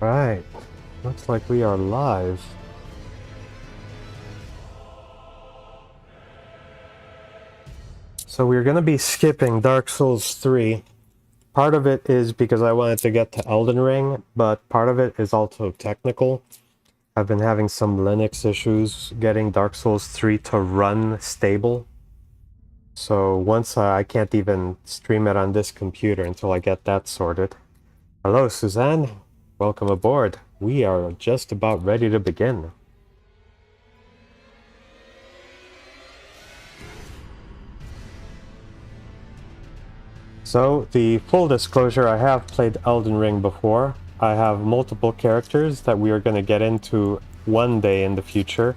Right. Looks like we are live. So we're gonna be skipping Dark Souls 3. Part of it is because I wanted to get to Elden Ring, but part of it is also technical. I've been having some Linux issues getting Dark Souls 3 to run stable. So once I can't even stream it on this computer until I get that sorted. Hello, Suzanne. Welcome aboard. We are just about ready to begin. So, the full disclosure, I have played Elden Ring before. I have multiple characters that we are going to get into one day in the future.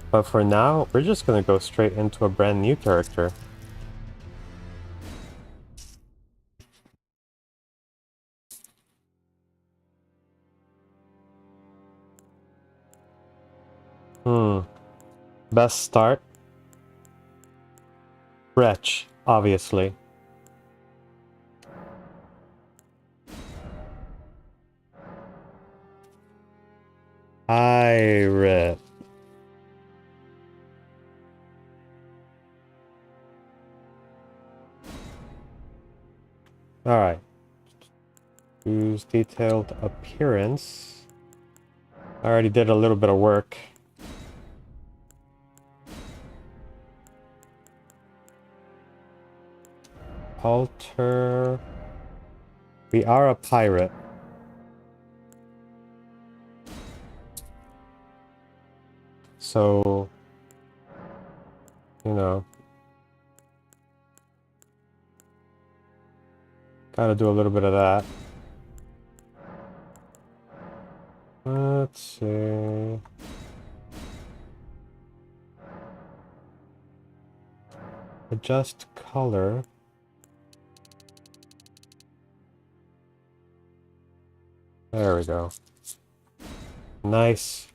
But for now, we're just going to go straight into a brand new character. Best start? Wretch, obviously. Pirate. Alright. Use detailed appearance. I already did a little bit of work. Alter. We are a pirate. So, you know, gotta do a little bit of that. Let's see. Adjust color. There we go. Nice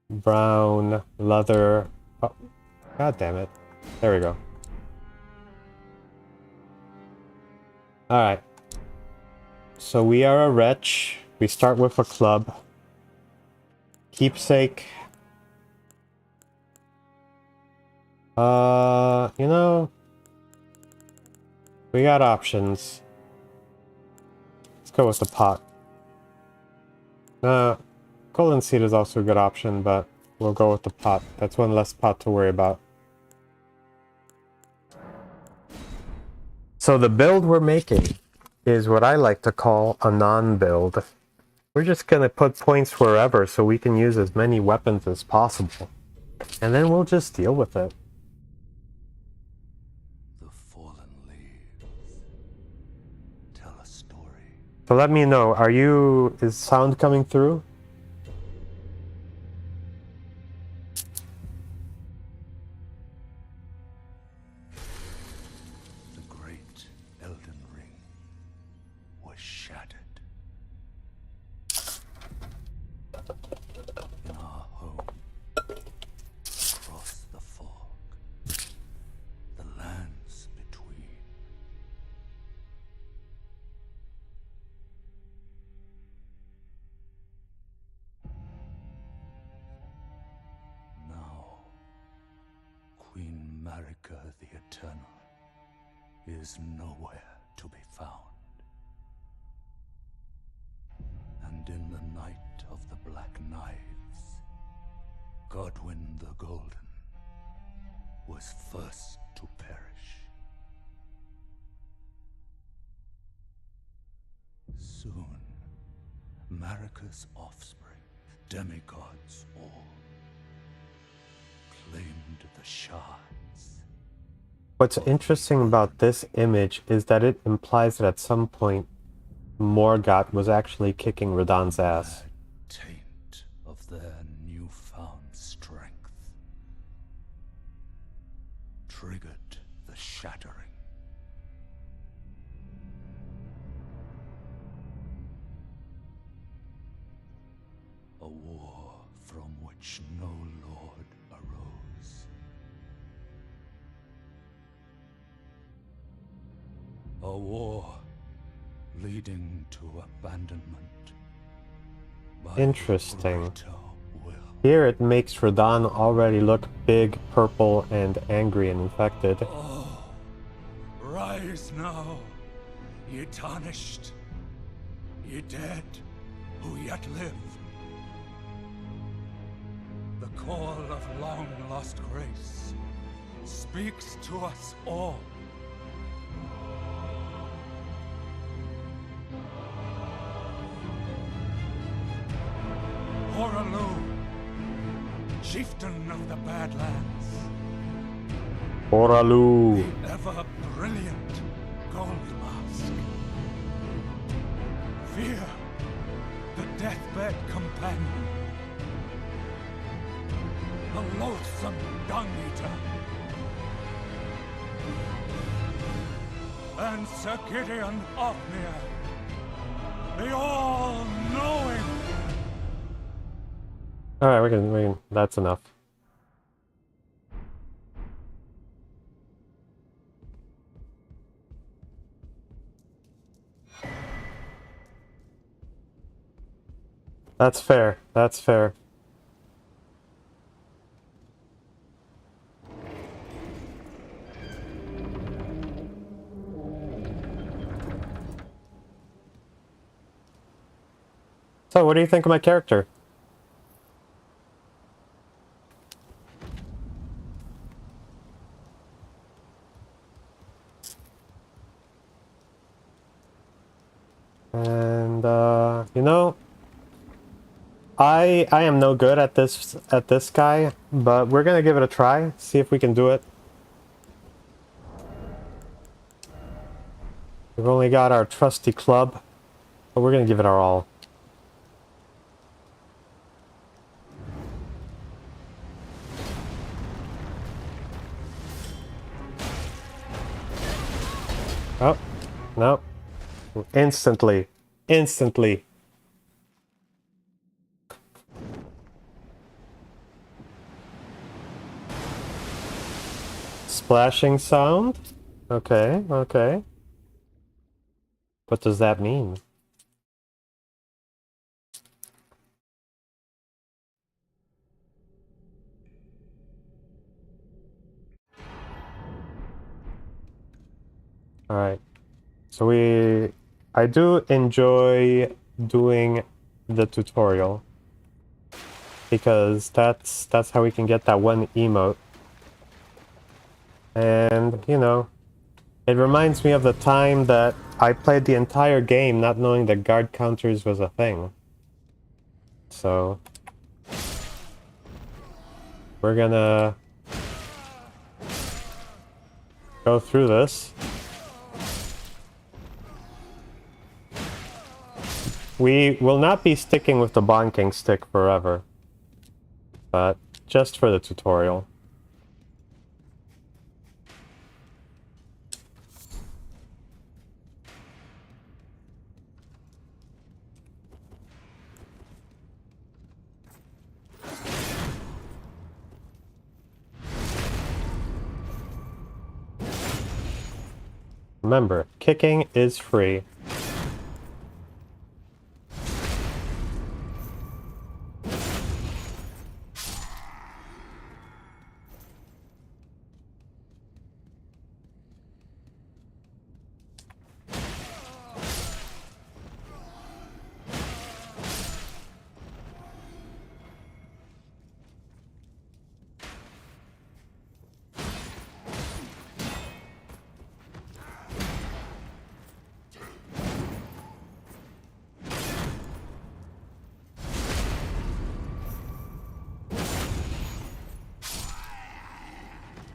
brown leather. Oh, God damn it. There we go. Alright. So we are a wretch. We start with a club. Keepsake. You know, we got options. Let's go with the pot. Golden seed is also a good option, but we'll go with the pot. That's one less pot to worry about. So the build we're making is what I like to call a non-build. We're just gonna put points wherever so we can use as many weapons as possible. And then we'll just deal with it. The fallen leaves tell a story. So let me know, is sound coming through? The great Elden Ring was shattered. In our home, across the fog, the lands between. Now, Queen Marika the Eternal is nowhere to be found. And in the night of the Black Knives, Godwyn the Golden was first to perish. Soon, Marika's offspring, demigods all, claimed the shards. What's interesting about this image is that it implies that at some point Morgoth was actually kicking Radahn's ass. Taint of their newfound strength triggered the shattering. A war from which no lord arose. A war leading to abandonment My Interesting. greater will. Here it makes Radon already look big, purple, and angry and infected. Oh, rise now, ye tarnished, ye dead who yet live. The call of long-lost grace speaks to us all. Horalu, chieftain of the Badlands, Oralu. the ever-brilliant Gold Mask. Fear, the deathbed companion, the loathsome dung-eater, and Sir Gideon Othmere, the all-knowing. Alright, we can, that's enough. That's fair, that's fair. So, what do you think of my character? And you know, I am no good at this guy, but we're gonna give it a try, see if we can do it. We've only got our trusty club, but we're gonna give it our all. Oh, no. Instantly. Instantly. Splashing sound? Okay, okay. What does that mean? Alright. So I do enjoy doing the tutorial, because that's how we can get that one emote. And, you know, it reminds me of the time that I played the entire game not knowing that guard counters was a thing. So we're gonna go through this. We will not be sticking with the bonking stick forever, but just for the tutorial. Remember, kicking is free.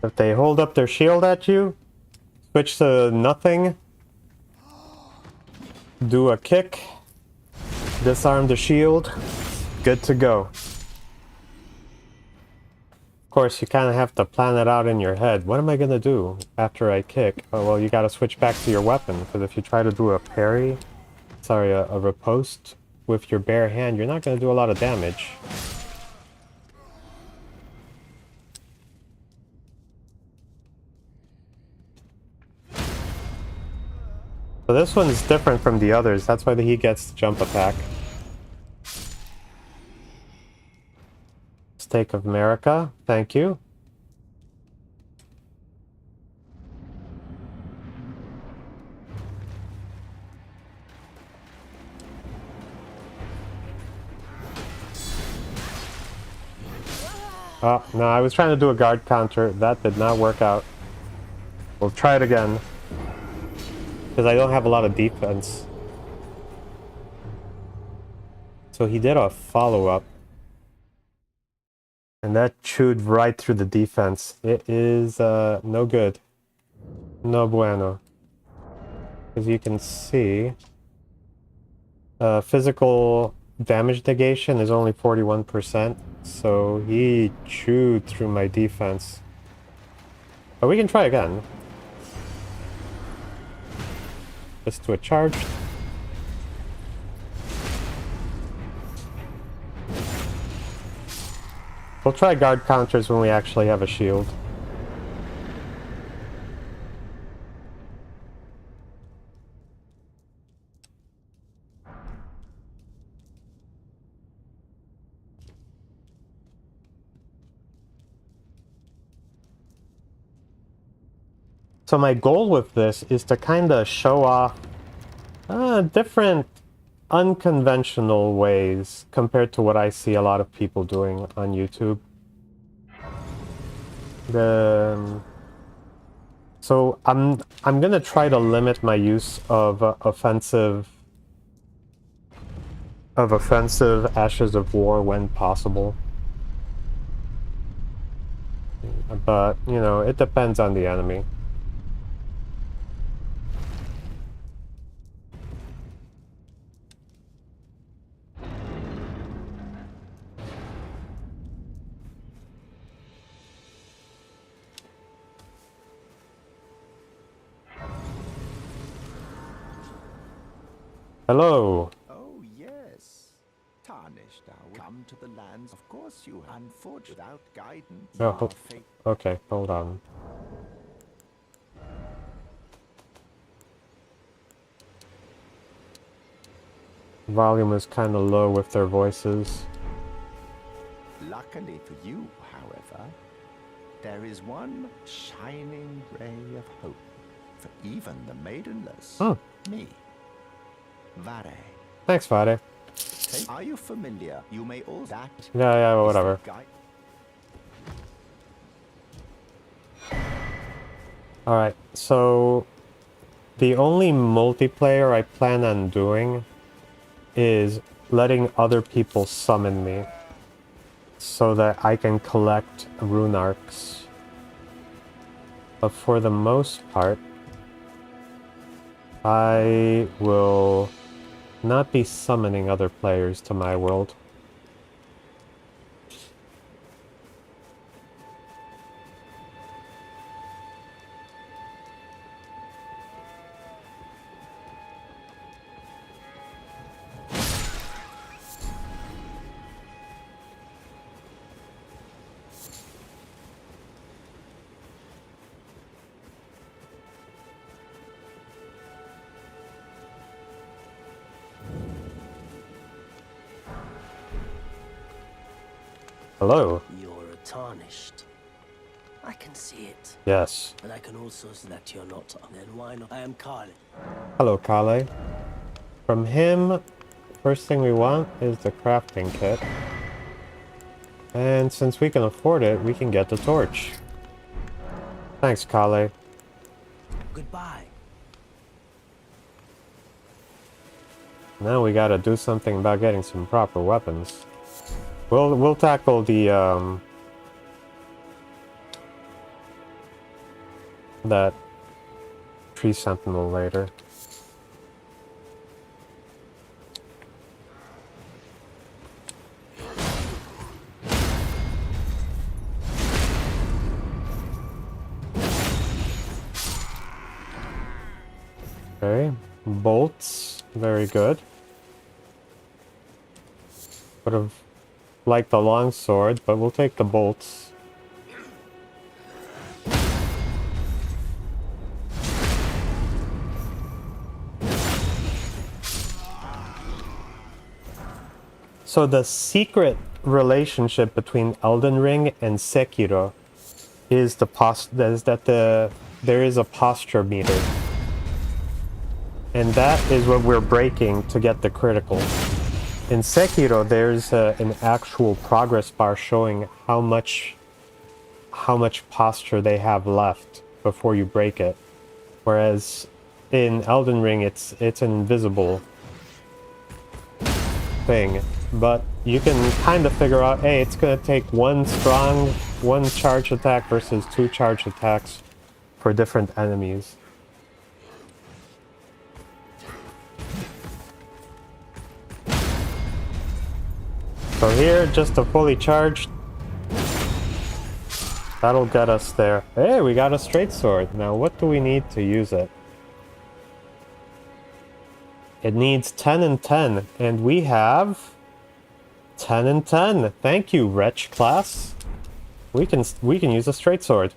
If they hold up their shield at you, switch to nothing, do a kick, disarm the shield, good to go. Of course, you kind of have to plan it out in your head. What am I gonna do after I kick? Oh, well, you gotta switch back to your weapon, because if you try to do a parry, sorry, a riposte with your bare hand, you're not gonna do a lot of damage. So this one's different from the others, that's why he gets the jump attack. Stake of America, thank you. Oh, no, I was trying to do a guard counter. That did not work out. We'll try it again. Because I don't have a lot of defense. So he did a follow-up. And that chewed right through the defense. It is no good. No bueno. As you can see, physical damage negation is only 41%. So he chewed through my defense. But we can try again. Just to a charge. We'll try guard counters when we actually have a shield. So my goal with this is to kind of show off different unconventional ways compared to what I see a lot of people doing on YouTube. So I'm gonna try to limit my use of offensive Ashes of War when possible. But, you know, it depends on the enemy. Hello. Oh, yes. Tarnished, thou come to the lands. Of course you have. Unfortunate, without guidance. Oh, okay, hold on. Volume is kind of low with their voices. Luckily for you, however, there is one shining ray of hope for even the maidenless. Me. Vare. Thanks, Vare. Are you familiar? You may all that. Yeah, whatever. Alright, so the only multiplayer I plan on doing is letting other people summon me so that I can collect rune arcs. But for the most part, I will not be summoning other players to my world. Hello. You're tarnished. I can see it. Yes. But I can also see that you're not. Then why not? I am Kale. Hello, Kale. From him, first thing we want is the crafting kit. And since we can afford it, we can get the torch. Thanks, Kale. Goodbye. Now we gotta do something about getting some proper weapons. We'll tackle the that tree sentinel later. Okay, bolts, very good. Would have liked the long sword, but we'll take the bolts. So the secret relationship between Elden Ring and Sekiro is there is a posture meter. And that is what we're breaking to get the critical. In Sekiro, there's an actual progress bar showing how much posture they have left before you break it. Whereas in Elden Ring, it's an invisible thing. But you can kind of figure out, hey, it's going to take one charge attack versus 2 charge attacks for different enemies. So here, just a fully charged, that'll get us there. Hey, we got a straight sword. Now, what do we need to use it? It needs 10 and 10, and we have 10 and 10. Thank you, Wretch class. We can use a straight sword.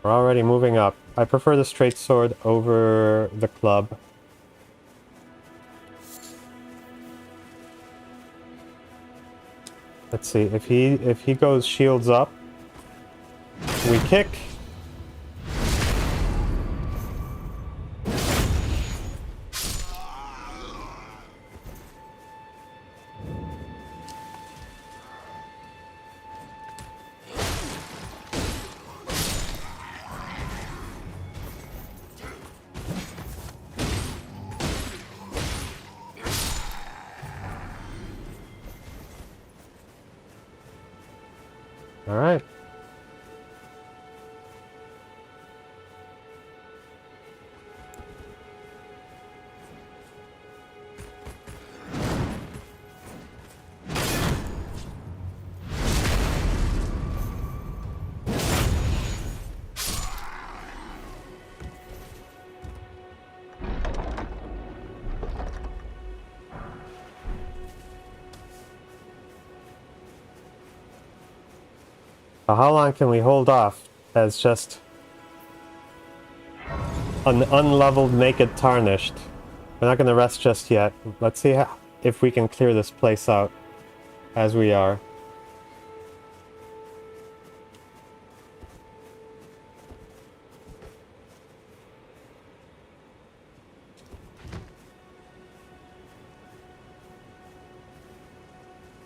We're already moving up. I prefer the straight sword over the club. Let's see, if he goes shields up, we kick. All right. So how long can we hold off as just an unleveled naked tarnished? We're not going to rest just yet. Let's see if we can clear this place out as we are.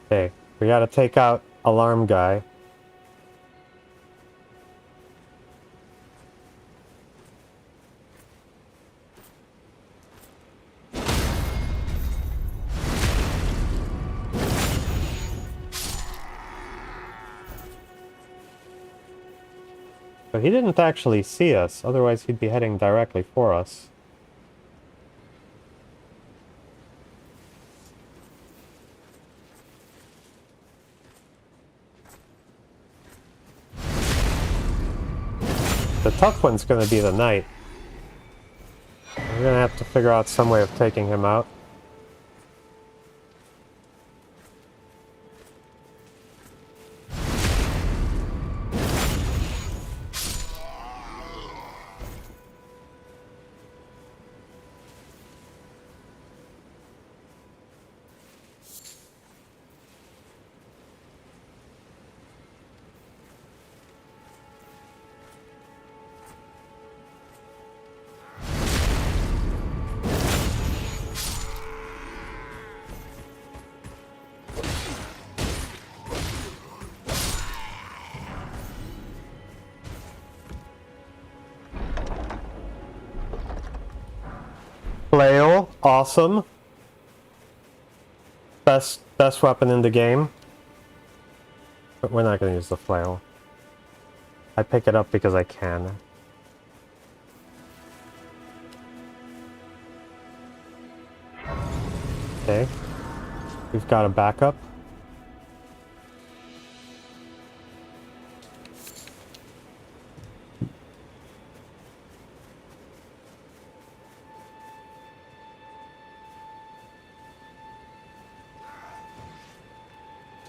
Okay, we got to take out Alarm Guy. But he didn't actually see us, otherwise he'd be heading directly for us. The tough one's going to be the knight. We're going to have to figure out some way of taking him out. Flail, awesome. Best weapon in the game. But we're not going to use the flail. I pick it up because I can. Okay. We've got a backup.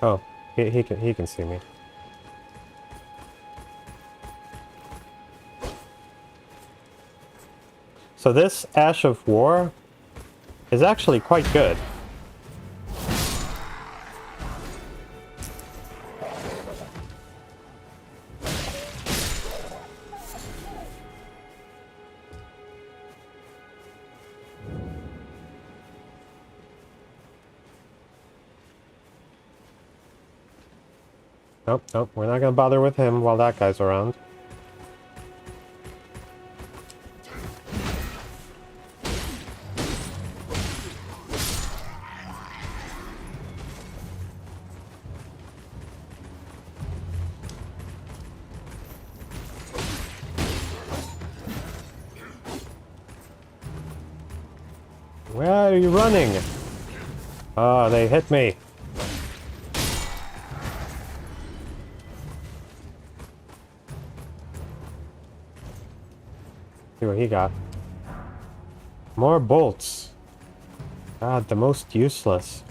Oh, he can see me. So this Ash of War is actually quite good. Nope, nope, we're not gonna bother with him while that guy's around. Where are you running? Ah, they hit me. See what he got. More bolts. God, the most useless.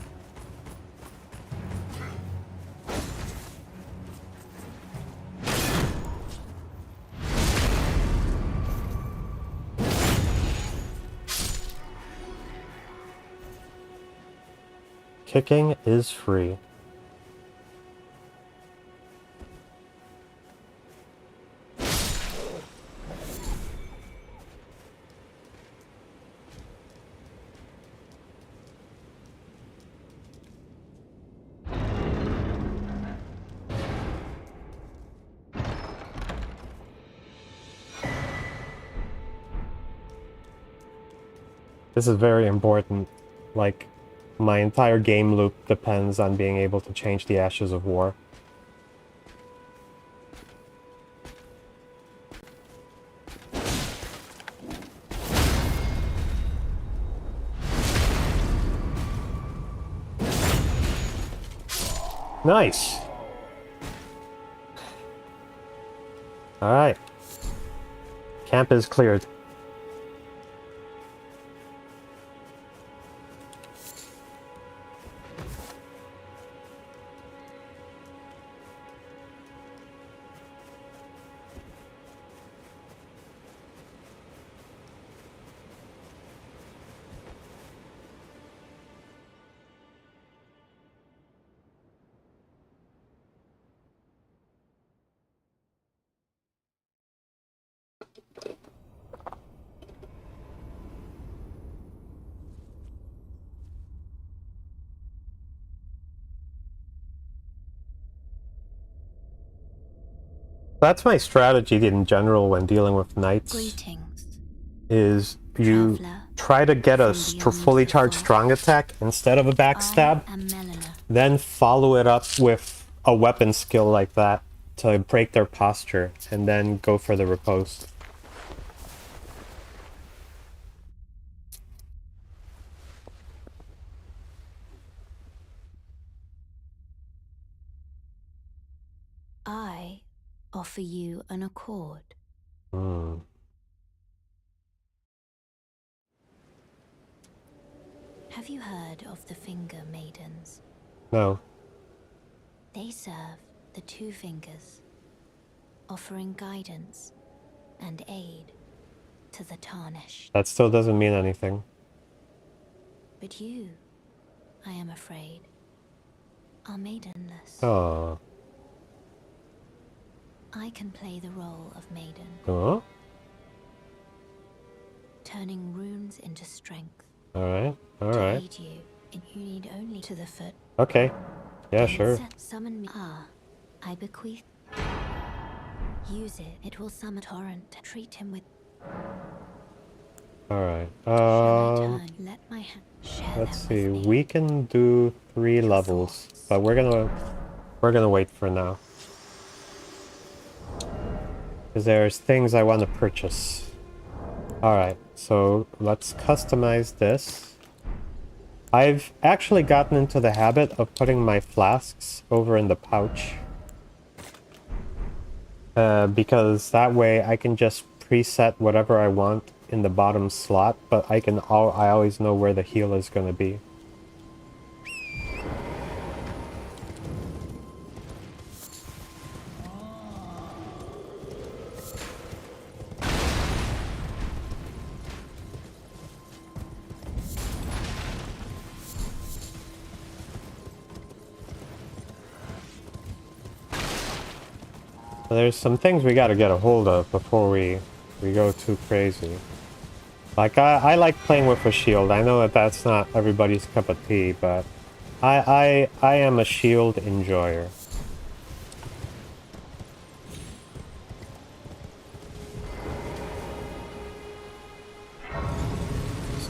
Kicking is free. This is very important. Like, my entire game loop depends on being able to change the Ashes of War. Nice! Alright. Camp is cleared. That's my strategy in general when dealing with knights. Greetings. Is you Traveler try to get a from beyond fully the charged forest. strong attack instead of a I backstab, am Melina. then follow it up with a weapon skill like that to break their posture, and then go for the riposte. I offer you an accord. Hmm. Have you heard of the Finger Maidens? No. They serve the Two Fingers, offering guidance and aid to the tarnished. That still doesn't mean anything. But you, I am afraid, are maidenless. Oh. I can play the role of maiden, Oh? turning runes into strength. Alright, To alright. aid you, and you need only to the foot. Okay. Yeah, Gain sure. Summon me. Ah, I bequeath. Use it. It will summon torrent. Treat him with. Alright. Shall I turn? Let my hand share Let's them see. with me. We can do 3 levels, but we're gonna wait for now. Because there's things I want to purchase. Alright, so let's customize this. I've actually gotten into the habit of putting my flasks over in the pouch. Because that way I can just preset whatever I want in the bottom slot, but I always know where the heal is going to be. So there's some things we gotta get a hold of before we go too crazy. Like, I like playing with a shield. I know that that's not everybody's cup of tea, but I am a shield enjoyer.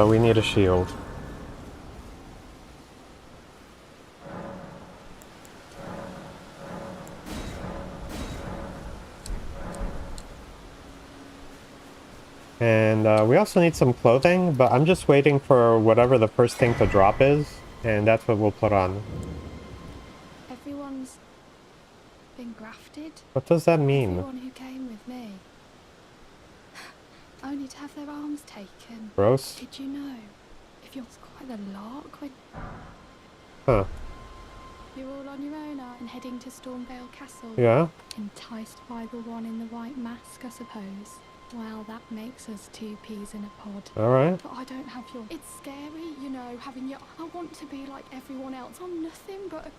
so we need a shield. And we also need some clothing, but I'm just waiting for whatever the first thing to drop is, and that's what we'll put on. Everyone's been grafted. What does that mean? Everyone who came with me. Only to have their arms taken. Gross. Did you know? If you're quite the lark when Huh. you're all on your own and heading to Stormvale Castle. Yeah? Enticed by the one in the white mask, I suppose. Well, that makes us two peas in a pod. Alright. But I don't have your... It's scary, you know, having your... I want to be like everyone else. I'm nothing but...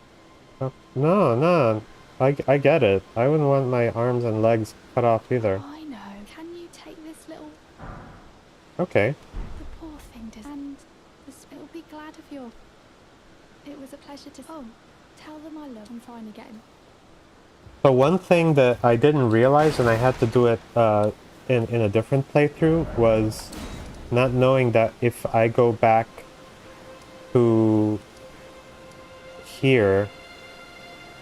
No. I get it. I wouldn't want my arms and legs cut off either. I know. Can you take this little... Okay. The poor thing does... And it'll be glad of your... It was a pleasure to... Oh, tell them I love them finally getting... So one thing that I didn't realize, and I had to do it in a different playthrough, was not knowing that if I go back to here,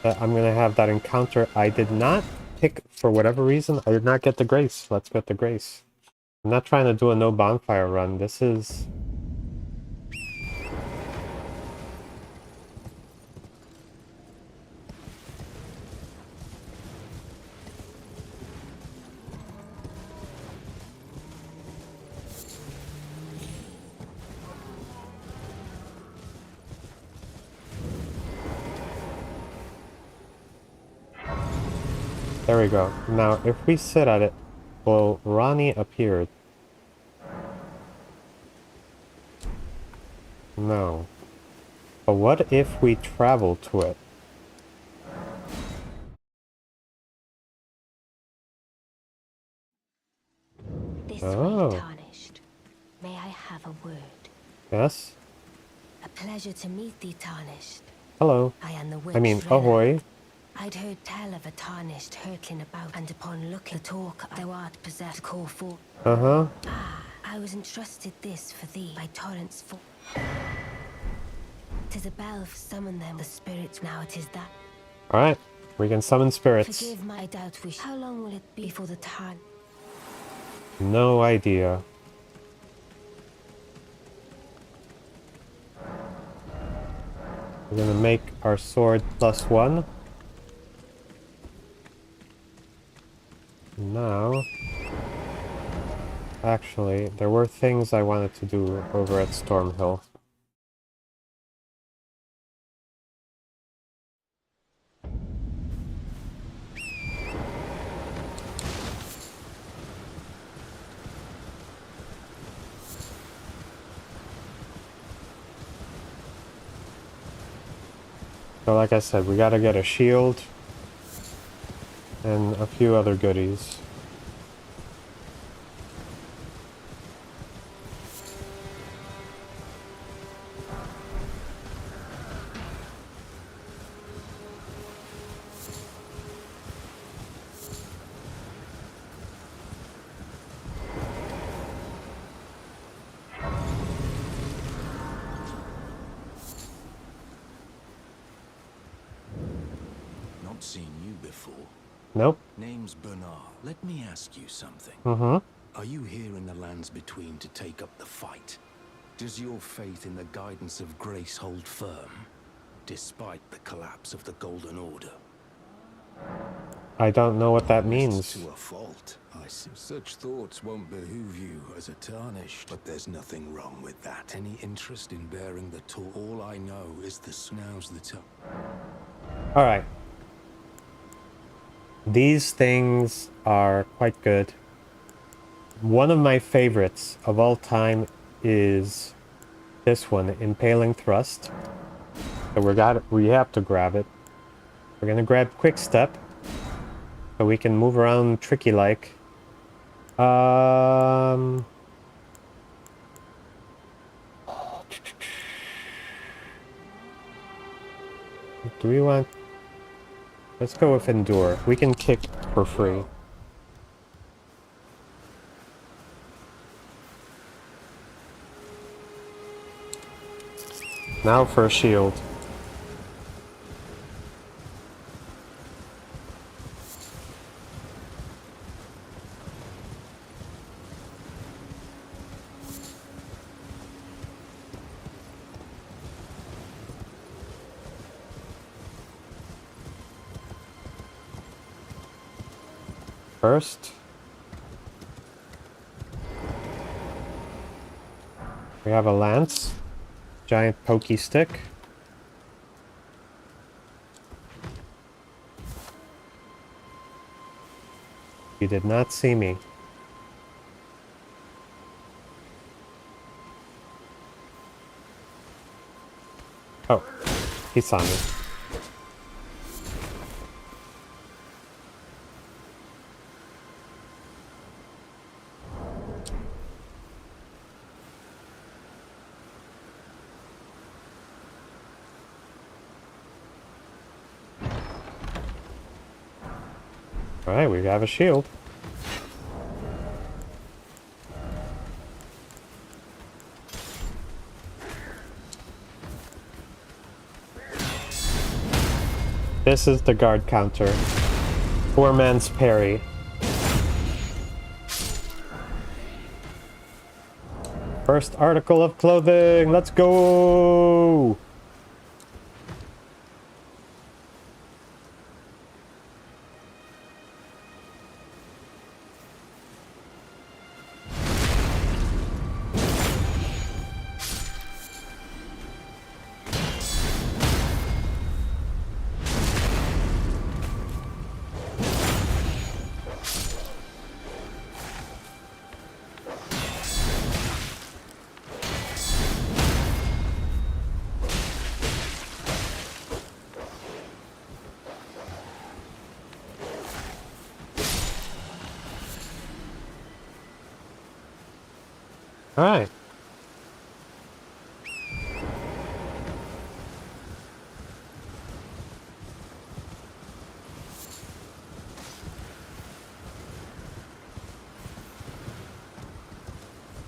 that I'm gonna have that encounter. I did not pick, for whatever reason, I did not get the grace. Let's get the grace. I'm not trying to do a no bonfire run. This is... There we go. Now, if we sit at it, well, Ronnie appeared. No. But what if we travel to it? This Oh. way, Tarnished. May I have a word? Yes? A pleasure to meet thee, Tarnished. Hello. I am the witch. I mean, Rilla. ahoy. I'd heard tell of a Tarnished hurtling about, and upon looking the talk thou art possessed call for. Uh-huh. Ah, I was entrusted this for thee by Torrent's fall. 'Tis a bell summon them, the spirits now it is that. Alright. We can summon spirits. Forgive my doubt wish. How long will it be before the time? No idea. We're gonna make our sword +1. Now... Actually, there were things I wanted to do over at Stormhill. So like I said, we gotta get a shield and a few other goodies. Not seen you before. Nope. Name's Bernard. Let me ask you something. Mm-hmm. Are you here in the lands between to take up the fight? Does your faith in the guidance of grace hold firm, despite the collapse of the Golden Order? I don't know what that means. To a fault. I see. Such thoughts won't behoove you as a Tarnished, but there's nothing wrong with that. Any interest in bearing the torch? All I know is now's the time. Alright. These things are quite good. One of my favorites of all time is this one, Impaling Thrust. So we have to grab it. We're gonna grab Quick Step, so we can move around tricky like. Do we want... Let's go with Endure. We can kick for free. Now for a shield. First, we have a lance, giant pokey stick. You did not see me. Oh, he saw me. Alright, we have a shield. This is the guard counter. 4 man's parry. First article of clothing, let's go! Alright.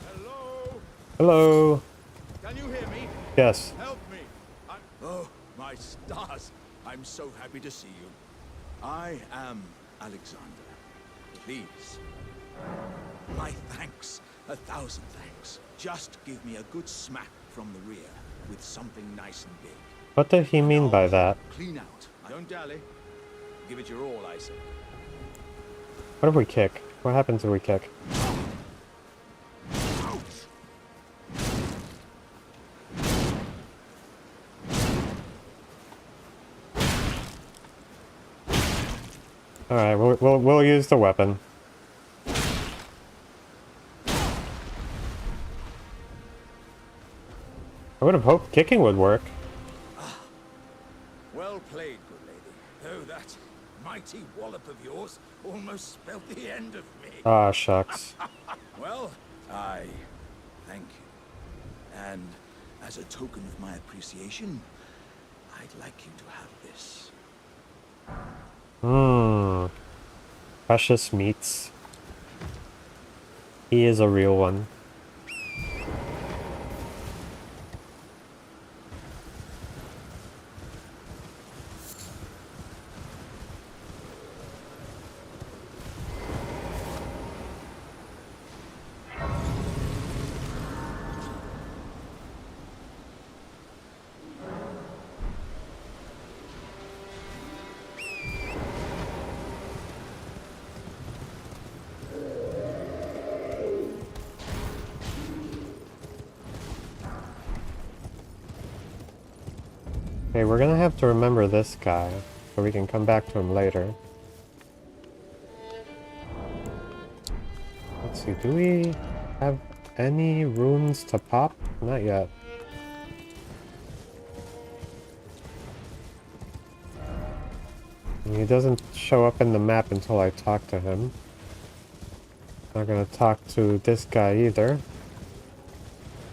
Hello? Hello. Can you hear me? Yes. Help me. Oh, my stars. I'm so happy to see you. I am Alexander. Please. My thanks. 1,000 thanks. Just give me a good smack from the rear with something nice and big. What did he mean by that? Clean out. Don't dally. Give it your all, I say. What if we kick? What happens if we kick? Alright, we'll use the weapon. I would have hoped kicking would work. Well played, good lady. Oh, that mighty wallop of yours almost spelled the end of me. Ah, shucks. Well, I thank you. And as a token of my appreciation, I'd like you to have this. Precious meats. He is a real one. Okay, we're gonna have to remember this guy, so we can come back to him later. Let's see, do we have any runes to pop? Not yet. He doesn't show up in the map until I talk to him. Not gonna talk to this guy either.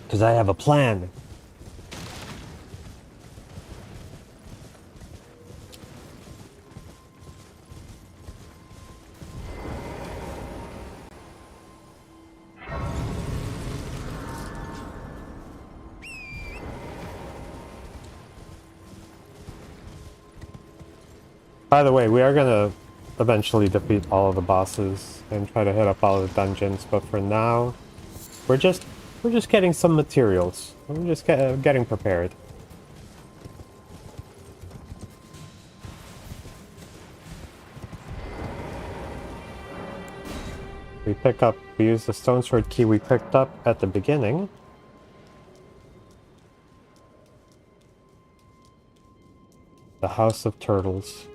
Because I have a plan. By the way, we are gonna eventually defeat all of the bosses and try to hit up all the dungeons, but for now, we're just getting some materials. We're just getting prepared. We use the stone sword key we picked up at the beginning. The House of Turtles.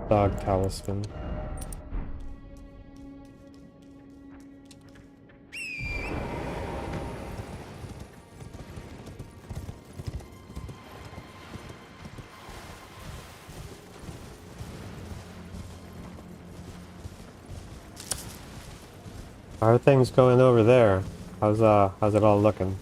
Dog talisman. How are things going over there? How's it all looking?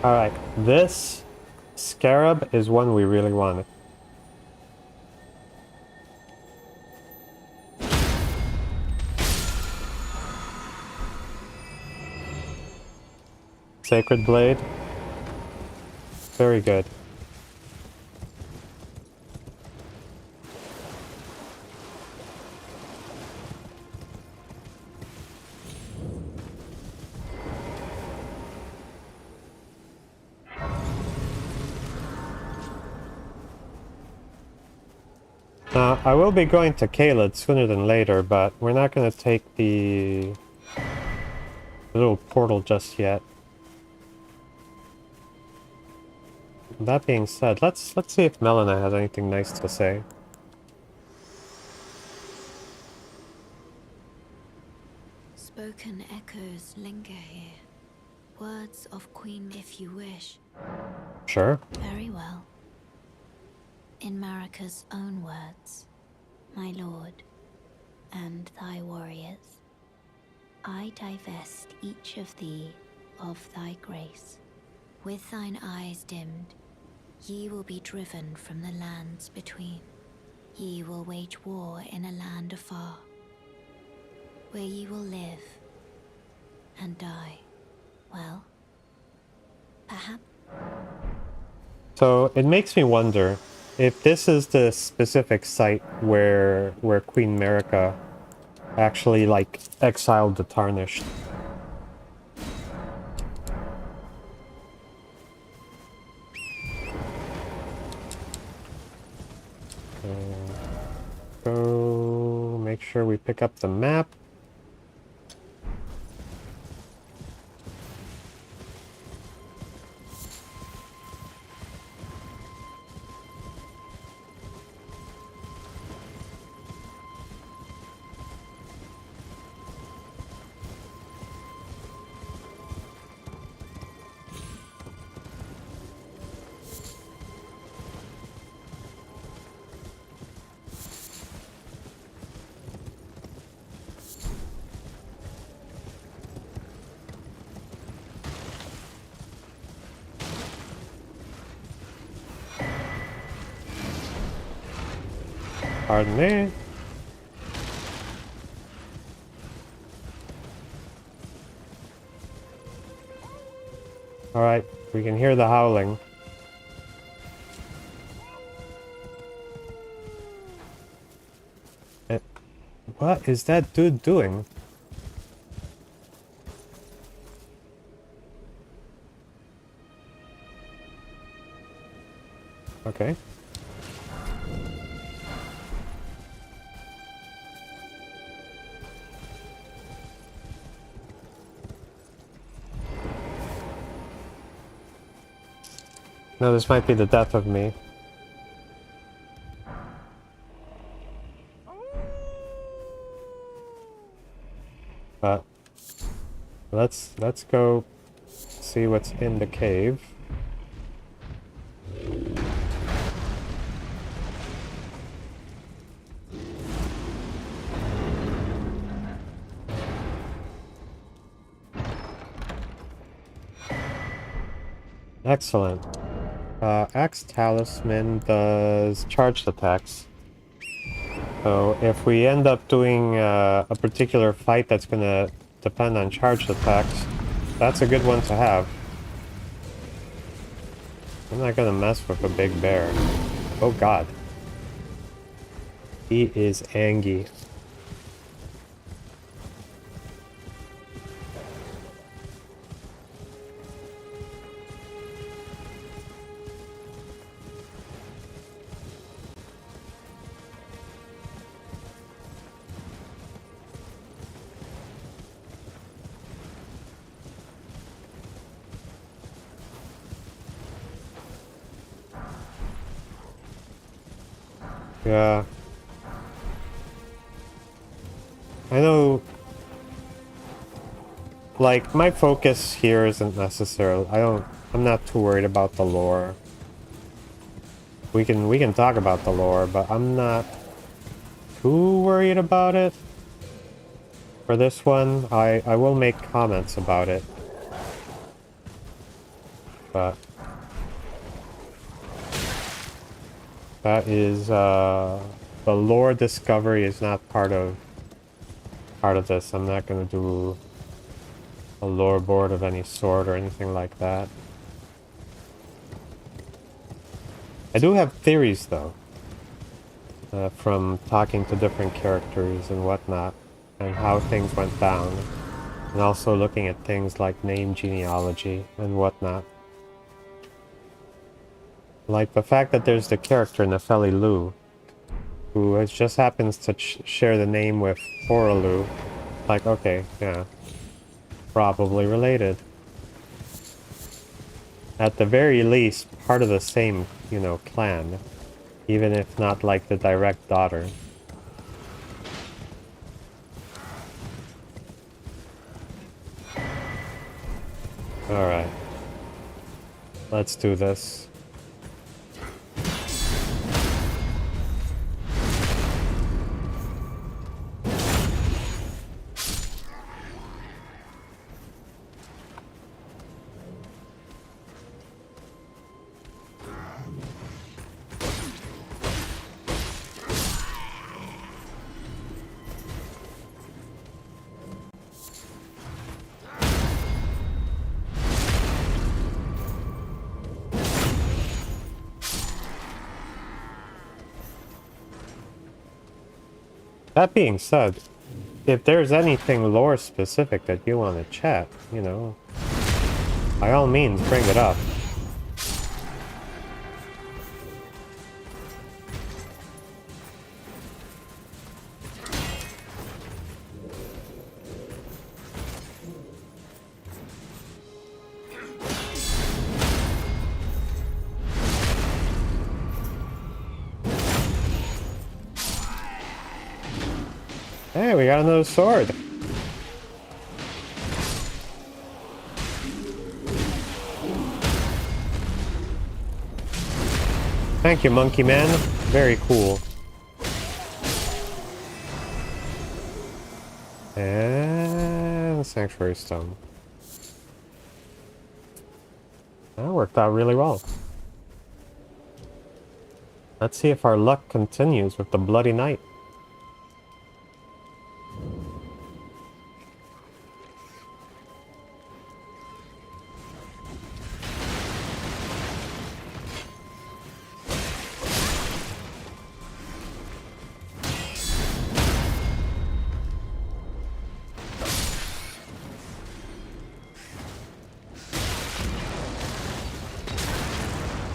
Alright, this scarab is one we really wanted. Sacred Blade. Very good. Now, I will be going to Caelid sooner than later, but we're not going to take the little portal just yet. That being said, let's see if Melina has anything nice to say. Spoken echoes linger here. Words of Queen if you wish. Sure. Very well. In Marika's own words, my lord, and thy warriors, I divest each of thee of thy grace. With thine eyes dimmed, ye will be driven from the lands between. Ye will wage war in a land afar, where ye will live and die. Well, perhaps. So it makes me wonder if this is the specific site where Queen Marika actually like exiled the Tarnished. Go make sure we pick up the map. Pardon me. Alright, we can hear the howling. What is that dude doing? Okay. No, this might be the death of me. But let's go see what's in the cave. Excellent. Axe Talisman does charged attacks. So if we end up doing a particular fight that's gonna depend on charged attacks, that's a good one to have. I'm not gonna mess with a big bear. Oh god. He is angry. Yeah. I know, like, my focus here isn't necessarily, I'm not too worried about the lore. We can talk about the lore, but I'm not too worried about it. For this one, I will make comments about it. But that is, the lore discovery is not part of this. I'm not gonna do a lore board of any sort or anything like that. I do have theories, though, from talking to different characters and whatnot, and how things went down, and also looking at things like name genealogy and whatnot. Like the fact that there's the character Nefeli Lu, who just happens to share the name with Horalu. Like, okay, yeah, probably related. At the very least, part of the same, you know, clan. Even if not like the direct daughter. Alright. Let's do this. That being said, if there's anything lore specific that you want to chat, you know, by all means, bring it up. Hey, we got another sword. Thank you, Monkey Man. Very cool. And Sanctuary Stone. That worked out really well. Let's see if our luck continues with the Bloody Knight.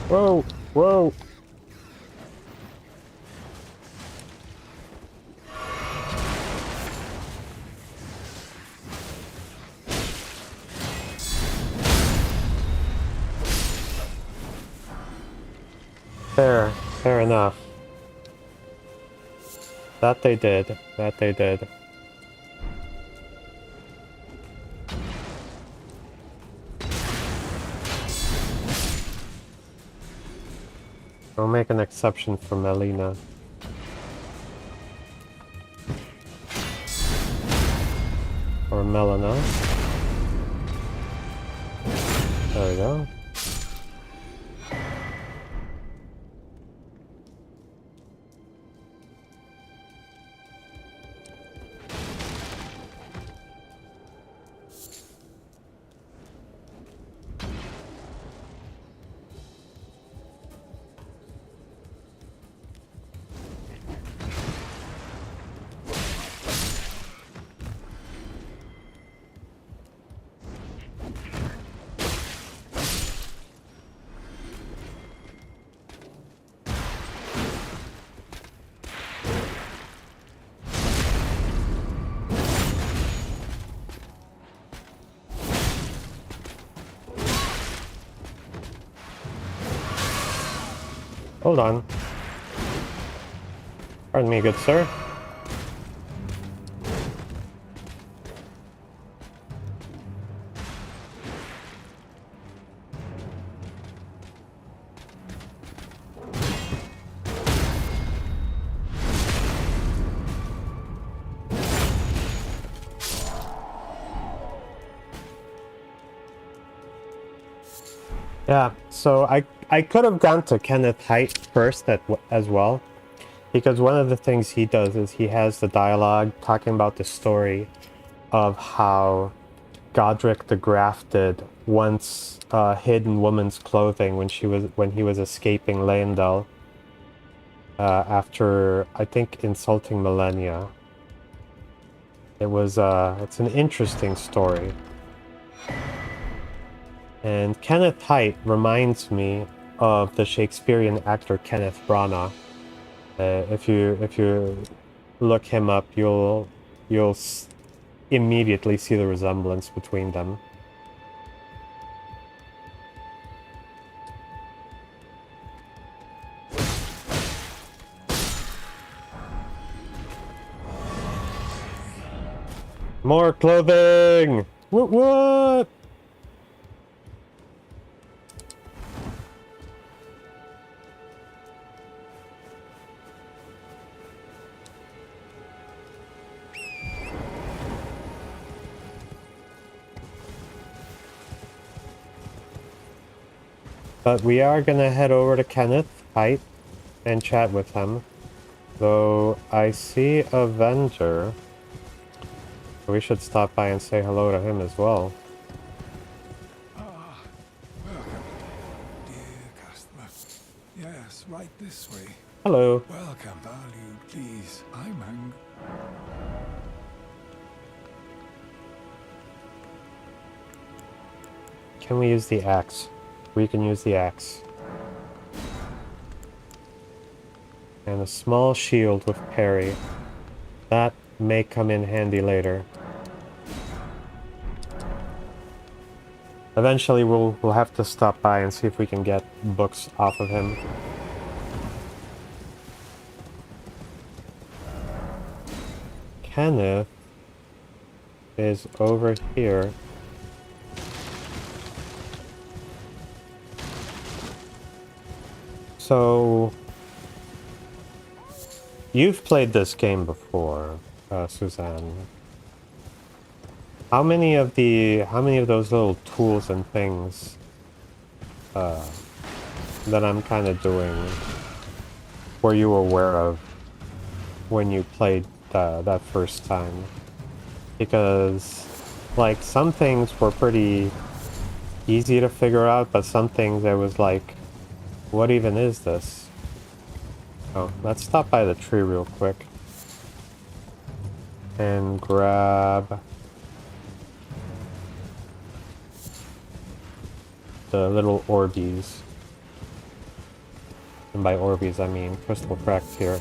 Whoa, whoa. Fair enough. That they did. That they did. I'll make an exception for Melina. Or Melina. There we go. Hold on. Pardon me, good sir. Yeah, so I could have gone to Kenneth Haight first as well, because one of the things he does is he has the dialogue talking about the story of how Godric the Grafted once hid in woman's clothing when he was escaping Leyendell after, I think, insulting Millennia. It's an interesting story. And Kenneth Haight reminds me of the Shakespearean actor Kenneth Branagh. If you look him up, you'll immediately see the resemblance between them. More clothing! What? But we are gonna head over to Kenneth Haight and chat with him. Though I see a vendor. We should stop by and say hello to him as well. Ah, welcome, dear customer. Yes, right this way. Hello. Welcome, value, please. I'm hungry. Can we use the axe? We can use the axe. And a small shield with parry. That may come in handy later. Eventually we'll have to stop by and see if we can get books off of him. Kenneth is over here. So you've played this game before, Suzanne. How many of those little tools and things that I'm kind of doing were you aware of when you played that first time? Because like some things were pretty easy to figure out, but some things I was like, what even is this? Oh, let's stop by the tree real quick and grab the little Orbeez. And by Orbeez I mean crystal cracks here.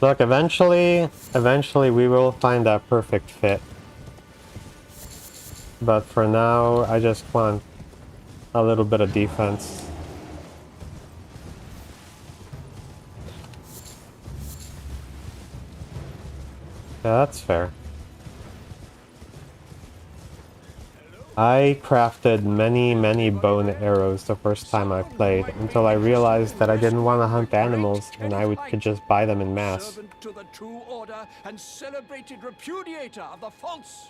Look, eventually we will find that perfect fit. But for now, I just want a little bit of defense. Yeah, that's fair. I crafted many bow and arrows the first time I played, until I realized that I didn't want to hunt animals and could just buy them in mass. Servant to the true order and celebrated repudiator of the false.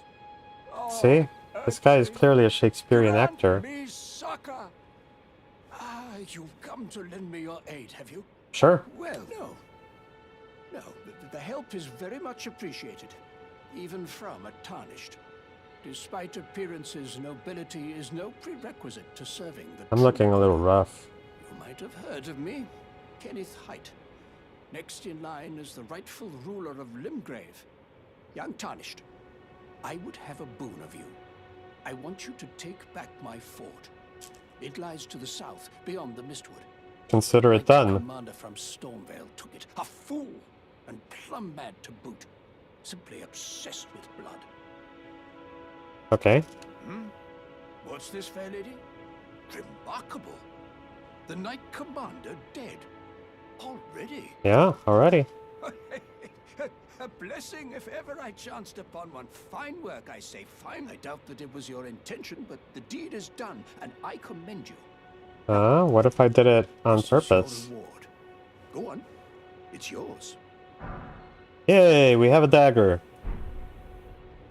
See? This guy is clearly a Shakespearean actor. Me succor. You've come to lend me your aid, have you? Sure. Well, no. No, the help is very much appreciated, even from a tarnished. Despite appearances, nobility is no prerequisite to serving the I'm looking a little rough. You might have heard of me, Kenneth Haight. Next in line is the rightful ruler of Limgrave, young Tarnished. I would have a boon of you. I want you to take back my fort. It lies to the south, beyond the Mistwood. Consider it done. The commander from Stormvale took it. A fool, and plumb mad to boot. Simply obsessed with blood. Okay. What's this, fair lady? Remarkable. The Knight Commander dead. Already? Yeah, already. A blessing if ever I chanced upon one. Fine work, I say. Fine. I doubt that it was your intention, but the deed is done, and I commend you. What if I did it on What's your purpose? reward? Go on. It's yours. Yay, we have a dagger.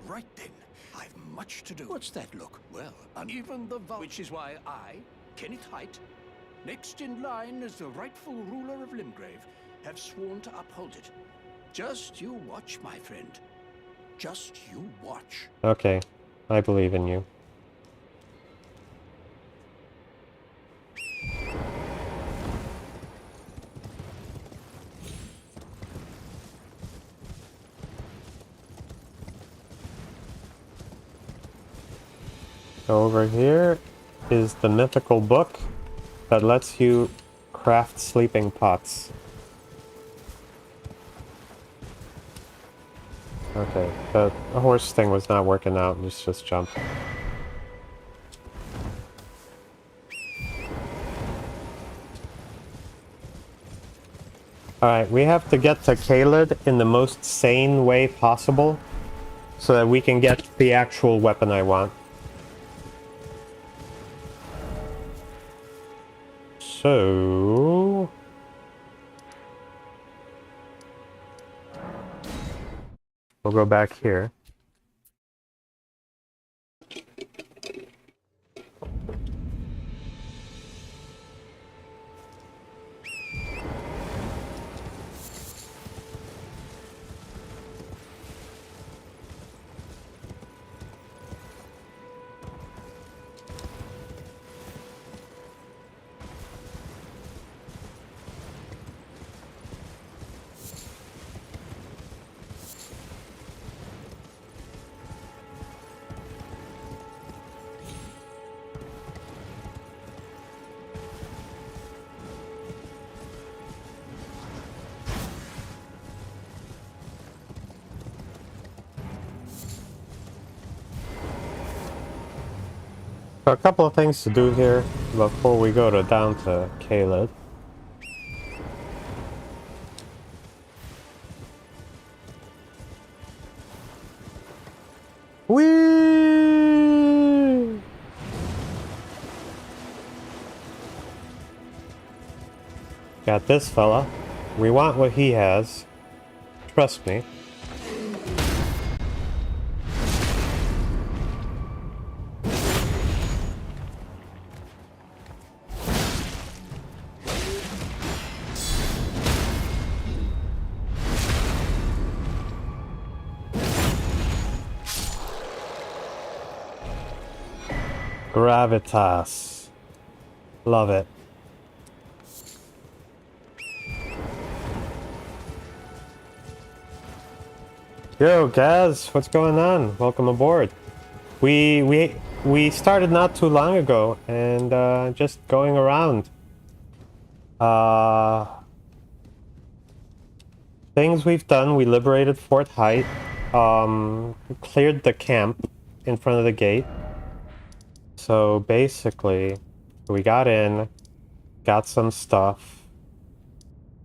Right then. I've much to do. What's that look? Well, uneven the vow, which is why I, Kenneth Height, next in line as the rightful ruler of Limgrave, have sworn to uphold it. Just you watch, my friend. Just you watch. Okay, I believe in you. Over here is the mythical book that lets you craft sleeping pots. Okay, the horse thing was not working out. Let's just jump. Alright, we have to get to Caelid in the most sane way possible so that we can get the actual weapon I want. So... we'll go back here. So a couple of things to do here before we go down to Caelid. Whee! Got this fella. We want what he has. Trust me. Gravitas. Love it. Yo, Gaz, what's going on? Welcome aboard. We started not too long ago and just going around. Things we've done, we liberated Fort Height, cleared the camp in front of the gate. So basically, we got in, got some stuff,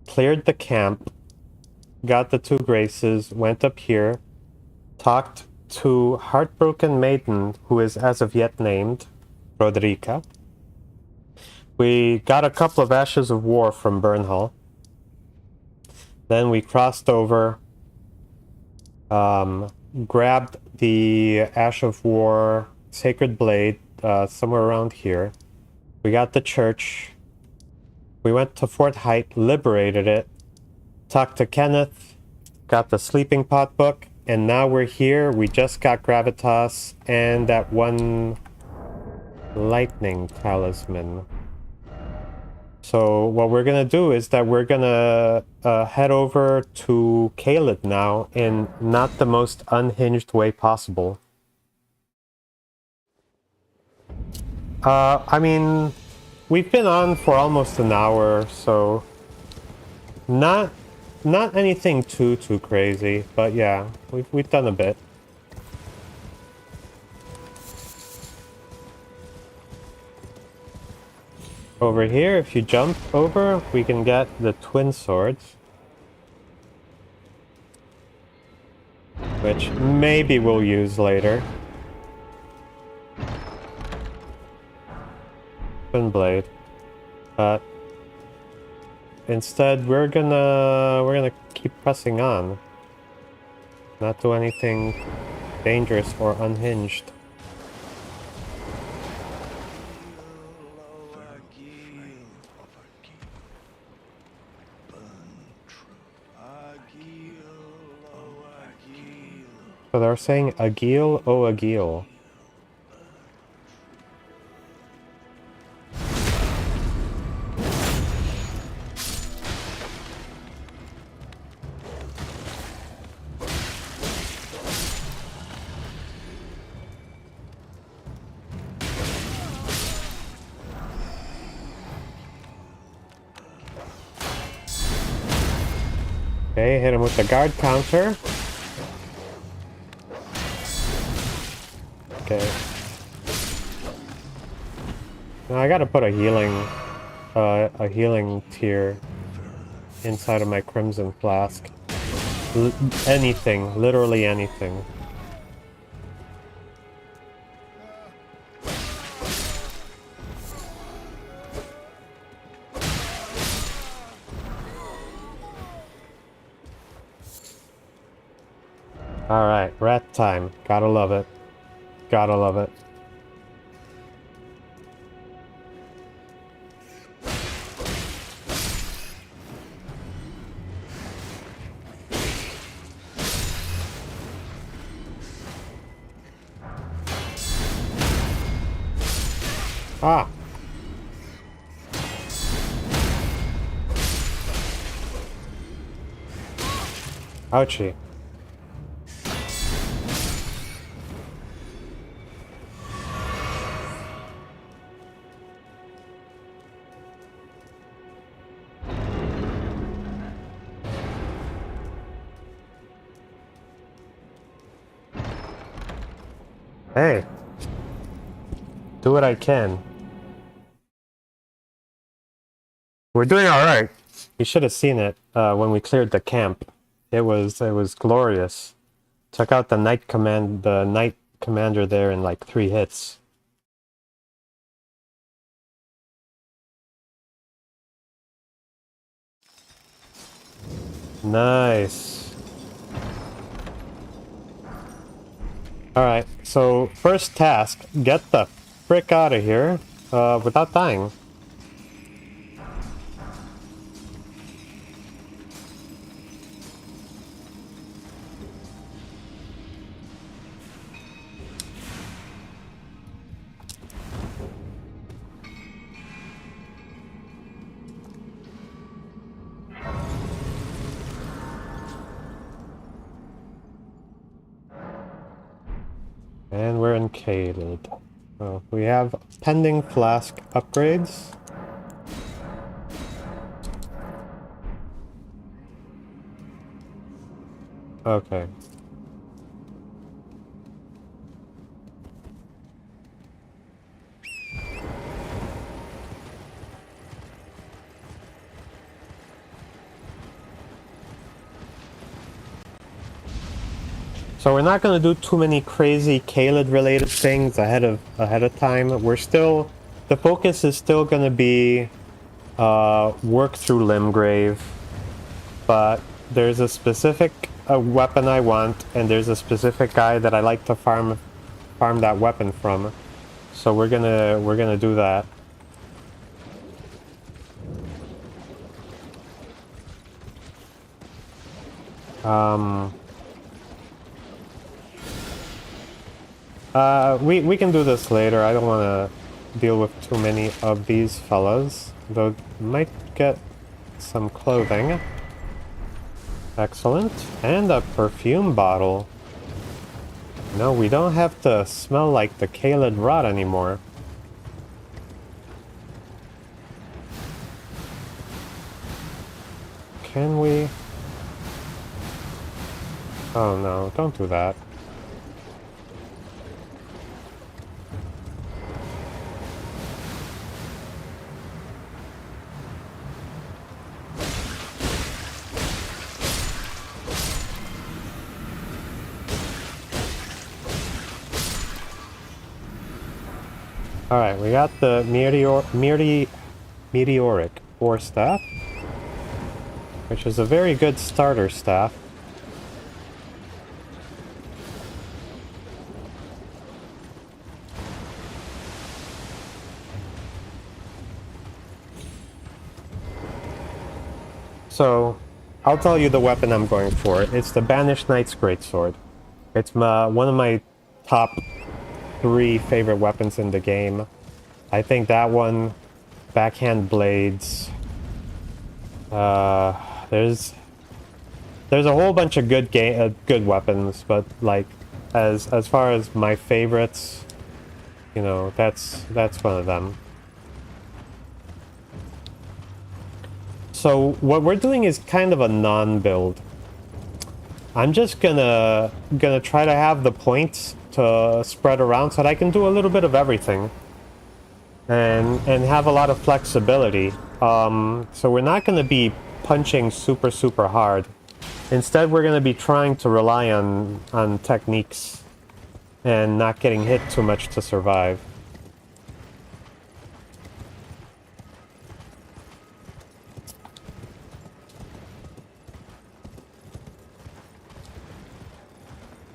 cleared the camp, got the two graces, went up here, talked to Heartbroken Maiden, who is as of yet named Roderica. We got a couple of Ashes of War from Burnhall. Then we crossed over, grabbed the Ash of War Sacred Blade, somewhere around here. We got the church. We went to Fort Height, liberated it, talked to Kenneth, got the Sleeping Pot book, and now we're here. We just got Gravitas and that one lightning talisman. So what we're gonna do is that we're gonna head over to Caelid now in not the most unhinged way possible. I mean, we've been on for almost an hour, so not anything too crazy, but yeah, we've done a bit. Over here, if you jump over, we can get the twin swords, which maybe we'll use later. Twin blade, but instead we're gonna keep pressing on, not do anything dangerous or unhinged. So they're saying Agil, oh Agil. Okay, hit him with the guard counter. Okay. Now I gotta put a healing tier inside of my Crimson Flask. Anything, literally anything. Alright, rat time. Gotta love it. Gotta love it. Ah! Ouchie. Hey. Do what I can. We're doing alright. You should have seen it when we cleared the camp. It was glorious. Took out the knight commander there in like 3 hits. Nice. Alright, so first task, get the frick out of here without dying. And we're in Caelid. Oh, we have pending flask upgrades. Okay. So we're not going to do too many crazy Caelid related things ahead of time. We're still, the focus is still going to be work through Limgrave, but there's a specific weapon I want, and there's a specific guy that I like to farm that weapon from. So we're gonna do that. We can do this later. I don't want to deal with too many of these fellas. Though might get some clothing. Excellent. And a perfume bottle. No, we don't have to smell like the Kaled rot anymore. Can we? Oh no, don't do that. Alright, we got the meteoric ore staff, which is a very good starter staff. So, I'll tell you the weapon I'm going for. It's the Banished Knight's Greatsword. It's one of my top 3 favorite weapons in the game. I think that one, backhand blades. There's a whole bunch of good weapons, but like as far as my favorites, you know, that's one of them. So what we're doing is kind of a non-build. I'm just gonna try to have the points to spread around so that I can do a little bit of everything. And have a lot of flexibility. So we're not gonna be punching super hard. Instead, we're gonna be trying to rely on techniques and not getting hit too much to survive.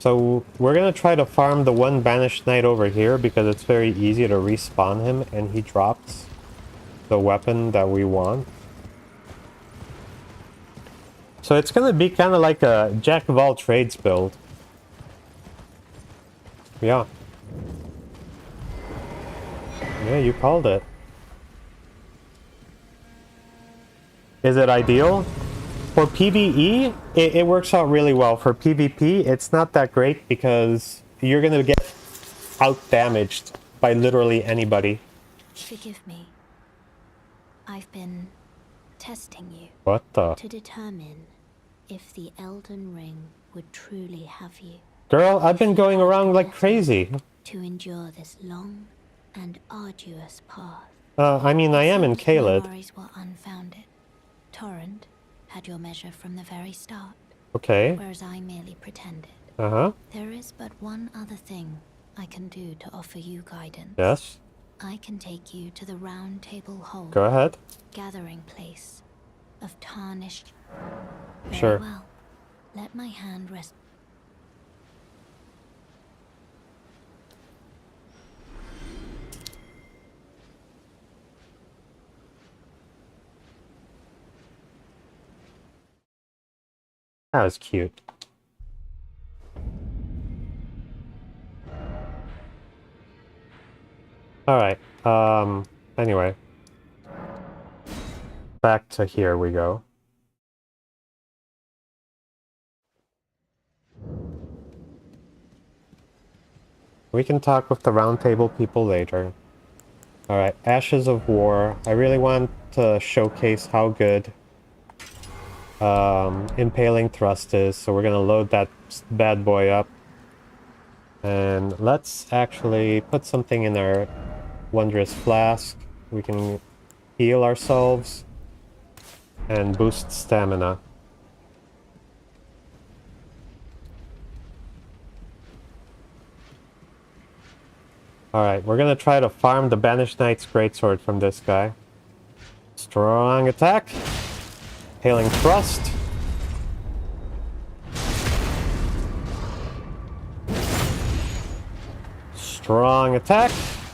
So we're gonna try to farm the one Banished Knight over here because it's very easy to respawn him and he drops the weapon that we want. So it's gonna be kind of like a jack of all trades build. Yeah. Yeah, you called it. Is it ideal? For PvE, it works out really well. For PvP, it's not that great because you're gonna get out-damaged by literally anybody. Forgive me. I've been testing you. What the? To determine if the Elden Ring would truly have you. Girl, I've been going around like crazy. To endure this long and arduous path. I mean, I am in Kaled. Worries were unfounded. Torrent had your measure from the very start. Okay. Whereas I merely pretended. Uh-huh. There is but one other thing I can do to offer you guidance. Yes. I can take you to the Round Table Hold. Go ahead. Gathering place of tarnished. Sure. Very well. Let my hand rest. That was cute. Alright, anyway. Back to here we go. We can talk with the Round Table people later. Alright, Ashes of War. I really want to showcase how good Impaling Thrust is, so we're gonna load that bad boy up. And let's actually put something in our Wondrous Flask. We can heal ourselves and boost stamina. Alright, we're gonna try to farm the Banished Knight's Greatsword from this guy. Strong attack. Hailing Thrust. Strong attack.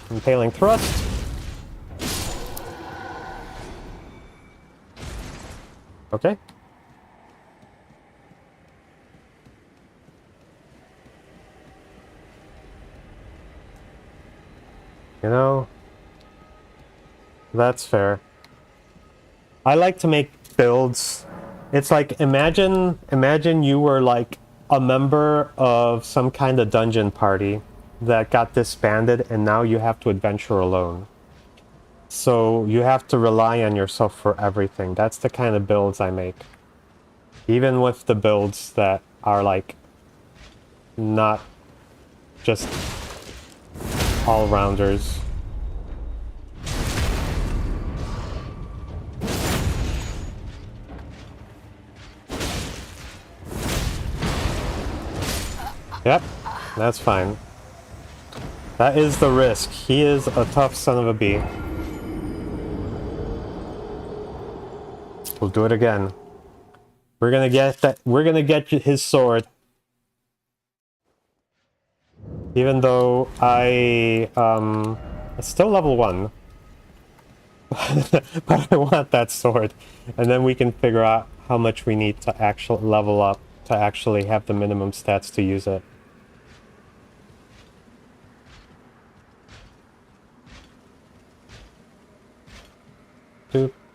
Impaling Thrust. Okay. You know, that's fair. I like to make builds. It's like imagine you were like a member of some kind of dungeon party that got disbanded and now you have to adventure alone. So you have to rely on yourself for everything. That's the kind of builds I make. Even with the builds that are like not just all-rounders. Yep, that's fine. That is the risk. He is a tough son of a bee. We'll do it again. We're gonna get that. We're gonna get his sword. Even though it's still level 1. But I want that sword. And then we can figure out how much we need to actually level up to actually have the minimum stats to use it.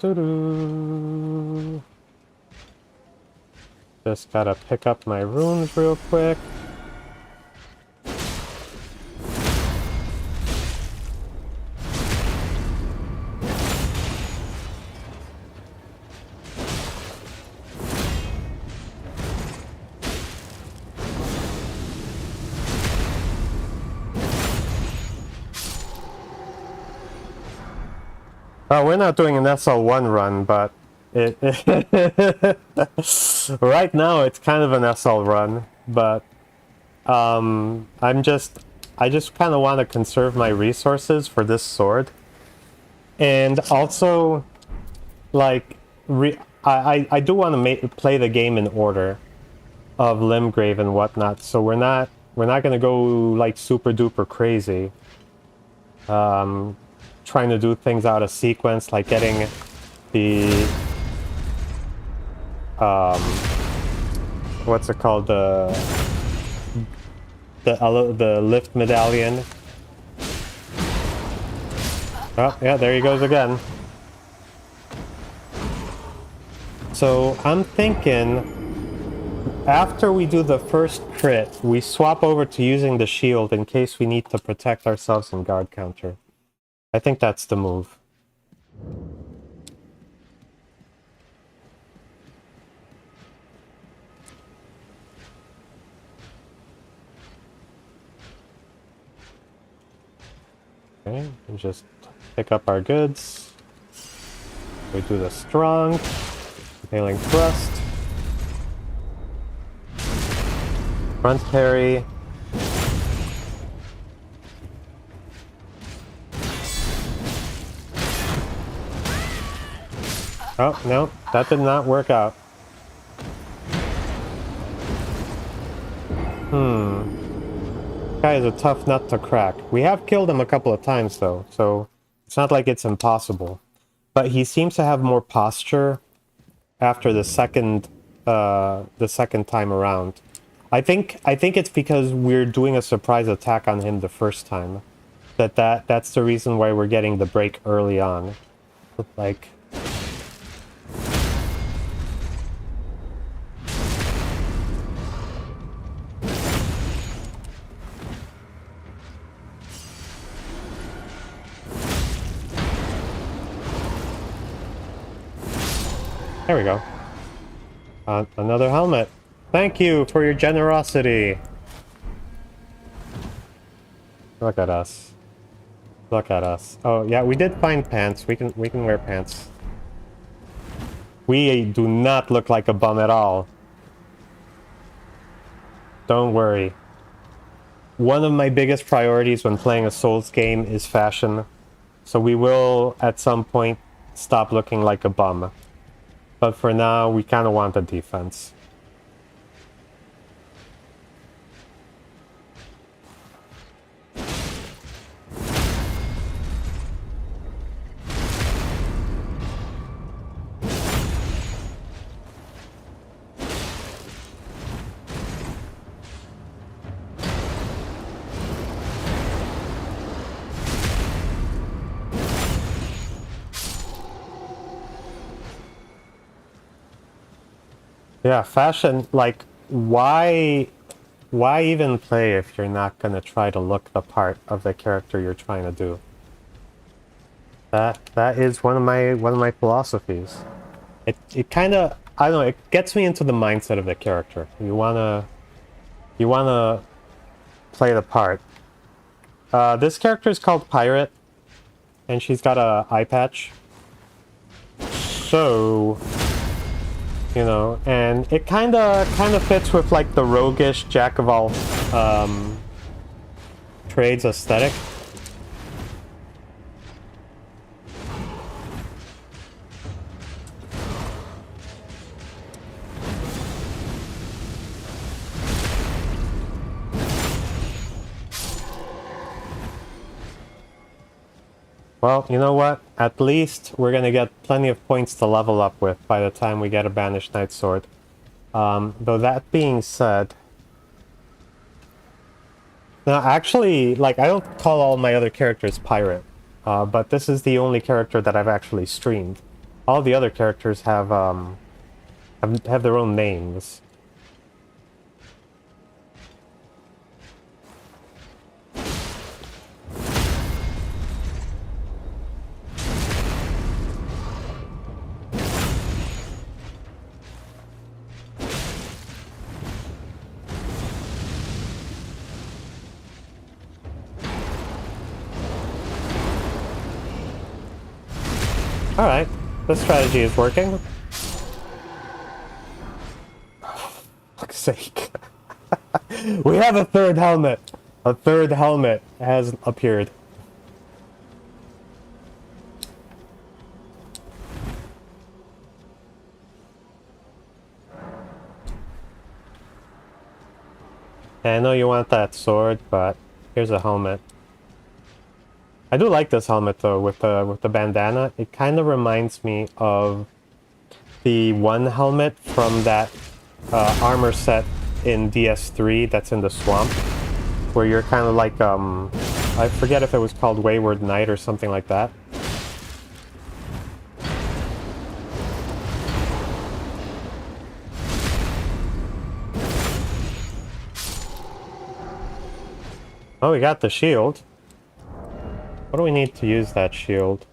Doo-doo-doo. Just gotta pick up my runes real quick. Oh, we're not doing an SL1 run, but right now it's kind of an SL run, but I just kind of want to conserve my resources for this sword, and also like I do want to play the game in order of Limgrave and whatnot, so we're not gonna go like super duper crazy. Trying to do things out of sequence, like getting the what's it called, the lift medallion. Oh yeah, there he goes again. So I'm thinking after we do the first crit, we swap over to using the shield in case we need to protect ourselves in guard counter. I think that's the move. Okay, and just pick up our goods. We do the strong, hailing thrust, front parry. Oh, no, that did not work out. Guy is a tough nut to crack. We have killed him a couple of times, though, so it's not like it's impossible. But he seems to have more posture after the second time around. I think it's because we're doing a surprise attack on him the first time. That's the reason why we're getting the break early on. Like... There we go. Another helmet. Thank you for your generosity. Look at us. Look at us. Oh yeah, we did find pants. We can wear pants. We do not look like a bum at all. Don't worry. One of my biggest priorities when playing a Souls game is fashion. So we will at some point stop looking like a bum. But for now, we kind of want the defense. Yeah, fashion, like, why even play if you're not gonna try to look the part of the character you're trying to do? That is one of my philosophies. It kind of, I don't know, it gets me into the mindset of the character. You wanna play the part. This character is called Pirate, and she's got a eye patch. So, you know, and it kind of fits with like the roguish jack of all trades aesthetic. Well, you know what? At least we're gonna get plenty of points to level up with by the time we get a Banished Knight Sword. Though that being said... Now, actually, like, I don't call all my other characters Pirate, but this is the only character that I've actually streamed. All the other characters have their own names. Alright, this strategy is working. For fuck's sake. We have a third helmet! A third helmet has appeared. I know you want that sword, but here's a helmet. I do like this helmet though, with the bandana. It kind of reminds me of the one helmet from that armor set in DS3 that's in the swamp, where you're kind of like I forget if it was called Wayward Knight or something like that. Oh, we got the shield. What do we need to use that shield?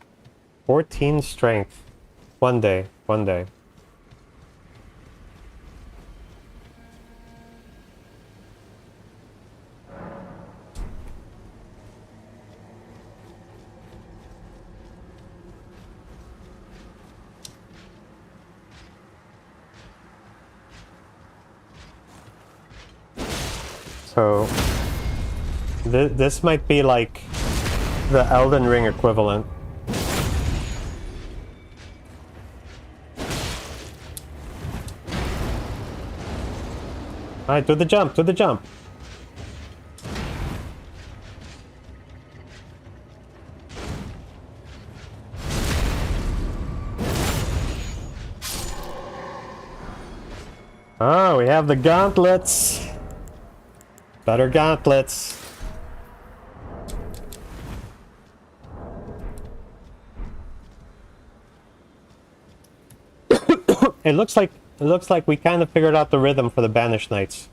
14 strength. One day. So, this might be like the Elden Ring equivalent. Alright, do the jump, do the jump. Oh, we have the gauntlets. Better gauntlets. It looks like we kind of figured out the rhythm for the Banished Knights.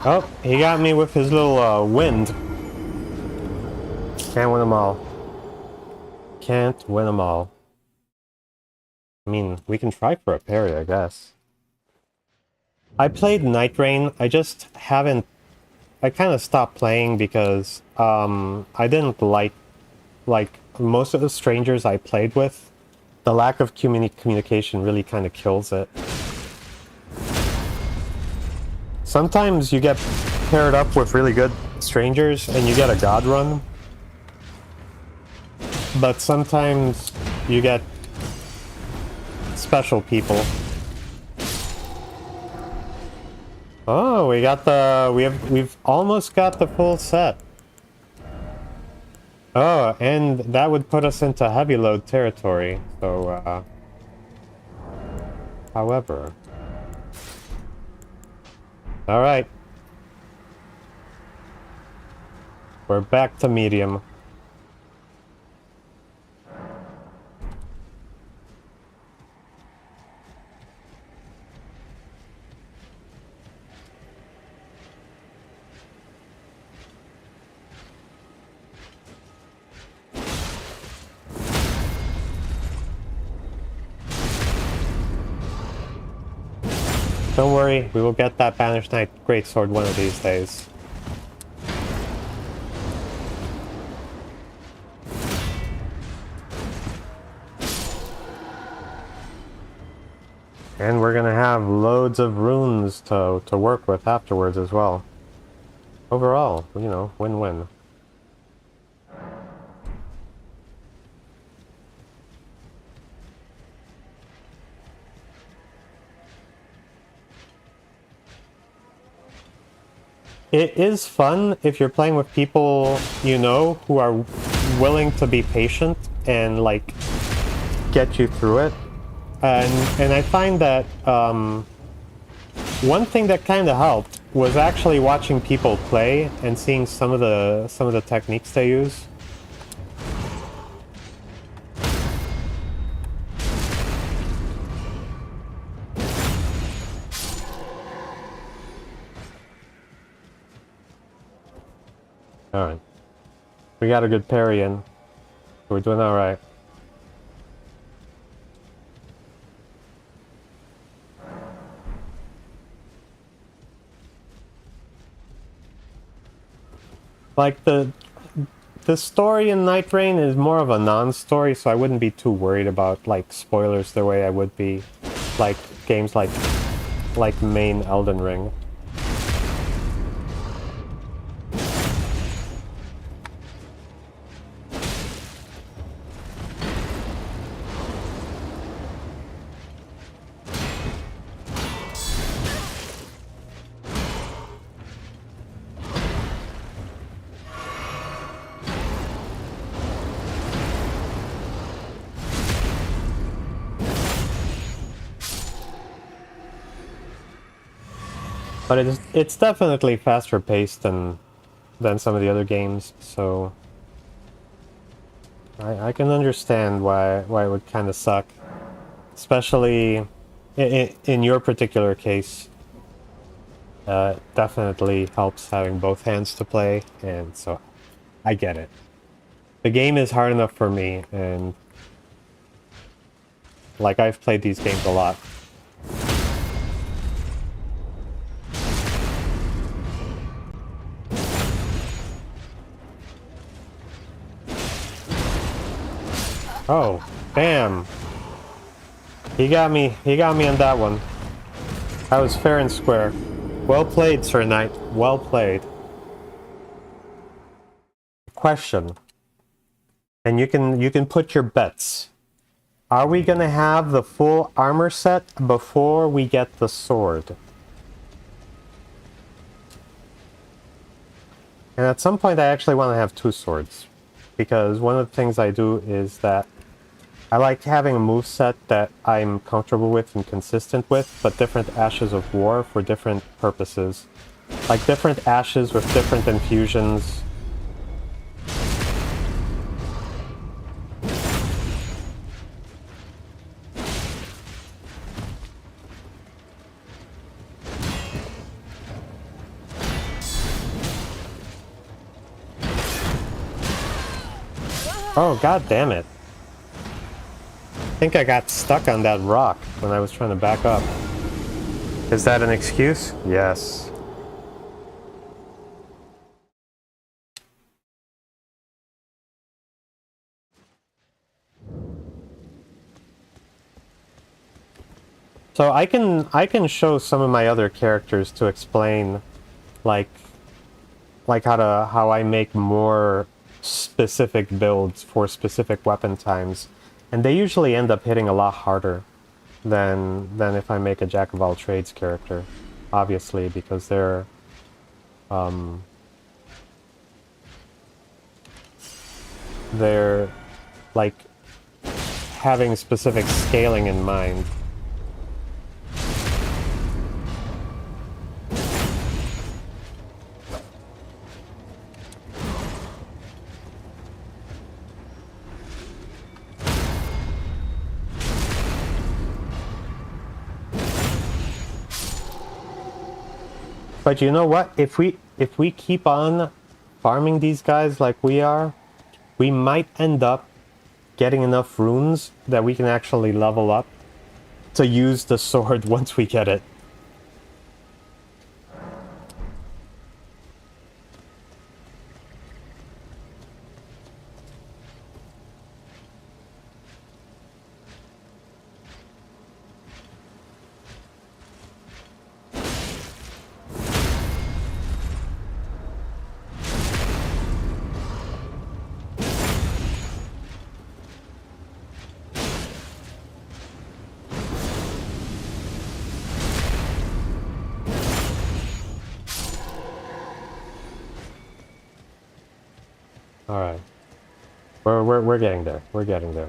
Oh, he got me with his little wind. Can't win them all. Can't win them all. I mean, we can try for a parry, I guess. I played Night Rain. I just haven't... I kind of stopped playing because I didn't like most of the strangers I played with. The lack of communication really kind of kills it. Sometimes you get paired up with really good strangers and you get a god run. But sometimes you get special people. Oh, we've almost got the full set. Oh, and that would put us into heavy load territory. So, however. Alright. We're back to medium. Don't worry, we will get that Banished Knight Greatsword one of these days. And we're gonna have loads of runes to work with afterwards as well. Overall, you know, win-win. It is fun if you're playing with people you know who are willing to be patient and like get you through it. And I find that one thing that kind of helped was actually watching people play and seeing some of the techniques they use. Alright. We got a good parry in. We're doing alright. Like, the story in Night Rain is more of a non-story, so I wouldn't be too worried about, like, spoilers the way I would be, like, games like main Elden Ring. But it's definitely faster paced than some of the other games, so I can understand why it would kind of suck, especially in your particular case. It definitely helps having both hands to play, and so I get it. The game is hard enough for me, and like I've played these games a lot. Oh, bam! He got me on that one. I was fair and square. Well played, Sir Knight. Well played. Question. And you can put your bets. Are we gonna have the full armor set before we get the sword? And at some point I actually want to have two swords. Because one of the things I do is that I like having a moveset that I'm comfortable with and consistent with, but different Ashes of War for different purposes. Like different ashes with different infusions. Oh, god damn it. I think I got stuck on that rock when I was trying to back up. Is that an excuse? Yes. So I can show some of my other characters to explain, like, like how I make more specific builds for specific weapon times, and they usually end up hitting a lot harder than if I make a jack of all trades character, obviously, because they're like having specific scaling in mind. But you know what? If we keep on farming these guys like we are, we might end up getting enough runes that we can actually level up to use the sword once we get it. All right, we're getting there. We're getting there.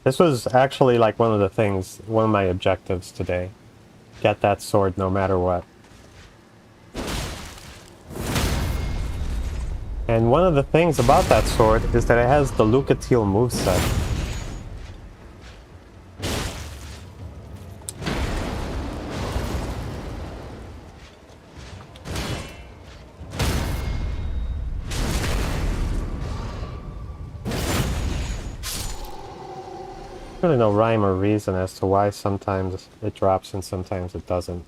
This was actually like one of the things, one of my objectives today. Get that sword no matter what. And one of the things about that sword is that it has the Lucatiel moveset. Really no rhyme or reason as to why sometimes it drops and sometimes it doesn't.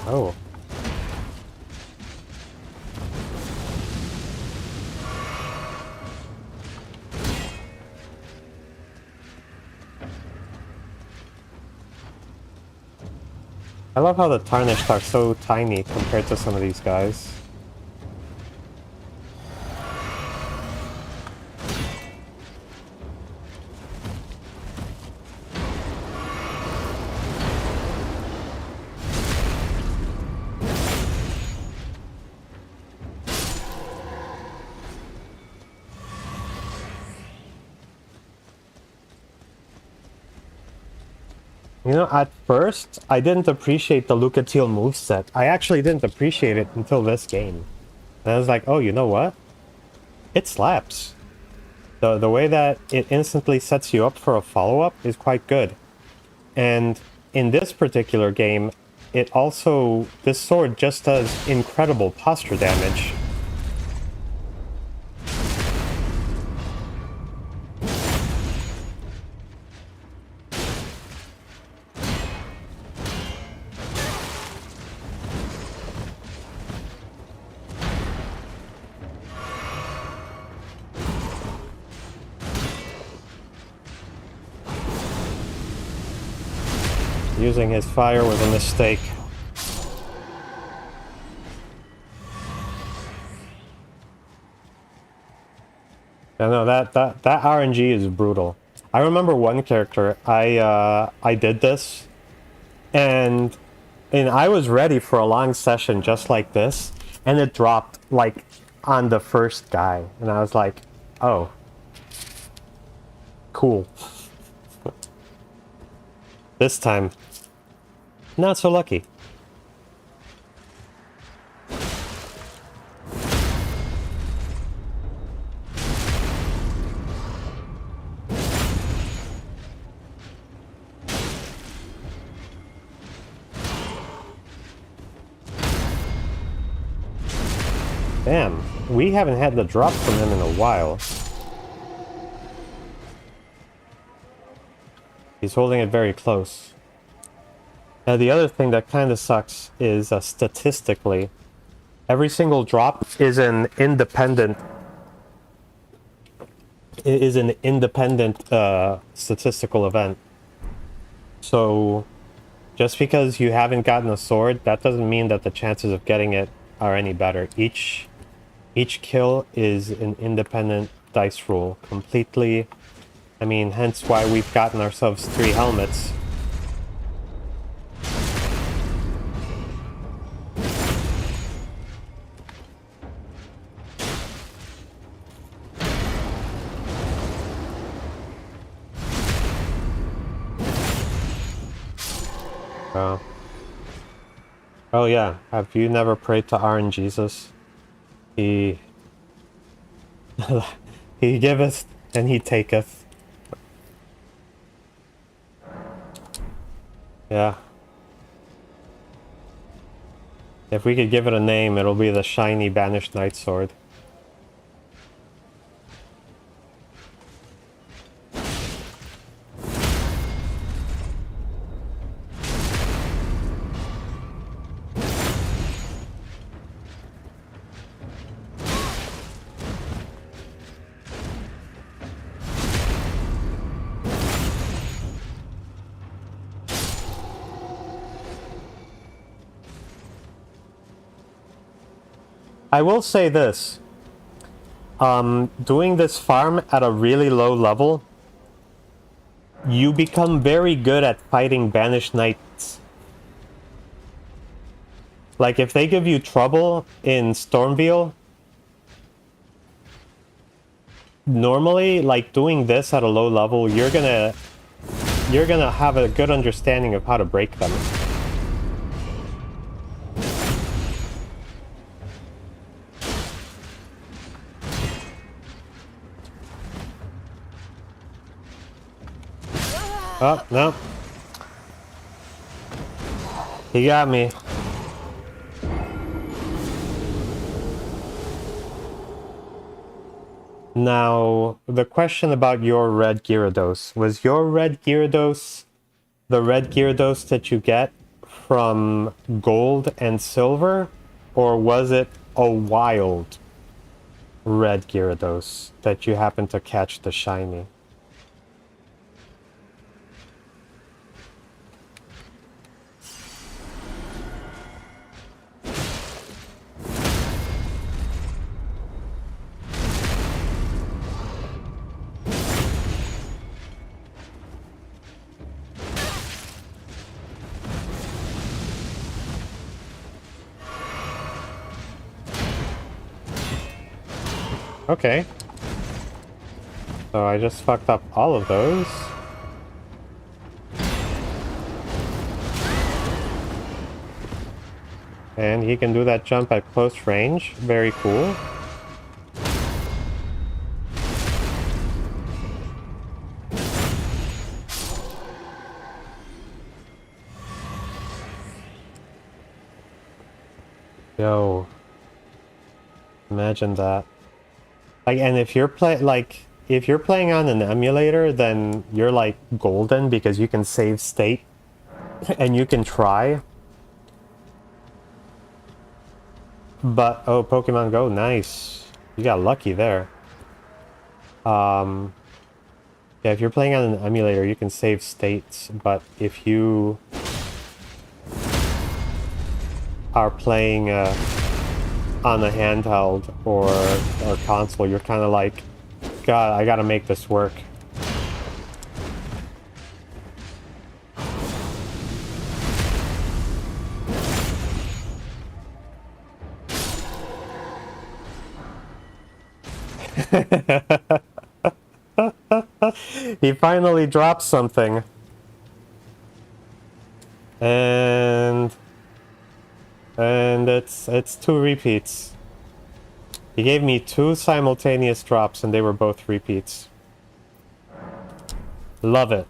Oh. I love how the Tarnished are so tiny compared to some of these guys. You know, at first, I didn't appreciate the Lucatiel moveset. I actually didn't appreciate it until this game. And I was like, oh, you know what? It slaps. The way that it instantly sets you up for a follow-up is quite good. And in this particular game, it also... this sword just does incredible posture damage. Using his fire was a mistake. I know that RNG is brutal. I remember one character, I did this, and I was ready for a long session just like this, and it dropped like on the first guy, and I was like, oh, cool. This time, not so lucky. Damn, we haven't had the drop from him in a while. He's holding it very close. Now the other thing that kind of sucks is statistically, every single drop is an independent statistical event. So just because you haven't gotten a sword, that doesn't mean that the chances of getting it are any better. Each kill is an independent dice roll, completely. I mean, hence why we've gotten ourselves 3 helmets. Oh yeah, have you never prayed to Aaron Jesus? He he giveth and he taketh. Yeah. If we could give it a name, it'll be the shiny Banished Knight Sword. I will say this. Doing this farm at a really low level, you become very good at fighting Banished Knights. Like, if they give you trouble in Stormveil, normally, like, doing this at a low level, you're gonna have a good understanding of how to break them. Oh, no. He got me. Now, the question about your red Gyarados. Was your red Gyarados the red Gyarados that you get from gold and silver? Or was it a wild red Gyarados that you happened to catch the shiny? Okay. So I just fucked up all of those. And he can do that jump at close range. Very cool. Yo. Imagine that. Like, and if you're if you're playing on an emulator, then you're like golden because you can save state and you can try. But oh, Pokemon Go, nice. You got lucky there. Yeah, if you're playing on an emulator, you can save states, but if you are playing on a handheld or console, you're kind of like, God, I gotta make this work. He finally dropped something. And it's 2 repeats. He gave me 2 simultaneous drops and they were both repeats. Love it.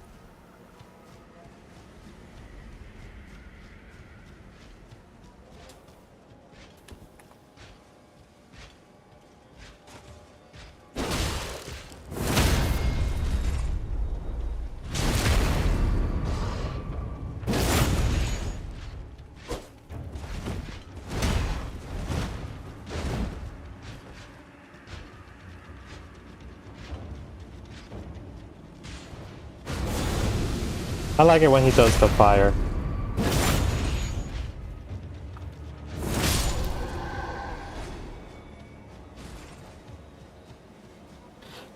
I like it when he does the fire.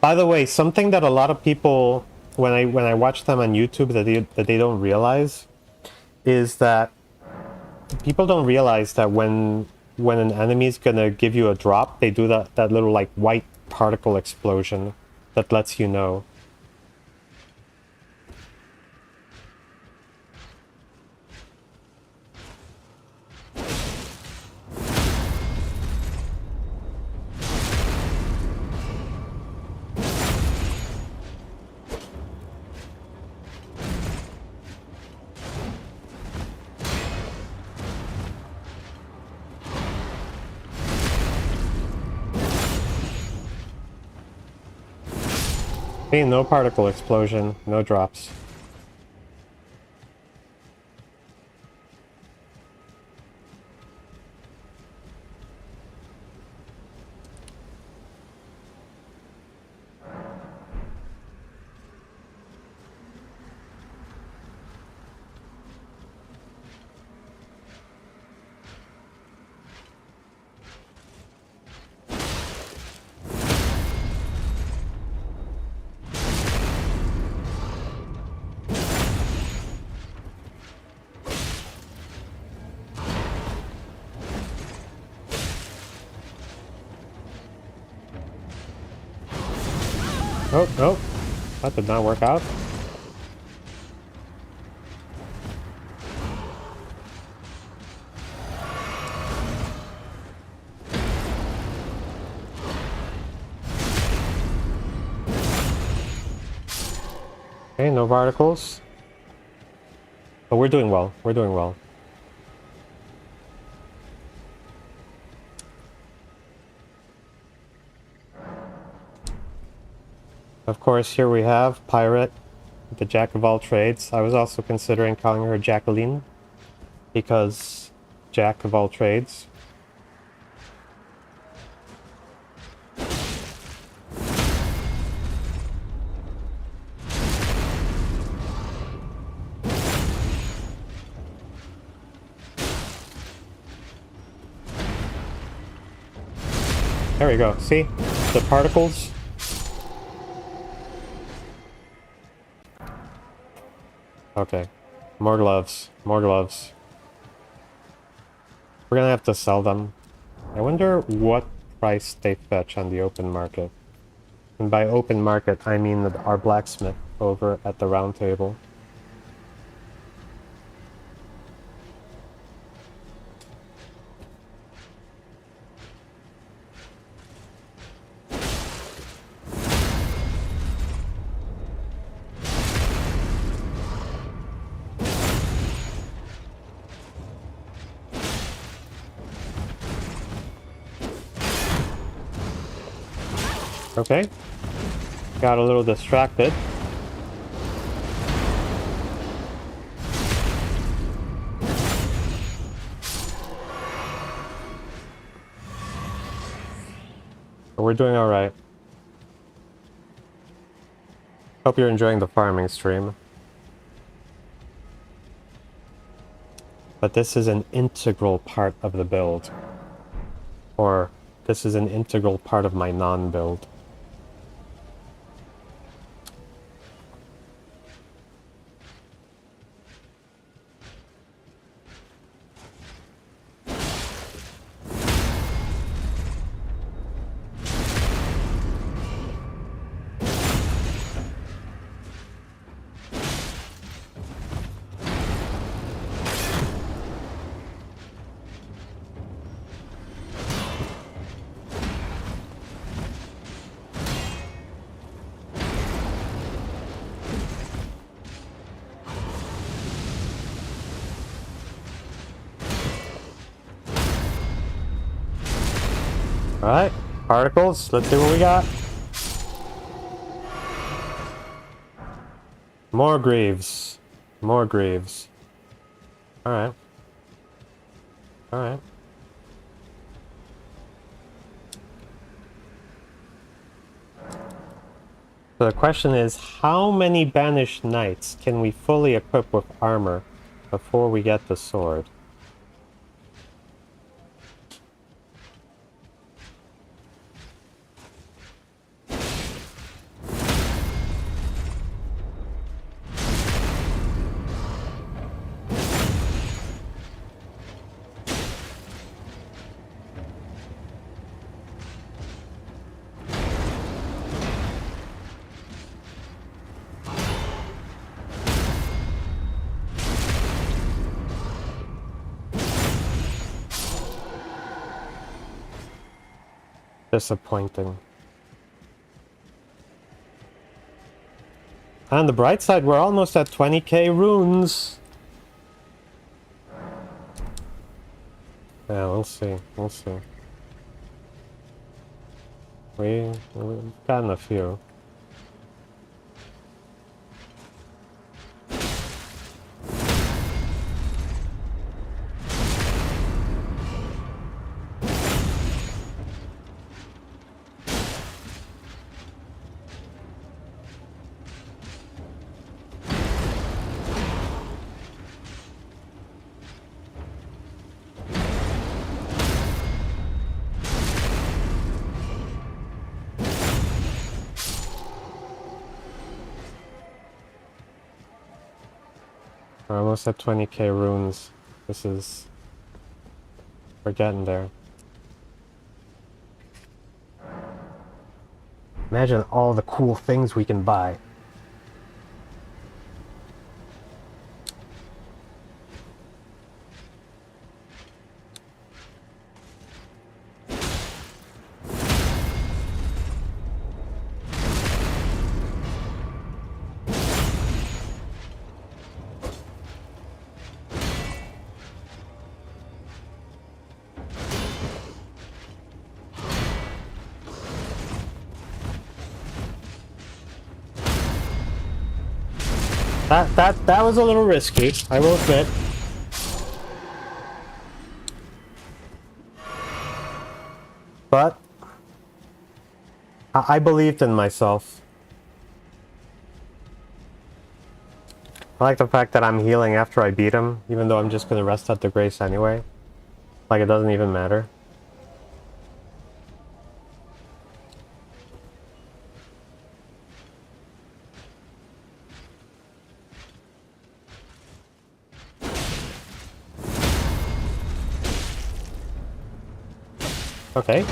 By the way, something that a lot of people, when I watch them on YouTube, that they don't realize is that people don't realize that when an enemy's gonna give you a drop, they do that little like white particle explosion that lets you know. Hey, no particle explosion, no drops. Oh, no. That did not work out. Okay, no particles. But we're doing well. We're doing well. Of course, here we have Pirate, the jack of all trades. I was also considering calling her Jacqueline, because jack of all trades. There we go. See? The particles. Okay. More gloves. More gloves. We're gonna have to sell them. I wonder what price they fetch on the open market. And by open market, I mean our blacksmith over at the round table. Okay. Got a little distracted. But we're doing alright. Hope you're enjoying the farming stream. But this is an integral part of the build. Or, this is an integral part of my non-build. Alright, particles, let's see what we got. More greaves. More greaves. Alright. Alright. So the question is, how many banished knights can we fully equip with armor before we get the sword? Disappointing. On the bright side, we're almost at 20k runes. Yeah, we'll see. We'll see. We've gotten a few. We're almost at 20k runes. We're getting there. Imagine all the cool things we can buy. That was a little risky, I will admit. But I believed in myself. I like the fact that I'm healing after I beat him, even though I'm just gonna rest at the grace anyway. Like, it doesn't even matter. Okay.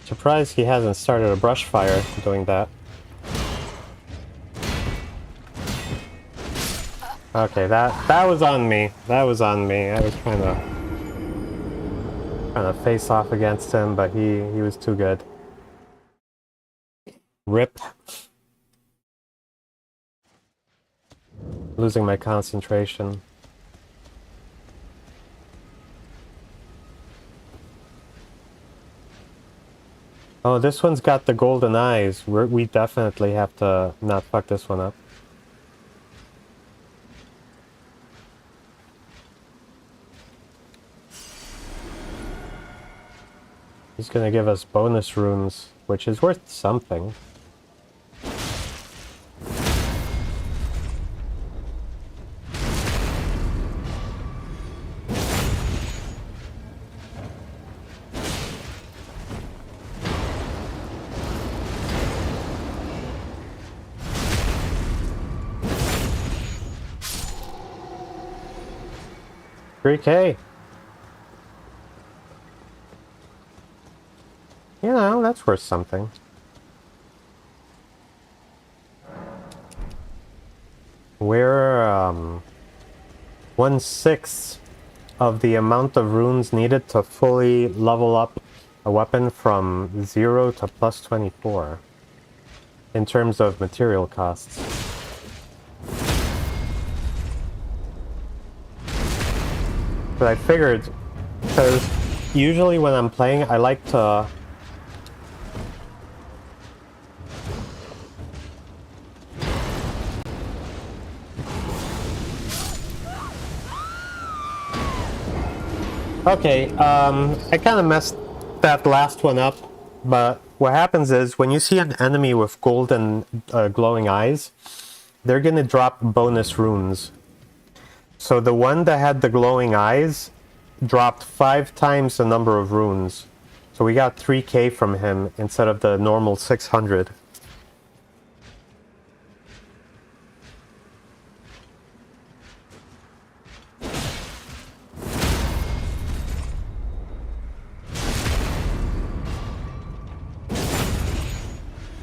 Surprised he hasn't started a brush fire doing that. Okay, that was on me. That was on me. I was trying to face off against him, but he was too good. Rip. Losing my concentration. Oh, this one's got the golden eyes. We definitely have to not fuck this one up. He's gonna give us bonus runes, which is worth something. $3K. You know, that's worth something. We're 1/6 of the amount of runes needed to fully level up a weapon from 0 to +24. in terms of material costs. But I figured, because usually when I'm playing, I like to... Okay, I kind of messed that last one up, but what happens is when you see an enemy with golden glowing eyes, they're gonna drop bonus runes. So the one that had the glowing eyes dropped 5 times the number of runes. So we got 3k from him instead of the normal 600.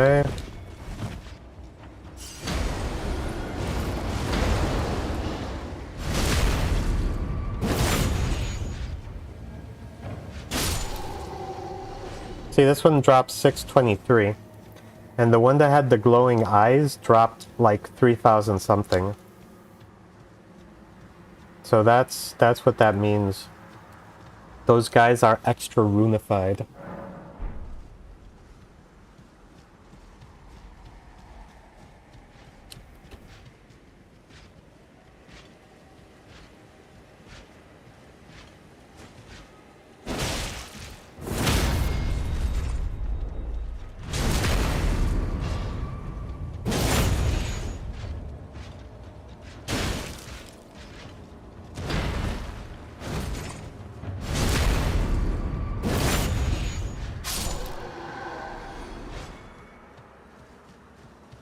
Okay. See, this one dropped 623. And the one that had the glowing eyes dropped like 3,000 something. So that's what that means. Those guys are extra runified.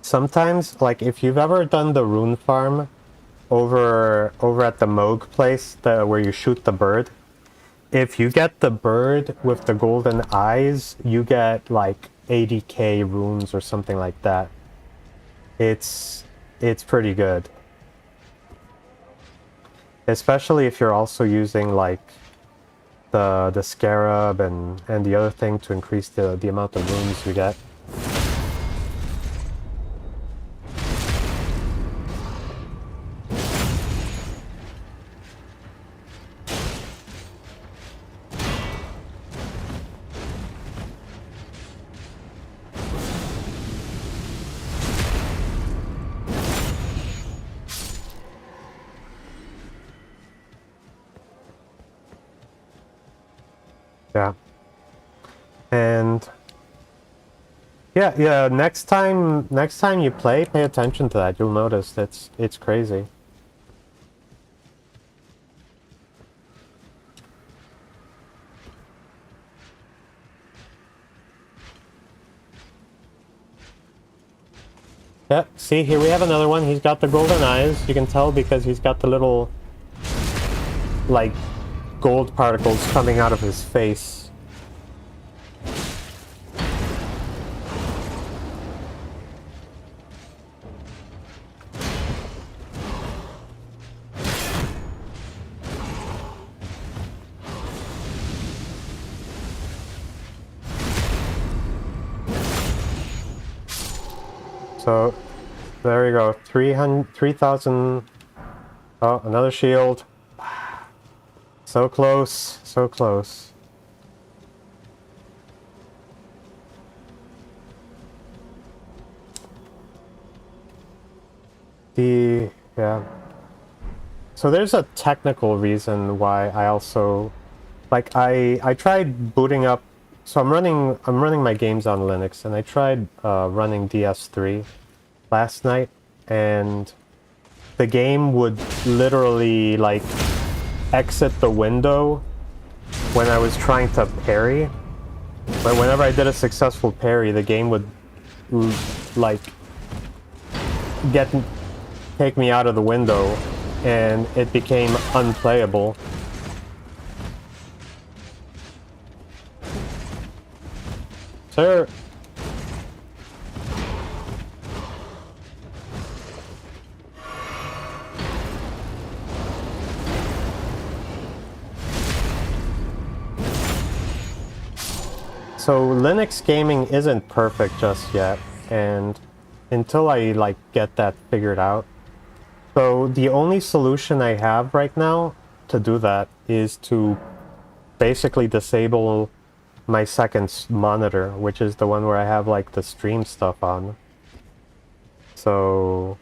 Sometimes, like if you've ever done the rune farm over at the Moog place, where you shoot the bird, if you get the bird with the golden eyes, you get like 80k runes or something like that. It's pretty good. Especially if you're also using like the scarab and the other thing to increase the amount of runes you get. Yeah. And yeah, next time you play, pay attention to that. You'll notice it's crazy. Yeah, see, here we have another one. He's got the golden eyes. You can tell because he's got the little like gold particles coming out of his face. So there we go. 3,000. Oh, another shield. So close, so close. Yeah. So there's a technical reason why I also, like, I tried booting up. So I'm running my games on Linux, and I tried running DS3 last night, and the game would literally like exit the window when I was trying to parry. But whenever I did a successful parry, the game would like take me out of the window, and it became unplayable. Sir. So Linux gaming isn't perfect just yet, and until I like get that figured out. So the only solution I have right now to do that is to basically disable my second monitor, which is the one where I have like the stream stuff on. So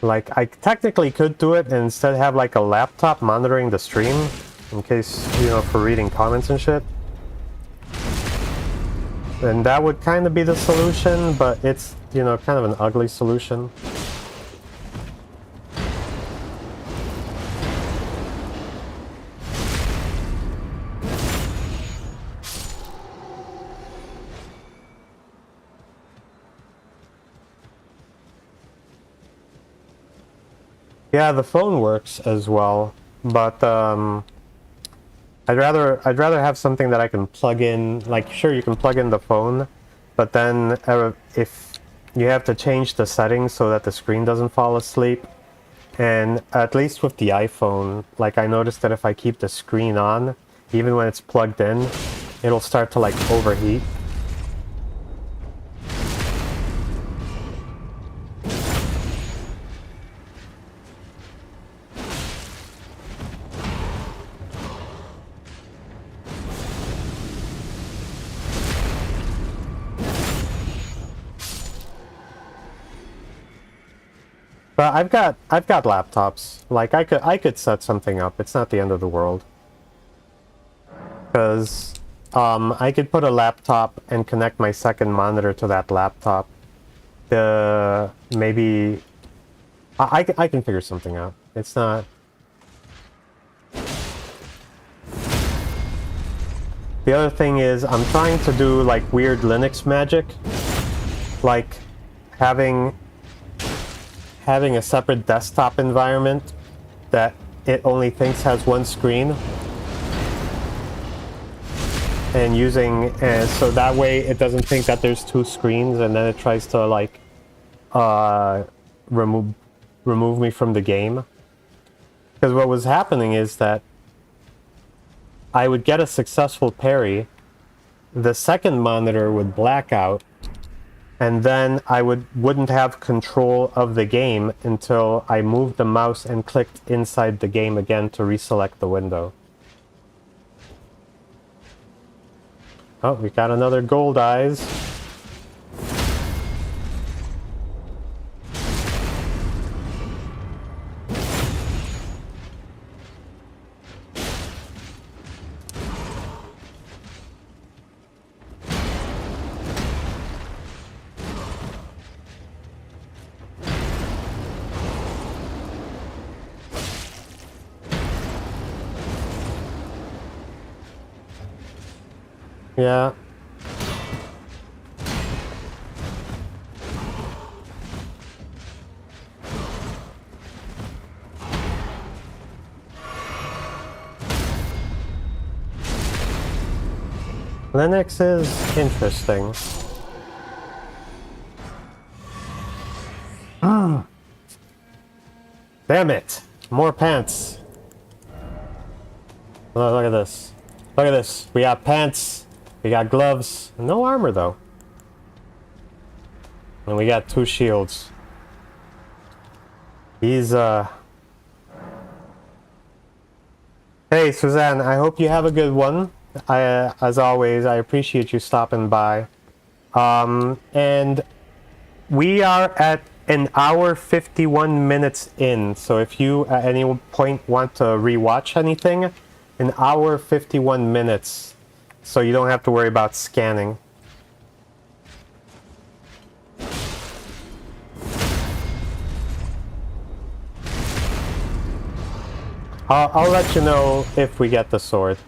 like I technically could do it and instead have like a laptop monitoring the stream in case, you know, for reading comments and shit. And that would kind of be the solution, but it's, you know, kind of an ugly solution. Yeah, the phone works as well, but I'd rather have something that I can plug in. Like, sure, you can plug in the phone, but then if you have to change the settings so that the screen doesn't fall asleep, and at least with the iPhone, like I noticed that if I keep the screen on, even when it's plugged in, it'll start to like overheat. But I've got laptops. Like I could set something up. It's not the end of the world. Because I could put a laptop and connect my second monitor to that laptop. Maybe I can figure something out. It's not. The other thing is I'm trying to do like weird Linux magic, like having a separate desktop environment that it only thinks has one screen, and using so that way it doesn't think that there's two screens, and then it tries to like remove me from the game. Because what was happening is that I would get a successful parry, the second monitor would black out, and then I wouldn't have control of the game until I moved the mouse and clicked inside the game again to reselect the window. Oh, we got another gold eyes. Yeah. Linux is interesting. Damn it! More pants! Look at this. Look at this. We got pants. We got gloves. No armor, though. And we got 2 shields. He's, Hey, Suzanne, I hope you have a good one. As always, I appreciate you stopping by. And we are at an hour 51 minutes in, so if you at any point want to rewatch anything, an hour 51 minutes, so you don't have to worry about scanning. I'll let you know if we get the sword.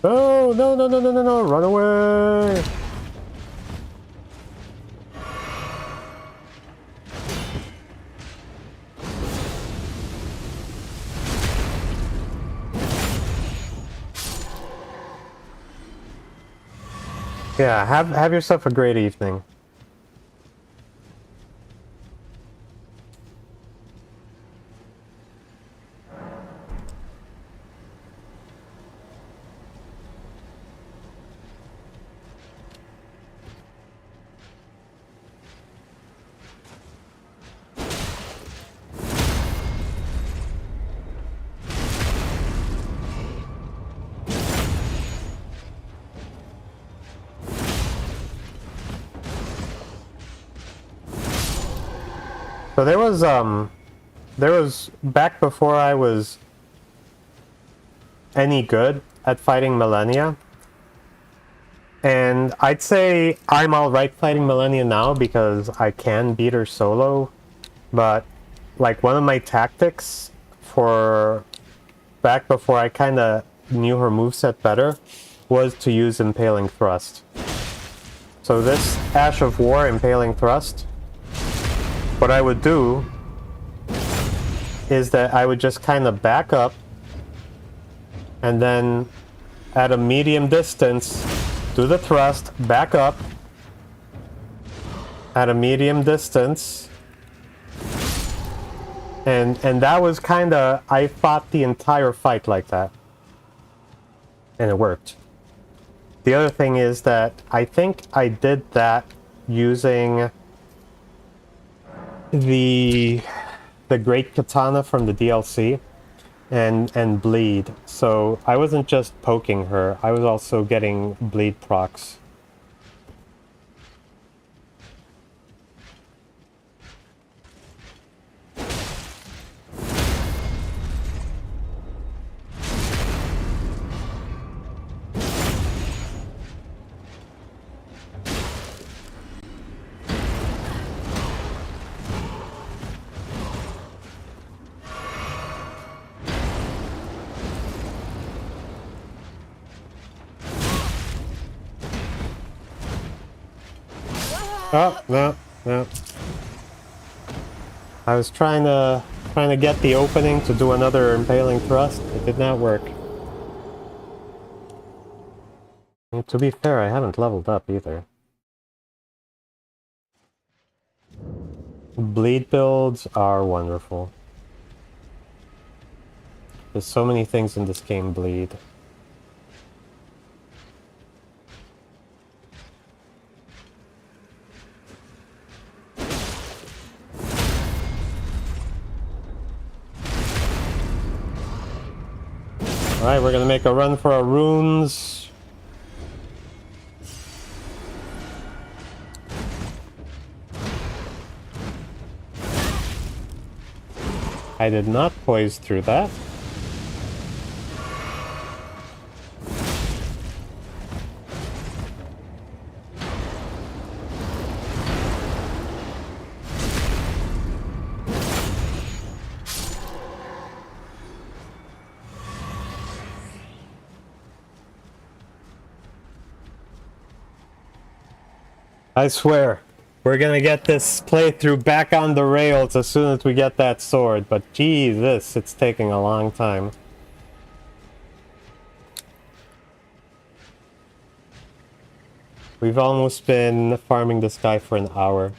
Oh, no, no, no, no, no, no, run away! Yeah, have yourself a great evening. So there was back before I was any good at fighting Millennia. And I'd say I'm alright fighting Millennia now because I can beat her solo. But like one of my tactics for back before I kinda knew her moveset better was to use Impaling Thrust. So this Ash of War Impaling Thrust, what I would do is that I would just kind of back up and then at a medium distance do the thrust, back up at a medium distance, and that was kind of, I fought the entire fight like that and it worked. The other thing is that I think I did that using the Great Katana from the DLC and bleed. So I wasn't just poking her, I was also getting bleed procs. Oh, no. I was trying to get the opening to do another Impaling Thrust. It did not work. And to be fair, I haven't leveled up either. Bleed builds are wonderful. There's so many things in this game bleed. Alright, we're gonna make a run for our runes. I did not poise through that. I swear, we're gonna get this playthrough back on the rails as soon as we get that sword, but Jesus, it's taking a long time. We've almost been farming this guy for an hour.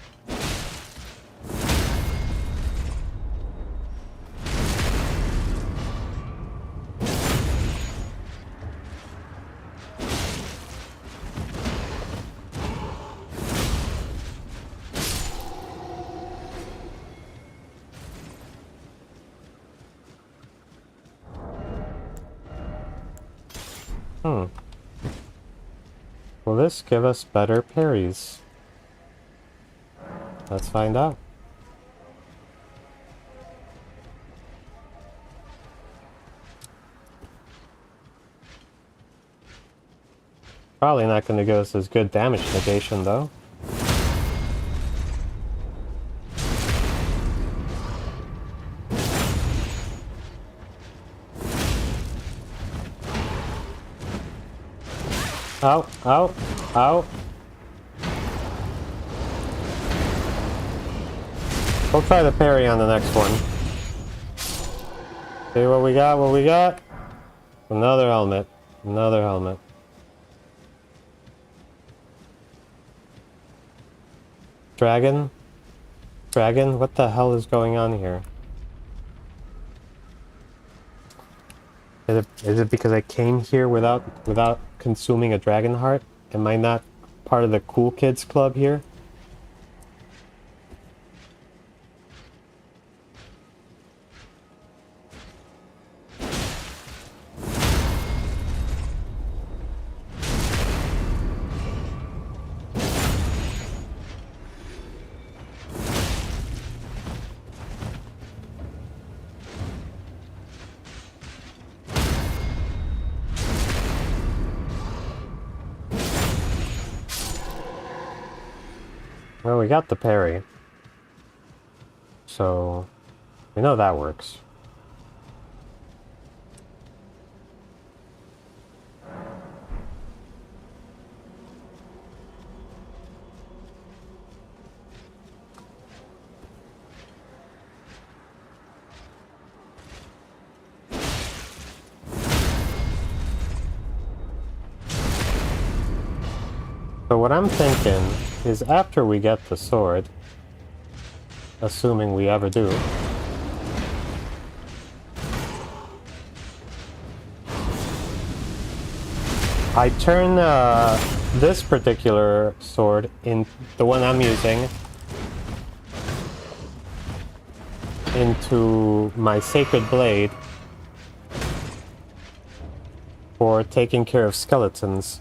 Will this give us better parries? Let's find out. Probably not going to give us as good damage negation though. Ow, ow, ow. We'll try the parry on the next one. See what we got, Another helmet. Another helmet. Dragon? Dragon? What the hell is going on here? Is it because I came here without consuming a dragon heart? Am I not part of the cool kids club here? Well, we got the parry. So, we know that works. So what I'm thinking is after we get the sword, assuming we ever do, I turn this particular sword, in the one I'm using, into my sacred blade for taking care of skeletons.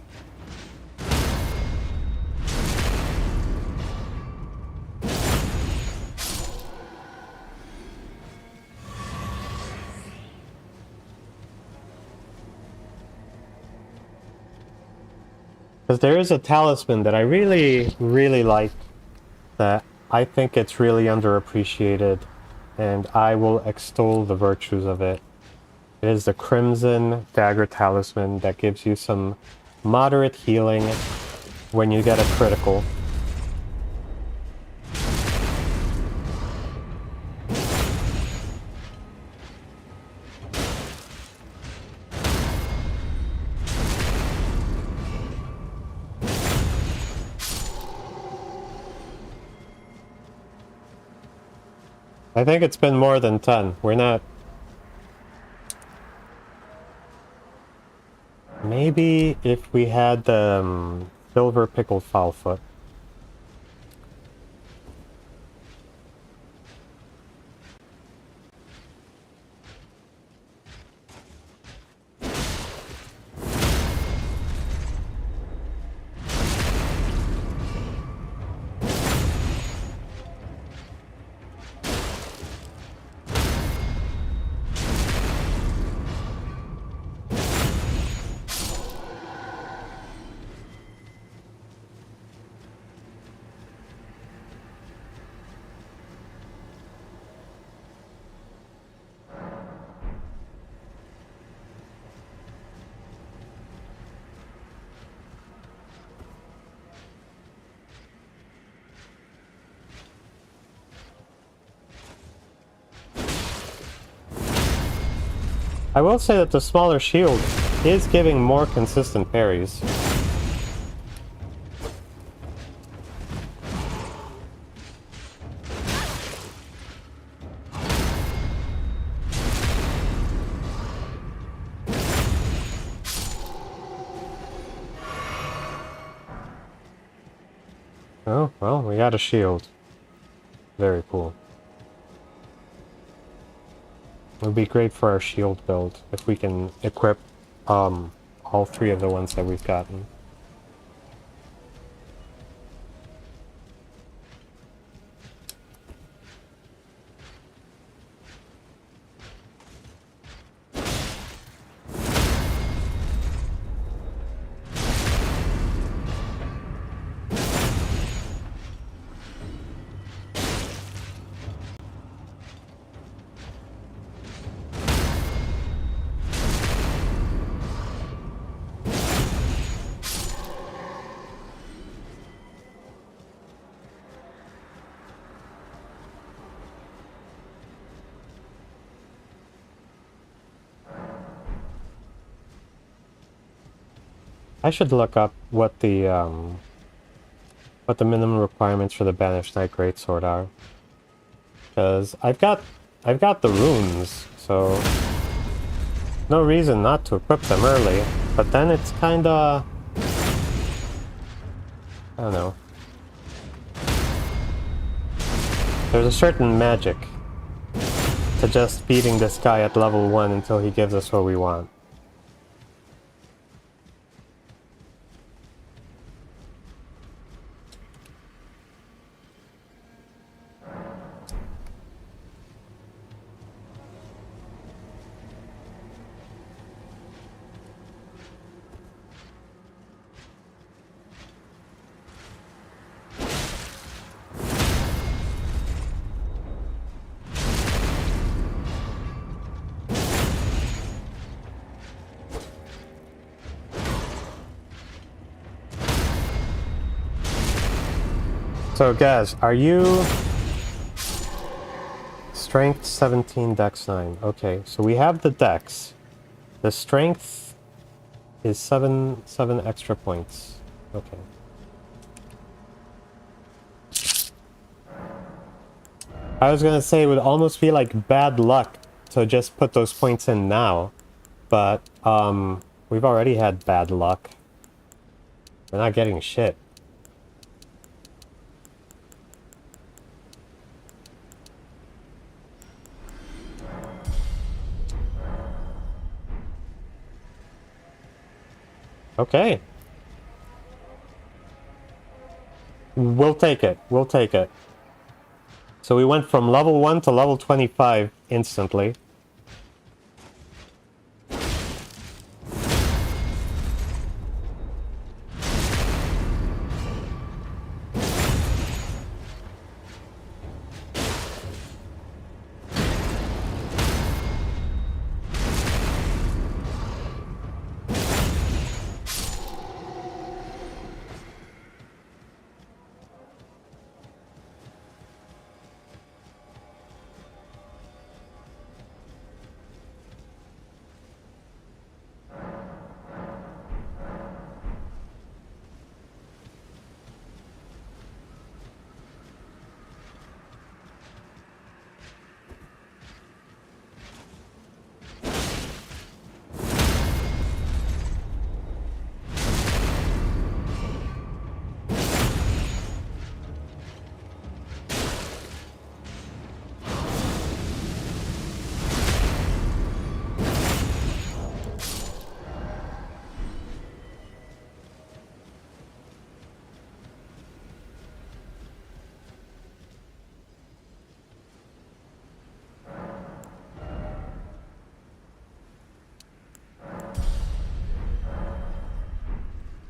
Because there is a talisman that I really, really like, that I think it's really underappreciated, and I will extol the virtues of it. It is the Crimson Dagger Talisman that gives you some moderate healing when you get a critical. I think it's been more than 10. We're not... Maybe if we had the silver pickled foulfoot. I will say that the smaller shield is giving more consistent parries. Oh, well, we got a shield. Very cool. It would be great for our shield build if we can equip all three of the ones that we've gotten. I should look up what the minimum requirements for the Banished Knight Greatsword are, because I've got the runes, so no reason not to equip them early. But then it's kinda, I don't know. There's a certain magic to just beating this guy at level 1 until he gives us what we want. So, Gaz, are you... Strength 17, Dex 9. Okay, so we have the Dex. The Strength is 7 extra points. Okay. I was gonna say it would almost be like bad luck to just put those points in now. But, we've already had bad luck. We're not getting shit. Okay. We'll take it. We'll take it. So we went from level 1 to level 25 instantly.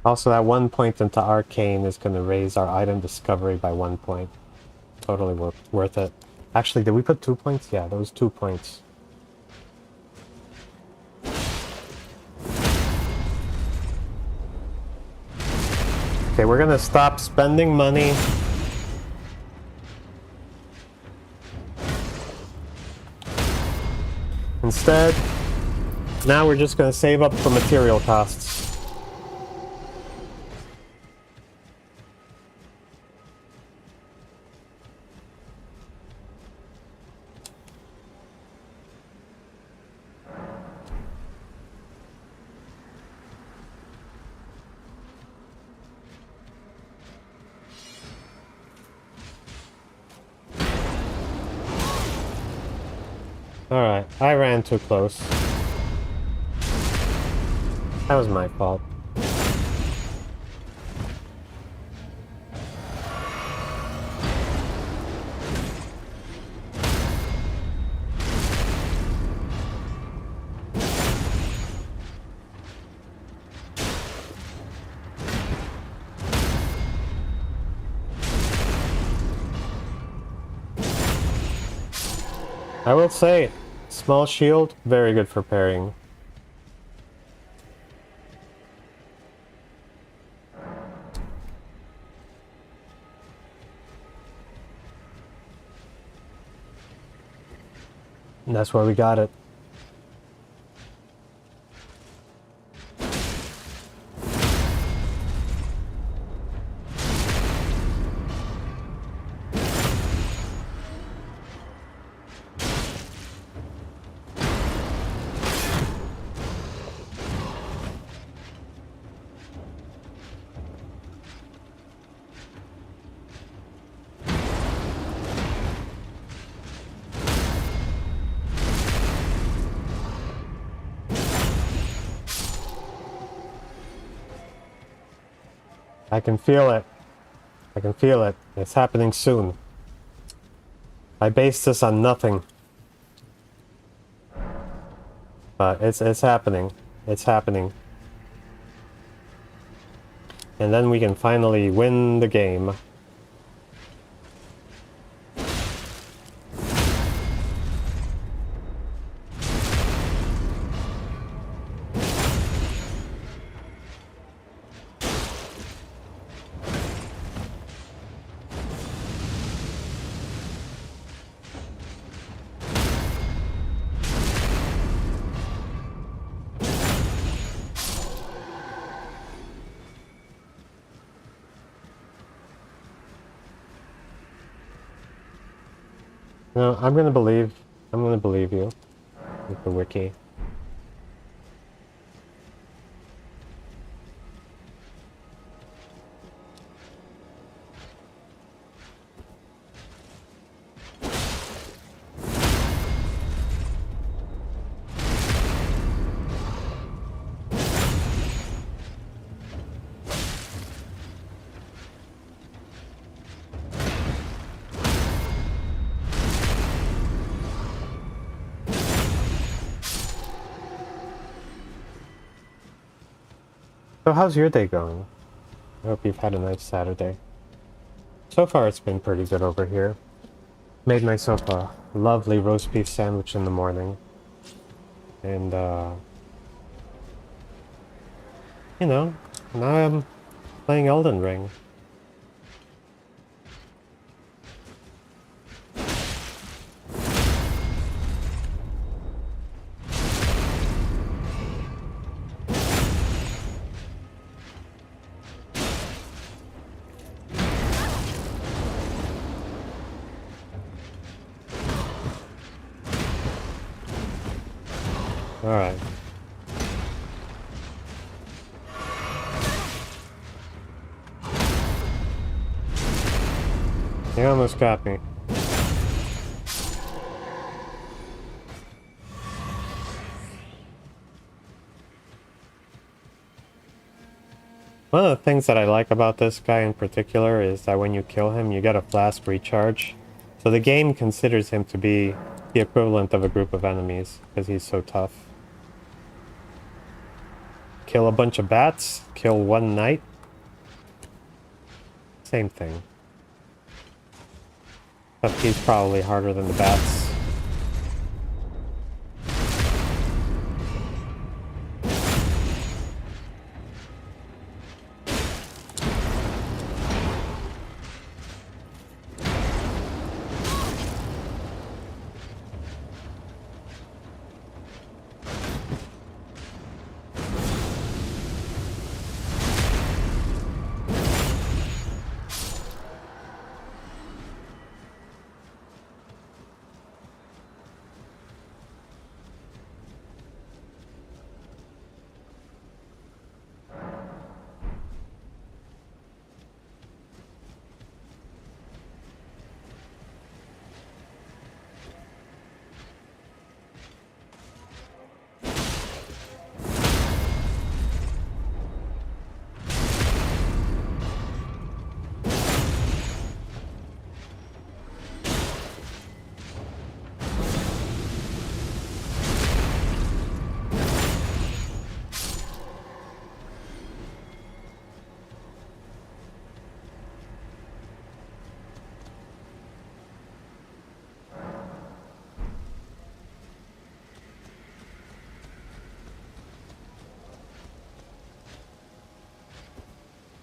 Also, that 1 point into Arcane is going to raise our item discovery by 1 point. Totally worth it. Actually, did we put 2 points? Yeah, those 2 points. Okay, we're going to stop spending money. Instead, now we're just going to save up for material costs. Alright, I ran too close. That was my fault. I will say, small shield, very good for parrying. And that's where we got it. I can feel it. I can feel it. It's happening soon. I based this on nothing. But it's happening. It's happening. And then we can finally win the game. No, I'm gonna believe you with the wiki. So how's your day going? I hope you've had a nice Saturday. So far it's been pretty good over here. Made myself a lovely roast beef sandwich in the morning. And you know, now I'm playing Elden Ring. Alright. You almost got me. One of the things that I like about this guy in particular is that when you kill him, you get a flask recharge. So the game considers him to be the equivalent of a group of enemies, because he's so tough. Kill a bunch of bats, kill one knight. Same thing. But he's probably harder than the bats.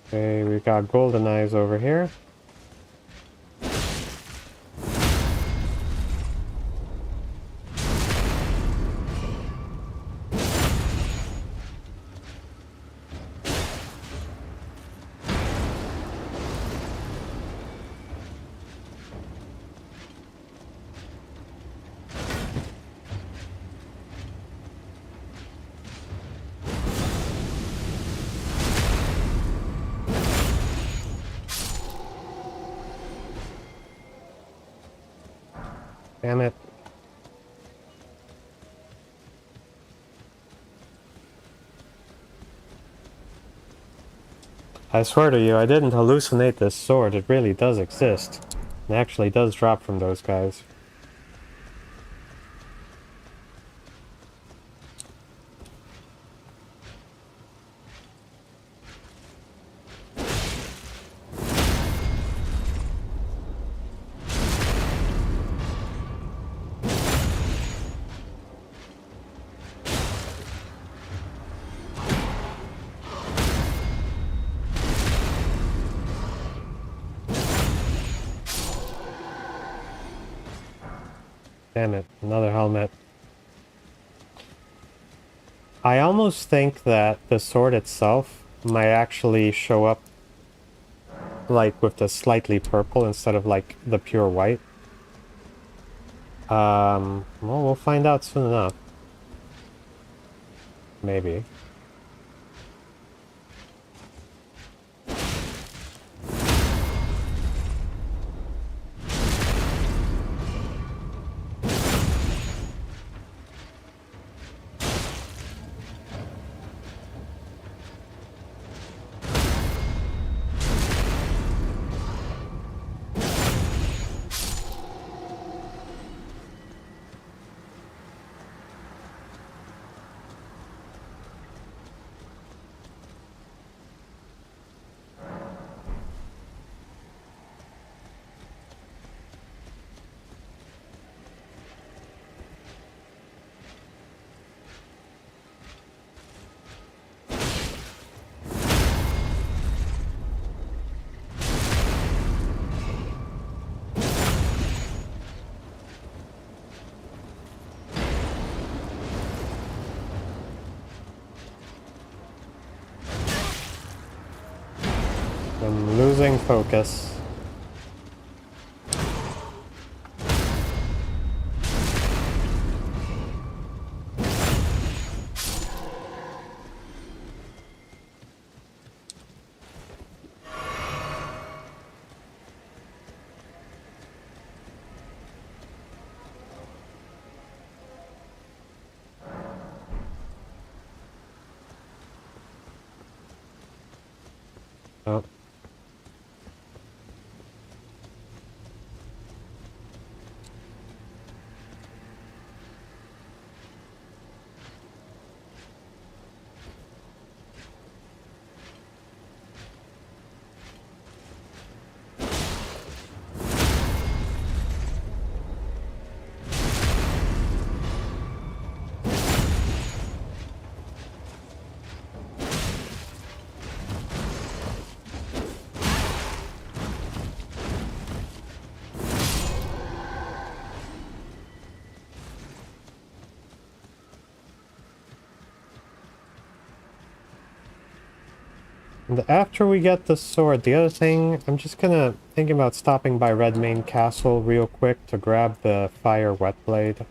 Okay, we got golden eyes over here. Damn it. I swear to you, I didn't hallucinate this sword. It really does exist. It actually does drop from those guys. Damn it, another helmet. I almost think that the sword itself might actually show up like with the slightly purple instead of like the pure white. Well, we'll find out soon enough. Maybe. I'm losing focus. Oh. And after we get the sword, the other thing, I'm just gonna thinking about stopping by Redmane Castle real quick to grab the fire wet blade.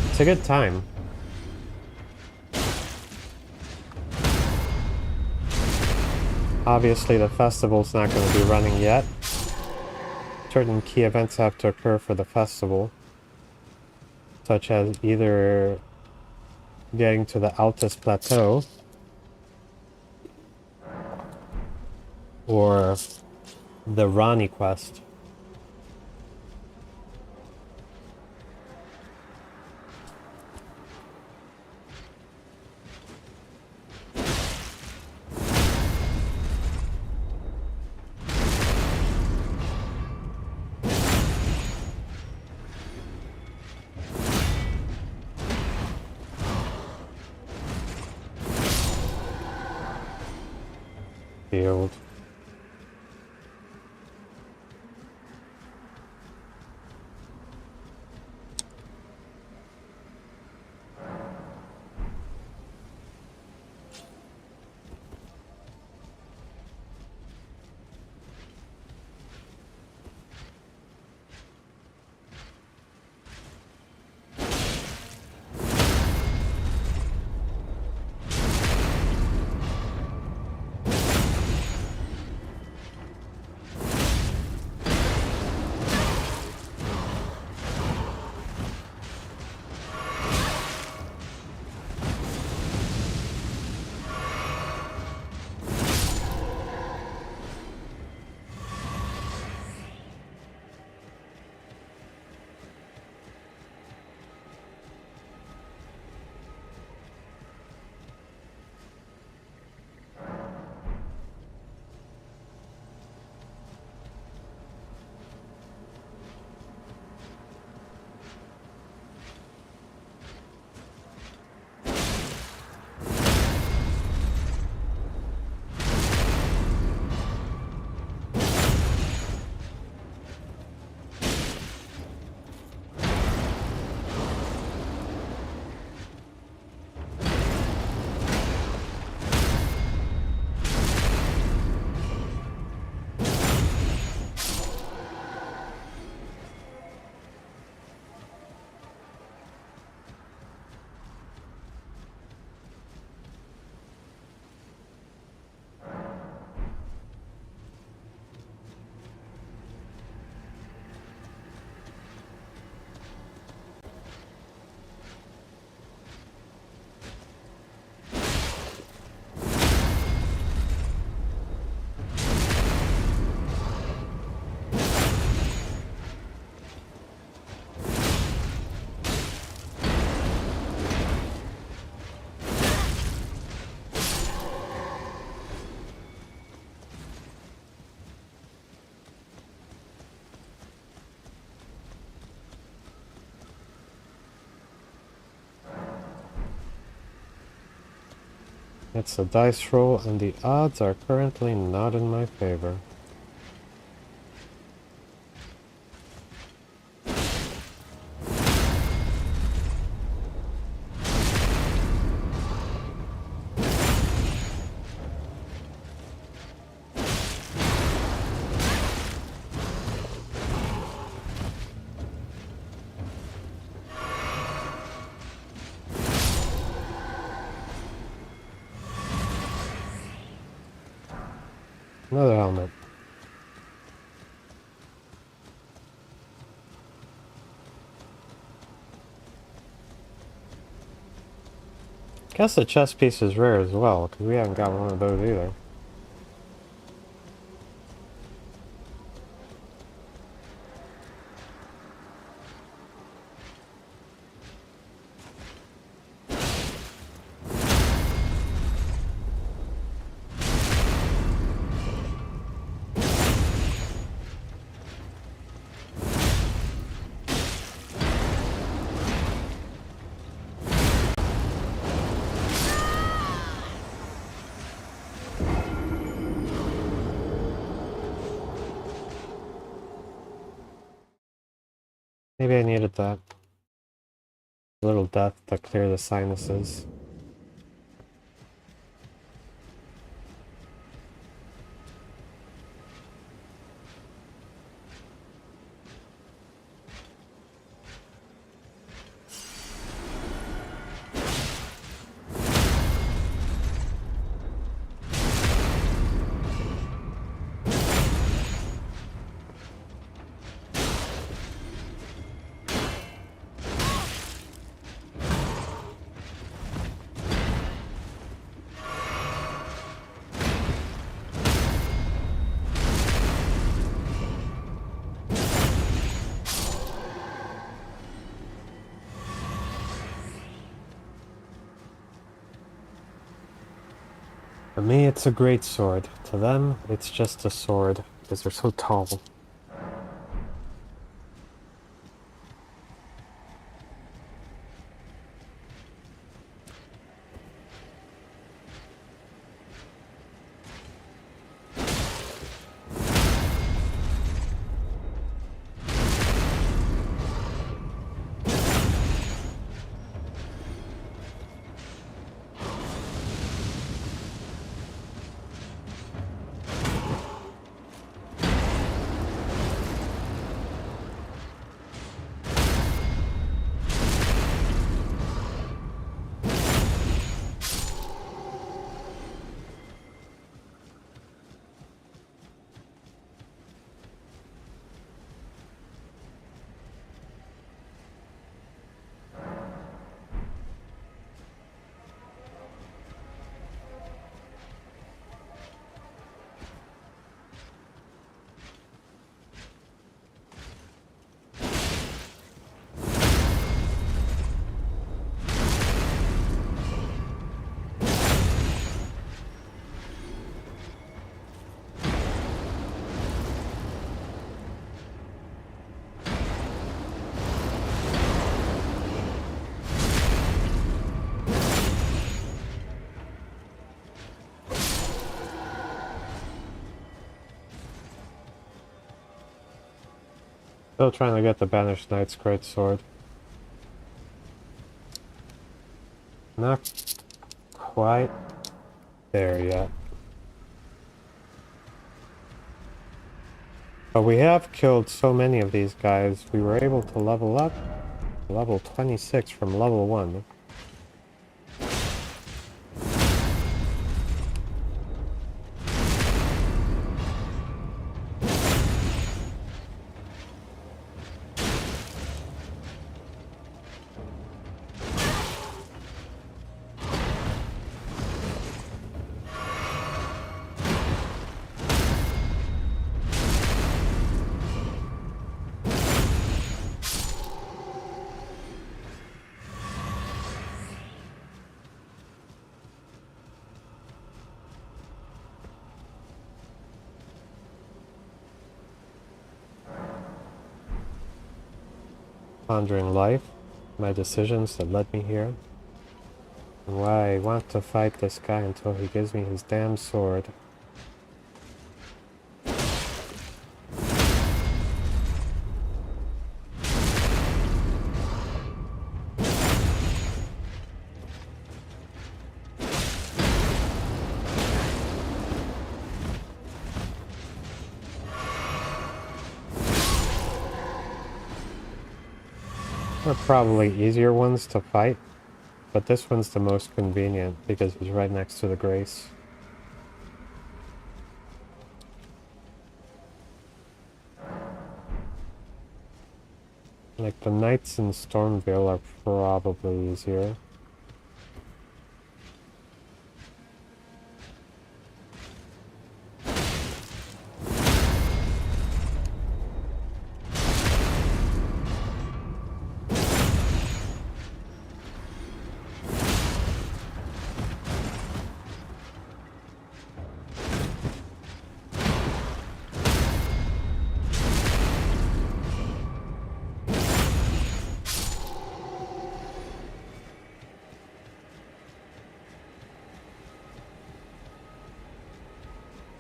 It's a good time. Obviously, the festival's not going to be running yet. Certain key events have to occur for the festival, such as either getting to the Altus Plateau or the Rani quest. Field. It's a dice roll, and the odds are currently not in my favor. Another helmet. Guess the chest piece is rare as well, because we haven't got one of those either. Maybe I needed that. A little death to clear the sinuses. For me, it's a great sword. To them, it's just a sword, because they're so tall. Still trying to get the Banished Knight's great sword. Not quite there yet. But we have killed so many of these guys, we were able to level up to level 26 from level 1. Pondering life, my decisions that led me here. Why I want to fight this guy until he gives me his damn sword. They're probably easier ones to fight, but this one's the most convenient because it's right next to the Grace. Like, the Knights in Stormville are probably easier.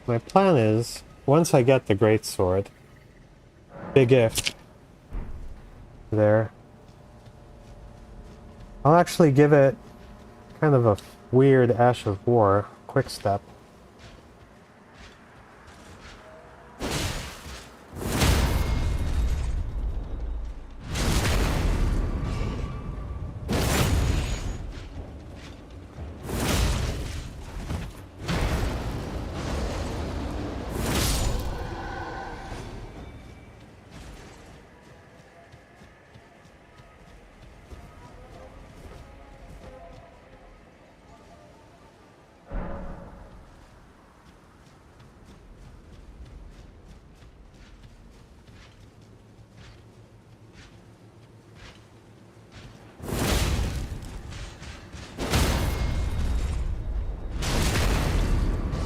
My plan is, once I get the greatsword, big if, there, I'll actually give it kind of a weird Ash of War quick step.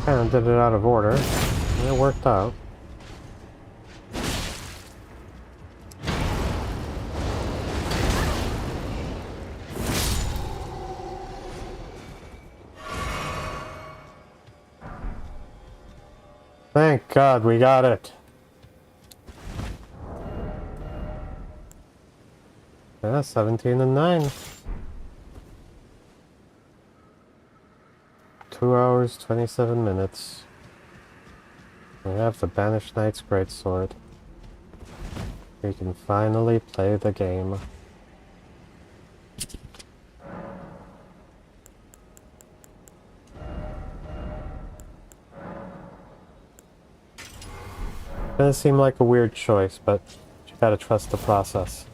Kind of did it out of order, and it worked out. Thank God we got it. Yeah, 17 and 9. 2 hours, 27 minutes. We have the Banished Knight's Greatsword. We can finally play the game. Gonna seem like a weird choice, but you gotta trust the process.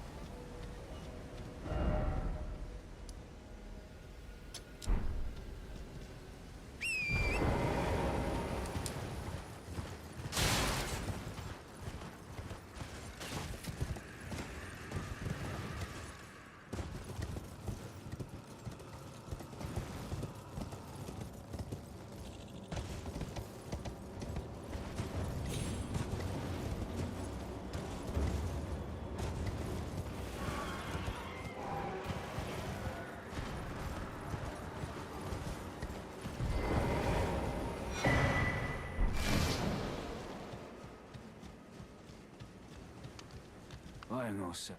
I'm all set.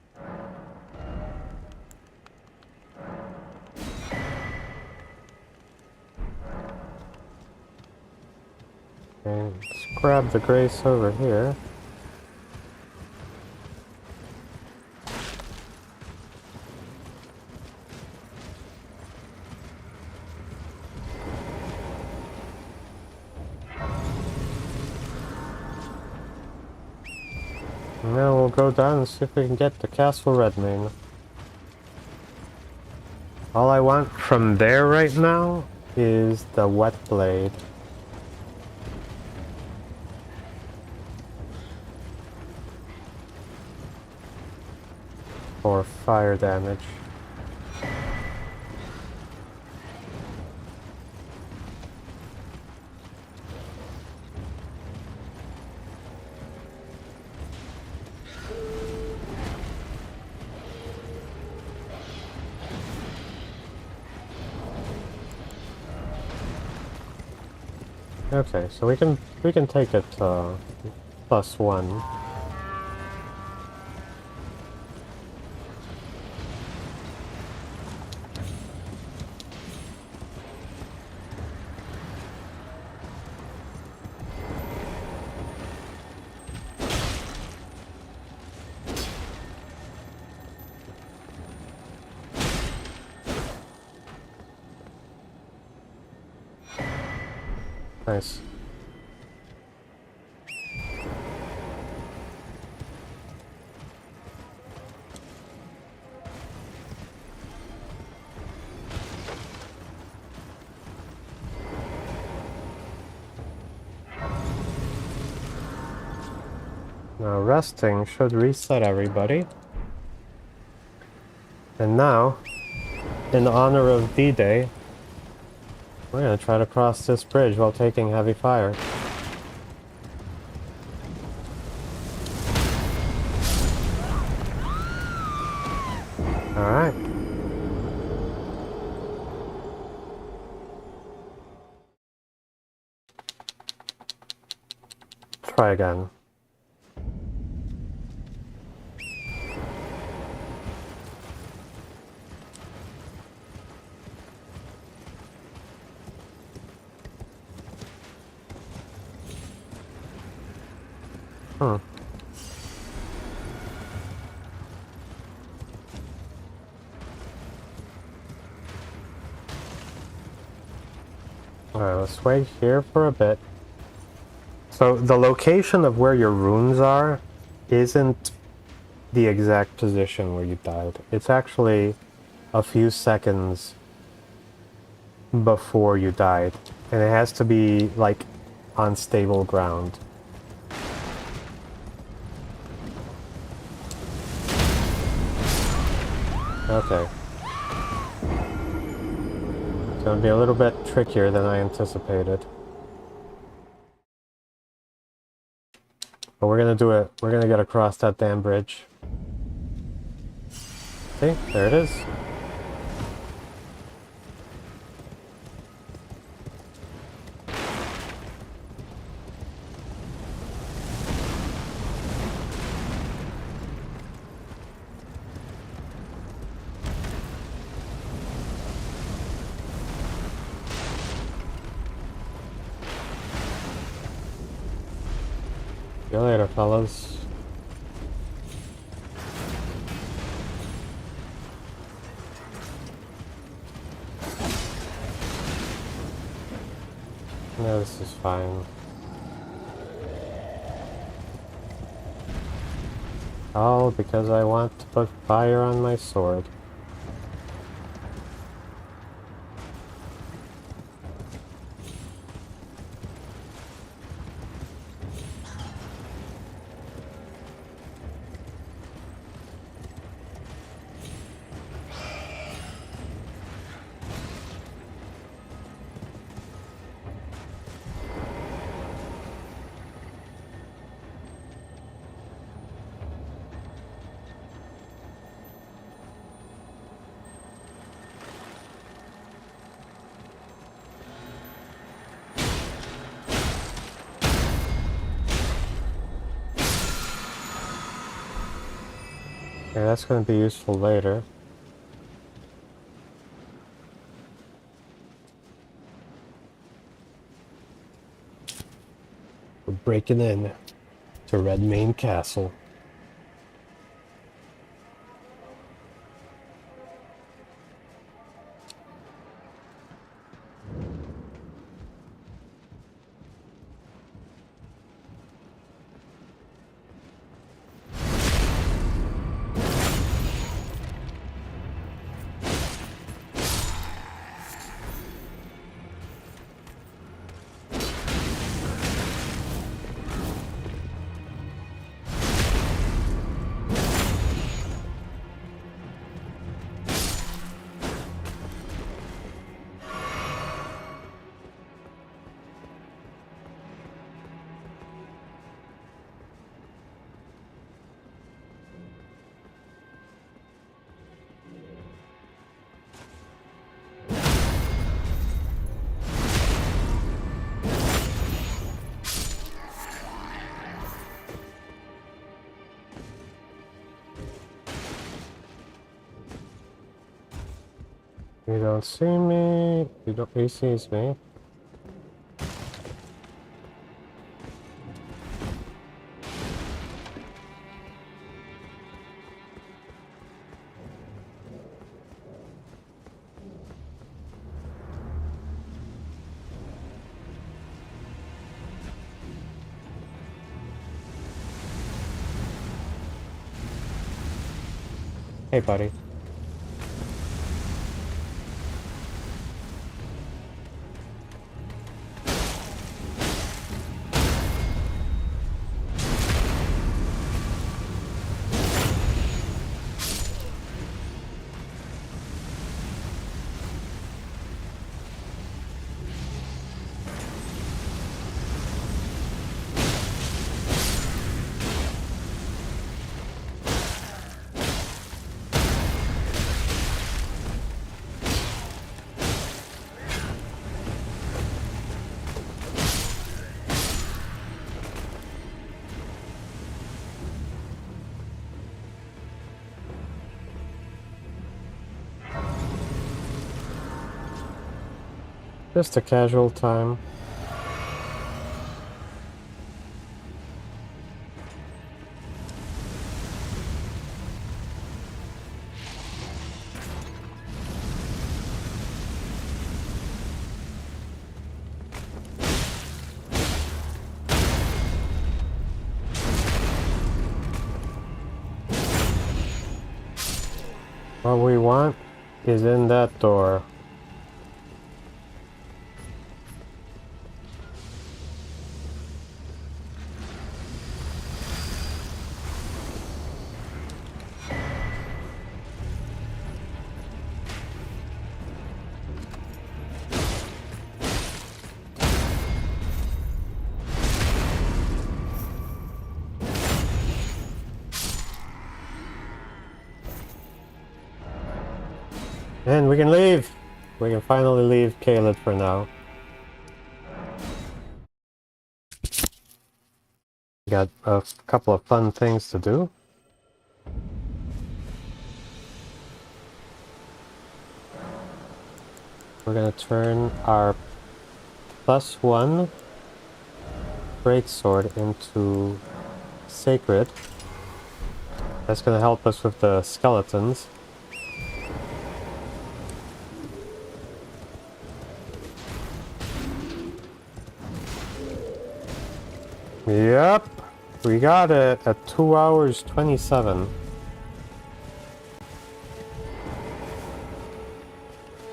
Okay, let's grab the Grace over here. And now we'll go down and see if we can get to Castle Redmane. All I want from there right now is the Wet Blade. For fire damage. Okay, so we can take it +1. Nice. Now resting should reset everybody. And now, in honor of D-Day, we're gonna try to cross this bridge while taking heavy fire. Alright. Try again. Hmm. Alright, let's wait here for a bit. So the location of where your runes are isn't the exact position where you died. It's actually a few seconds before you died. And it has to be, like, on stable ground. Okay. It's gonna be a little bit trickier than I anticipated. But we're gonna do it. We're gonna get across that damn bridge. See? There it is. See you later, fellas. No, this is fine. All because I want to put fire on my sword. Yeah, that's going to be useful later. We're breaking in to Redmane Castle. You don't see me. You don't. He sees me. Hey, buddy. Just a casual time. What we want is in that door. And we can leave! We can finally leave Caled for now. Got a couple of fun things to do. We're gonna turn our +1 greatsword into sacred. That's gonna help us with the skeletons. Yep, we got it at 2 hours 27.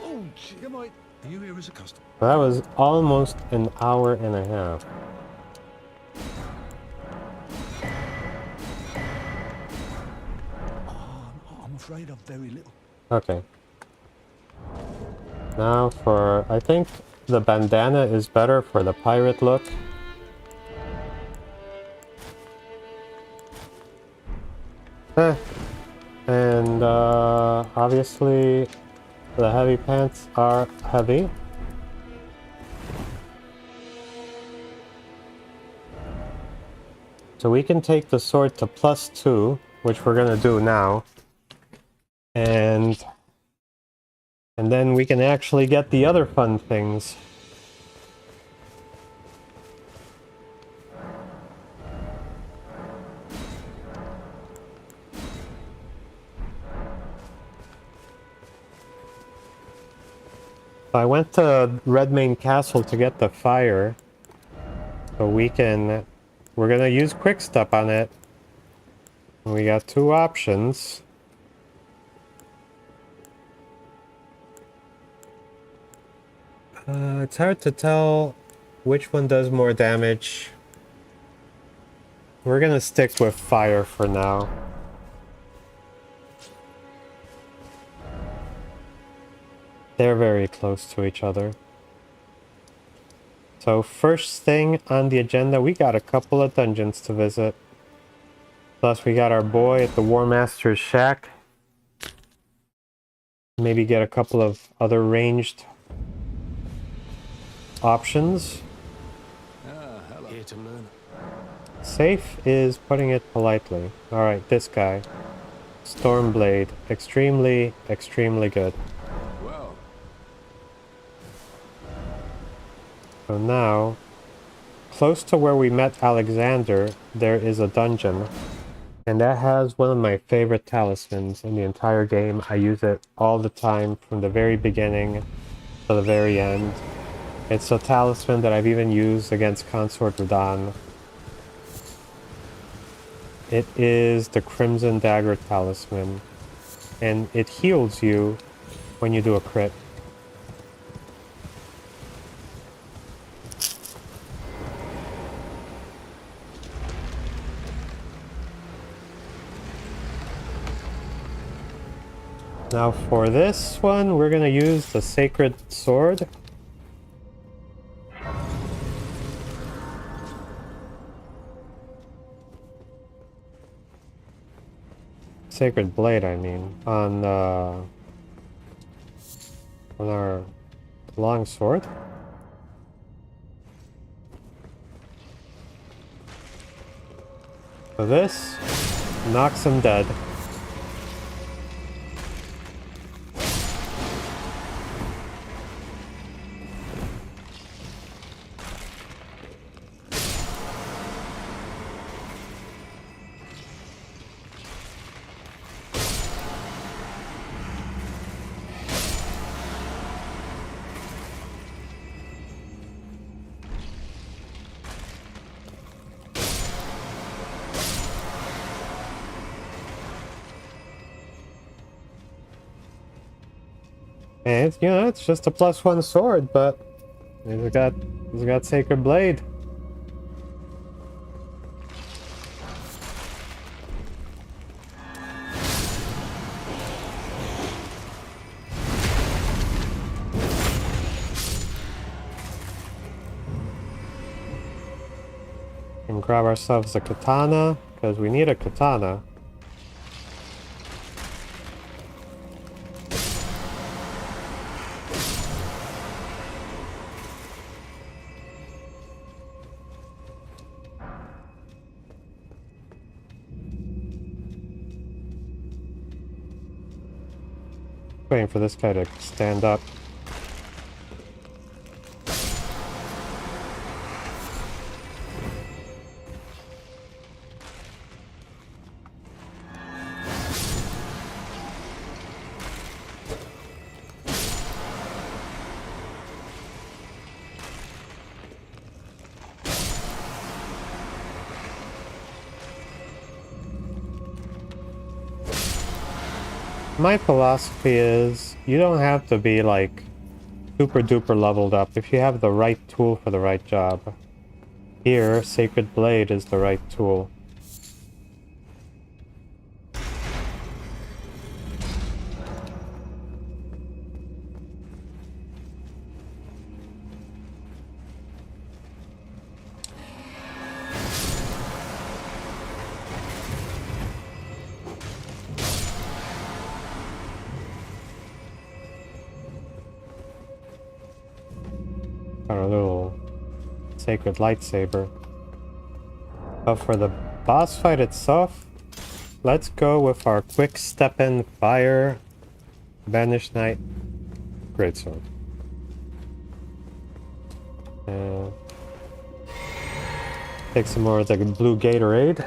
Oh, am I? Are you here as a customer? That was almost an hour and a half. I'm afraid I've very little. Okay. Now for, I think the bandana is better for the pirate look. And obviously the heavy pants are heavy. So we can take the sword to +2, which we're gonna do now. And then we can actually get the other fun things. I went to Redmane Castle to get the fire, so we're gonna use quick step on it. We got two options. It's hard to tell which one does more damage. We're gonna stick with fire for now. They're very close to each other. So first thing on the agenda, we got a couple of dungeons to visit. Plus we got our boy at the War Master's shack. Maybe get a couple of other ranged options. Hello. Here to learn. Safe is putting it politely. Alright, this guy. Stormblade. Extremely, extremely good. Well, So now, close to where we met Alexander, there is a dungeon. And that has one of my favorite talismans in the entire game. I use it all the time from the very beginning to the very end. It's a talisman that I've even used against Consort Radahn. It is the Crimson Dagger Talisman. And it heals you when you do a crit. Now for this one, we're gonna use the Sacred Sword. Sacred Blade, I mean, on our long sword. So this knocks him dead. And it's, you know, it's just a +1 sword, but it's got Sacred Blade. And grab ourselves a katana, because we need a katana. Waiting for this guy to stand up. My philosophy is, you don't have to be like super duper leveled up if you have the right tool for the right job. Here, Sacred Blade is the right tool. Our little sacred lightsaber. But for the boss fight itself, let's go with our quick step in fire Banished Knight Greatsword. Take some more of the blue Gatorade.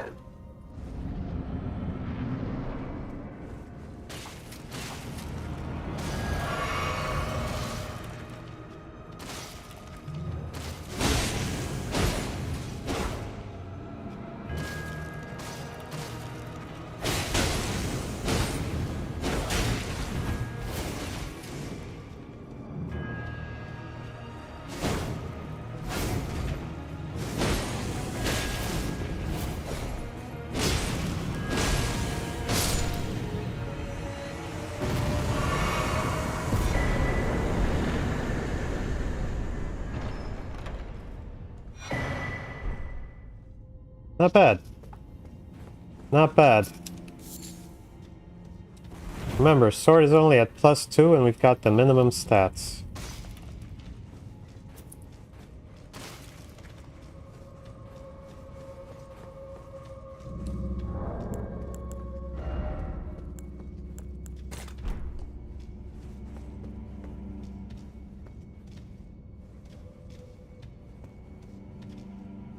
Not bad. Not bad. Remember, sword is only at +2 and we've got the minimum stats.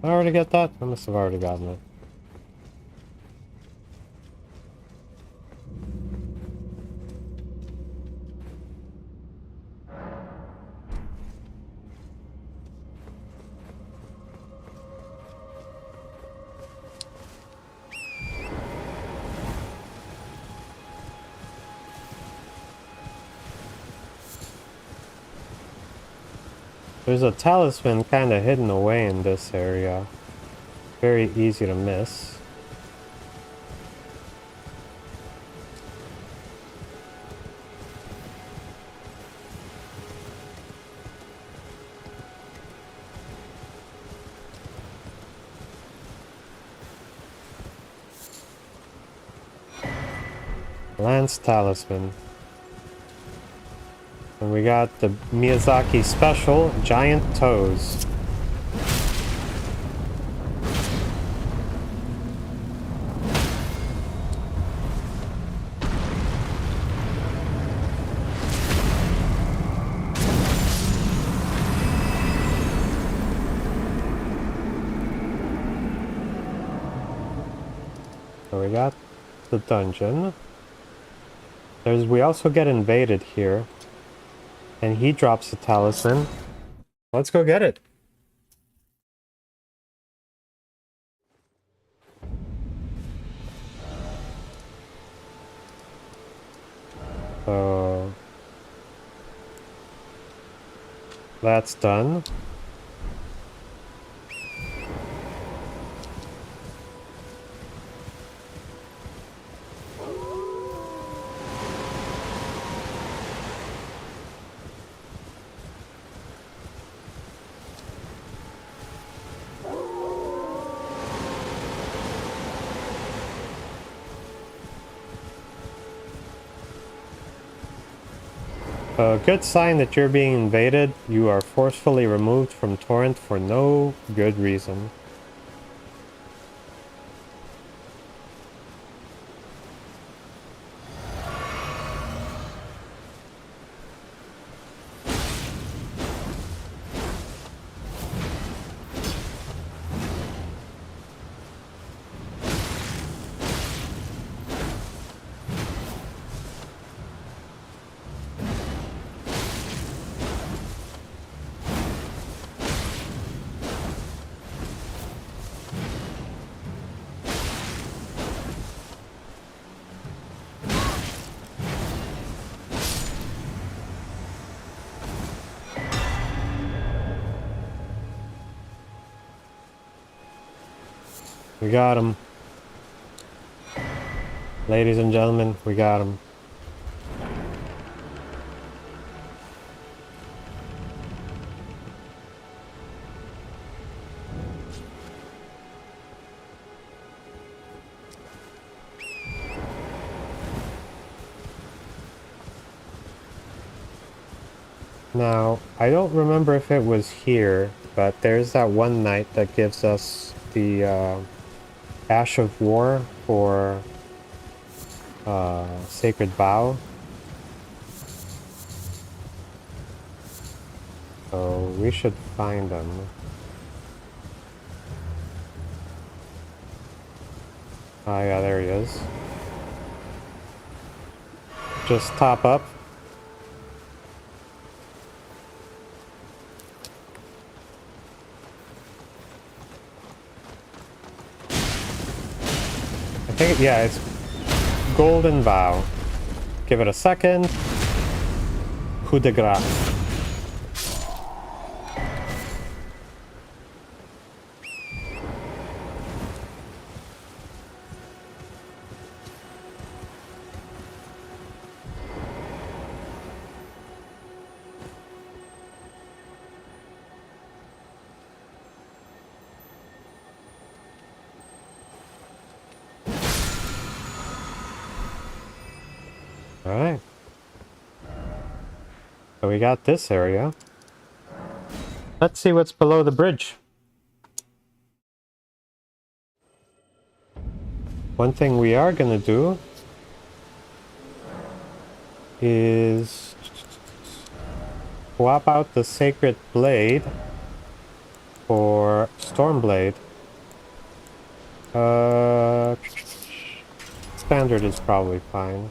I already get that? I must have already gotten it. There's a talisman kind of hidden away in this area. Very easy to miss. Lance Talisman. And we got the Miyazaki special, Giant Toes. So we got the dungeon. We also get invaded here. And he drops the talisman. Let's go get it. So that's done. A good sign that you're being invaded. You are forcefully removed from Torrent for no good reason. We got him. Ladies and gentlemen, we got him. Now, I don't remember if it was here, but there's that one knight that gives us the Ash of War for Sacred Bow. So we should find him. Ah, yeah, there he is. Just top up. I think, yeah, it's Golden Vow. Give it a second. Coup de grace. Alright. So we got this area. Let's see what's below the bridge. One thing we are gonna do is swap out the Sacred Blade for Stormblade. Standard is probably fine.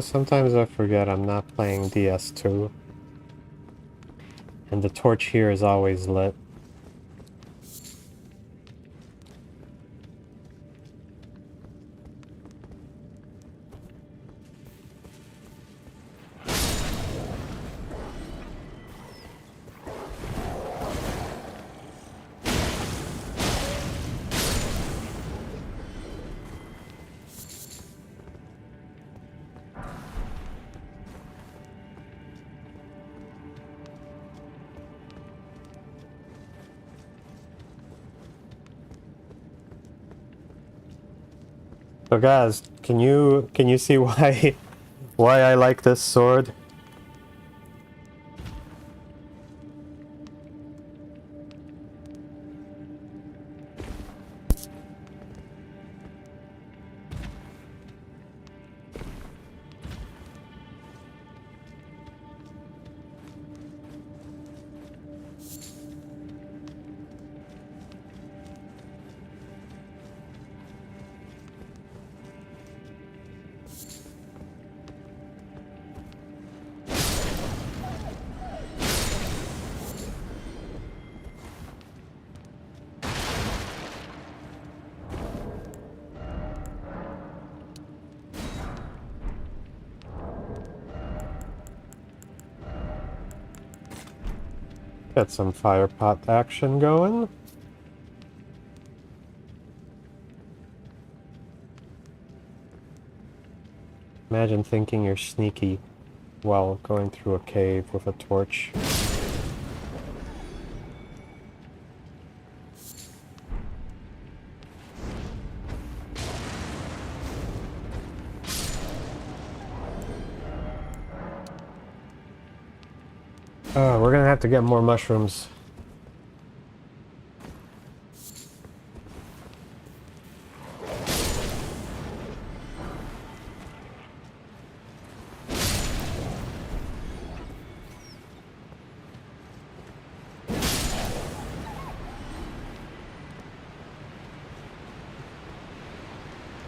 Sometimes I forget I'm not playing DS2. And the torch here is always lit. So guys, can you see why I like this sword? Get some fire pot action going. Imagine thinking you're sneaky while going through a cave with a torch. We're gonna have to get more mushrooms.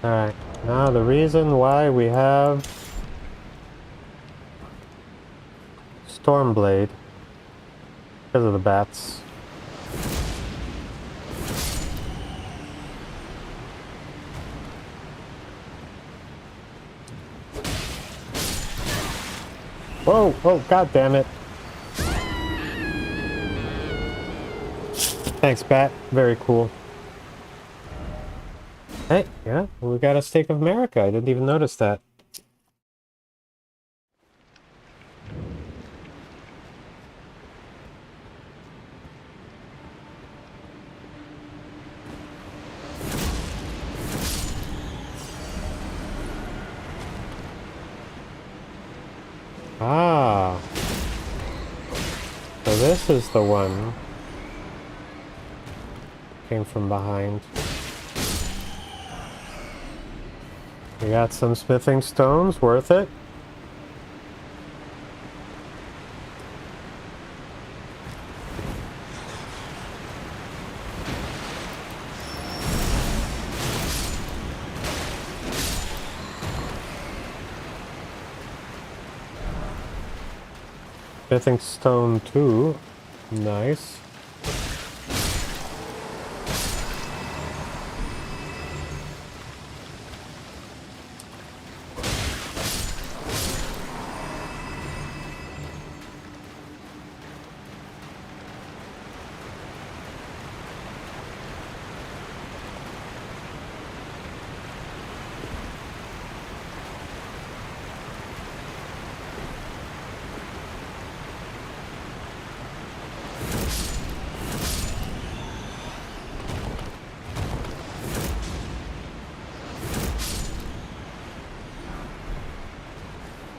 Alright, now the reason why we have Stormblade, because of the bats. Whoa, oh, god damn it. Thanks, bat. Very cool. Hey, yeah, we got a Stake of America. I didn't even notice that. Ah. So this is the one. Came from behind. We got some smithing stones, worth it. Smithing stone too. Nice.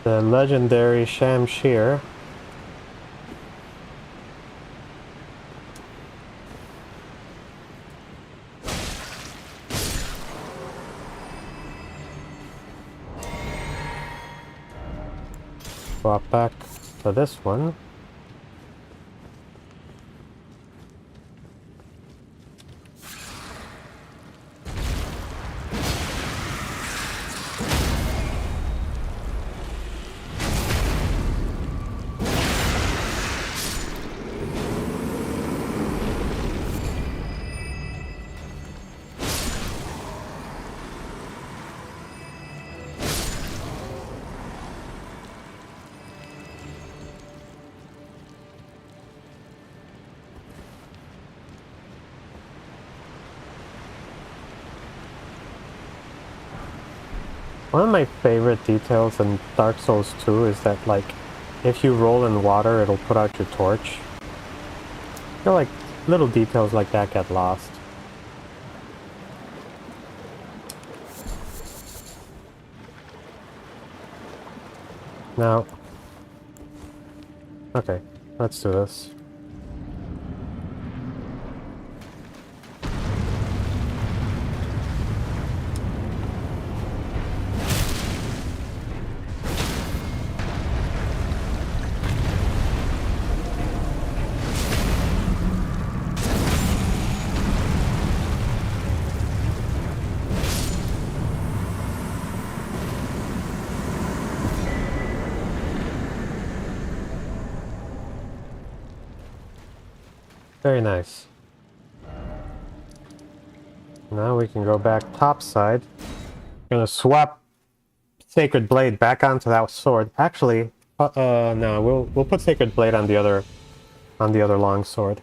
The legendary Shamshir. Swap back to this one. One of my favorite details in Dark Souls 2 is that, like, if you roll in water, it'll put out your torch. I feel like little details like that get lost. Now, okay, let's do this. Very nice. Now we can go back topside. Gonna swap Sacred Blade back onto that sword. Actually, no, we'll put Sacred Blade on the other long sword.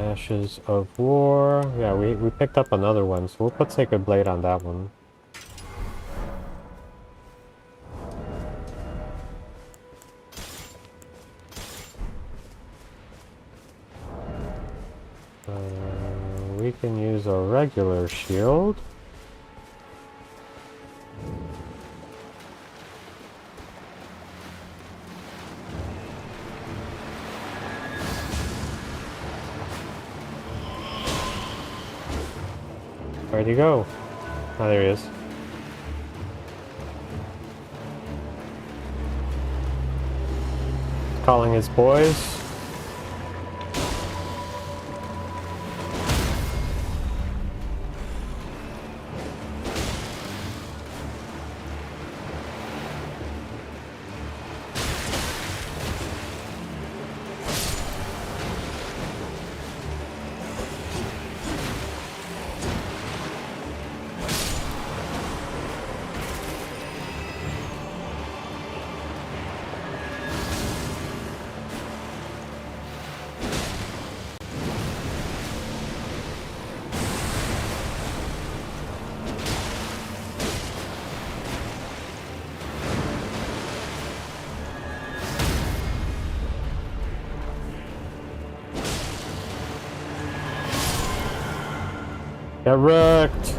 Ashes of War. Yeah, we picked up another one, so we'll put Sacred Blade on that one. We can use a regular shield. Where'd he go? Oh, there he is. Calling his boys. Get wrecked!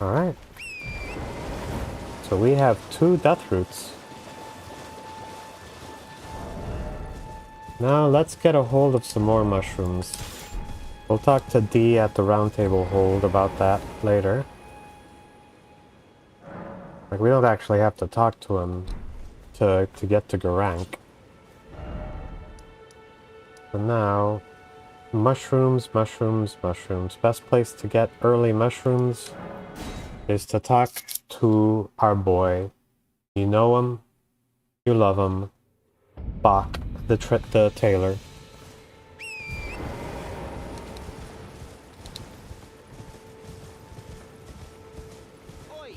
Alright. So we have 2 death roots. Now let's get a hold of some more mushrooms. We'll talk to D at the round table hold about that later. Like, we don't actually have to talk to him to get to Garank. But now, mushrooms, mushrooms, mushrooms. Best place to get early mushrooms is to talk to our boy. You know him, you love him. Bach, the tailor. Oi!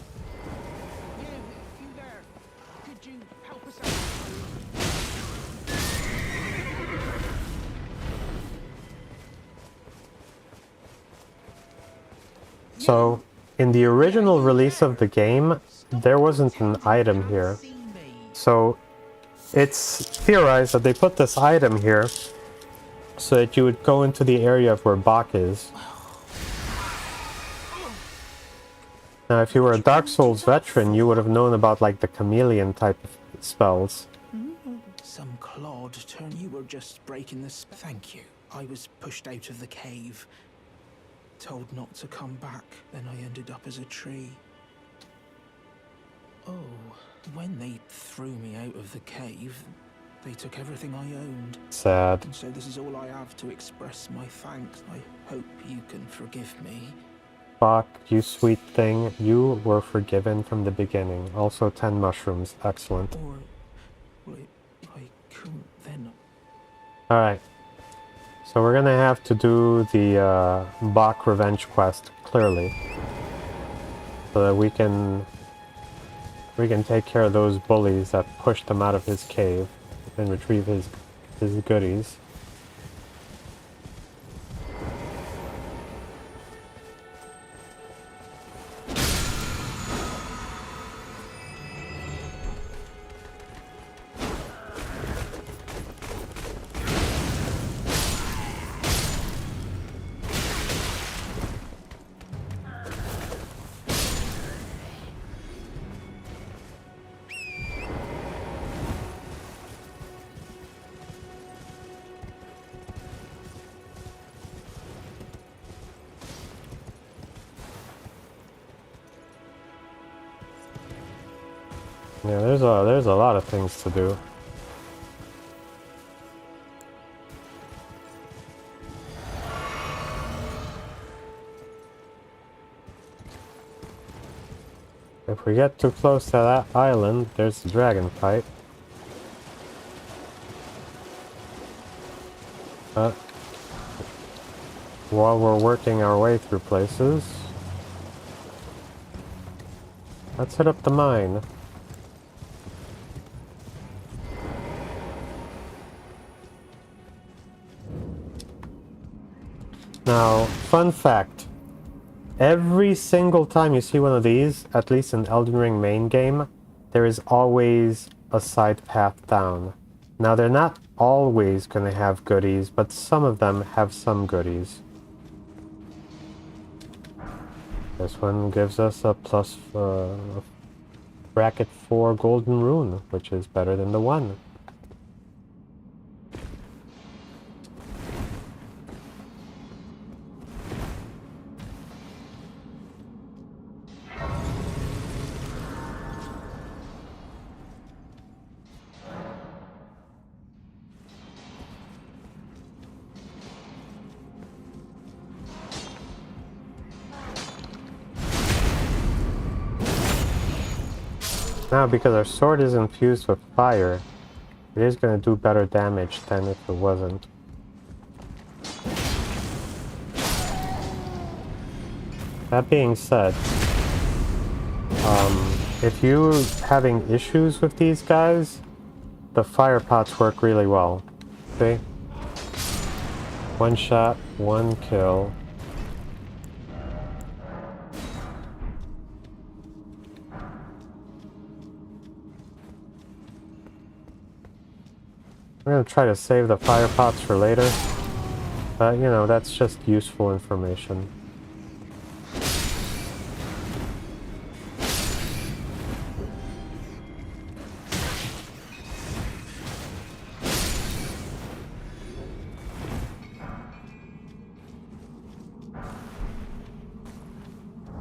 You there. Could you help us out? So, in the original release of the game, there wasn't an item here. So, it's theorized that they put this item here so that you would go into the area of where Bach is. Now, if you were a Dark Souls veteran, you would have known about, like, the chameleon type of spells. Some clod turn. You were just breaking this. Thank you. I was pushed out of the cave. Told not to come back. Then I ended up as a tree. Oh, when they threw me out of the cave, they took everything I owned. Sad. And so this is all I have to express my thanks. I hope you can forgive me. Bach, you sweet thing, you were forgiven from the beginning. Also 10 mushrooms. Excellent. Or, well, I couldn't then. Alright. So we're gonna have to do the Bach revenge quest, clearly. So that we can take care of those bullies that pushed him out of his cave and retrieve his goodies. Yeah, there's a lot of things to do. If we get too close to that island, there's a dragon fight. But while we're working our way through places, let's hit up the mine. Now, fun fact. Every single time you see one of these, at least in Elden Ring main game, there is always a side path down. Now, they're not always going to have goodies, but some of them have some goodies. This one gives us a plus bracket 4 golden rune, which is better than the 1. Now, because our sword is infused with fire, it is going to do better damage than if it wasn't. That being said, if you're having issues with these guys, the fire pots work really well. See? One shot, one kill. I'm gonna try to save the fire pots for later, but you know, that's just useful information.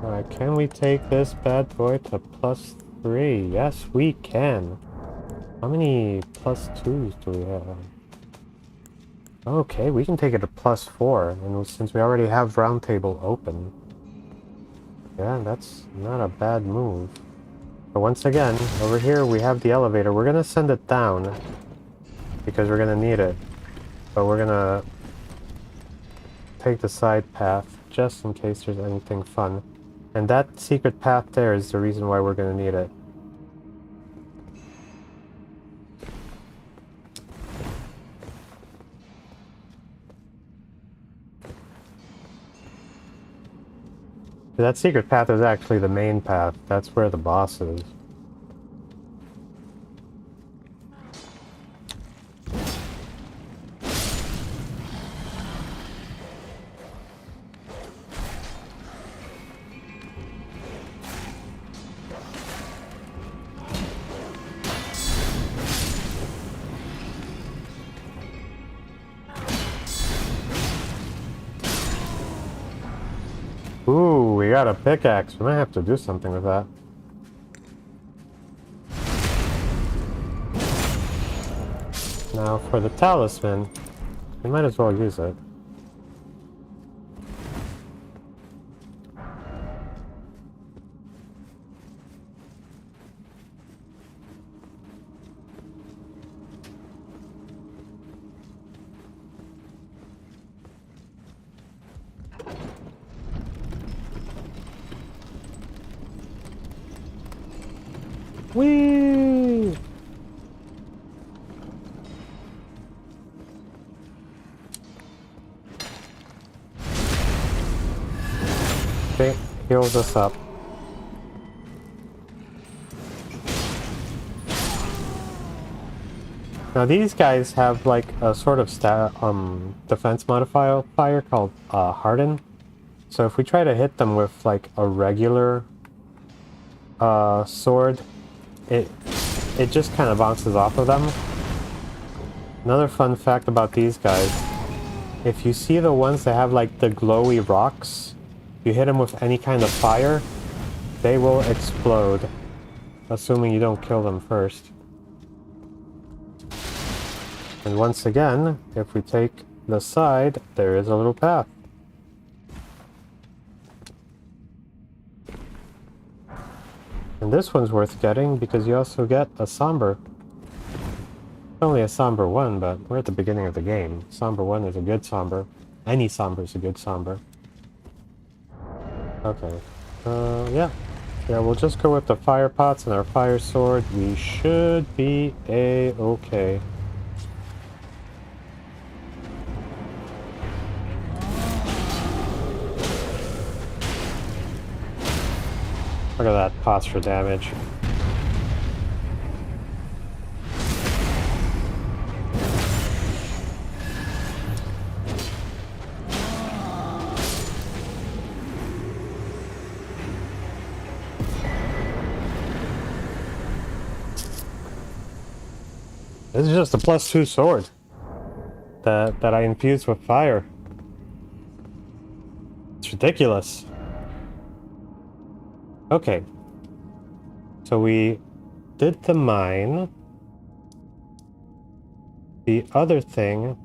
Alright, can we take this bad boy to +3? Yes, we can. How many +2s do we have? Okay, we can take it to +4, and since we already have round table open. Yeah, that's not a bad move. But once again, over here we have the elevator. We're gonna send it down, because we're gonna need it. But we're gonna take the side path, just in case there's anything fun. And that secret path there is the reason why we're gonna need it. That secret path is actually the main path. That's where the boss is. Ooh, we got a pickaxe. We might have to do something with that. Now for the talisman, we might as well use it. Whee! Okay, heals us up. Now these guys have like a sort of defense modifier called Harden. So if we try to hit them with like a regular sword, it just kind of bounces off of them. Another fun fact about these guys, if you see the ones that have like the glowy rocks, you hit them with any kind of fire, they will explode, assuming you don't kill them first. And once again, if we take the side, there is a little path. And this one's worth getting because you also get a somber. It's only a somber 1, but we're at the beginning of the game. Somber 1 is a good somber. Any somber is a good somber. Okay. Yeah. Yeah, we'll just go with the fire pots and our fire sword. We should be a-okay. Look at that posture damage. This is just a +2 sword that I infused with fire. It's ridiculous. Okay. So we did the mine. The other thing,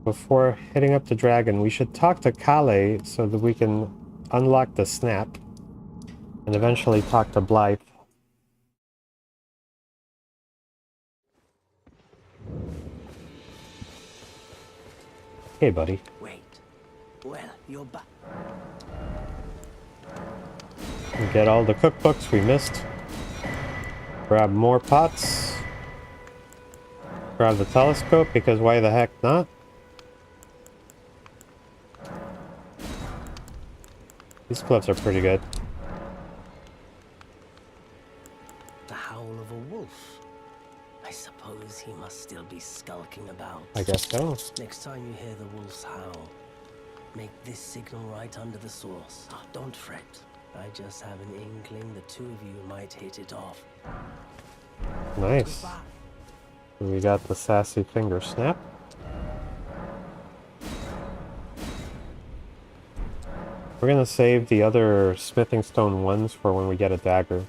before hitting up the dragon, we should talk to Kale so that we can unlock the snap. And eventually talk to Blythe. Hey, buddy. Wait. Well, you're back. Get all the cookbooks we missed. Grab more pots. Grab the telescope, because why the heck not? These gloves are pretty good. The howl of a wolf. I suppose he must still be skulking about. I guess so. Next time you hear the wolf's howl, make this signal right under the source. Oh, don't fret. I just have an inkling the two of you might hit it off. Nice. Goodbye. We got the sassy finger snap. We're gonna save the other smithing stone ones for when we get a dagger.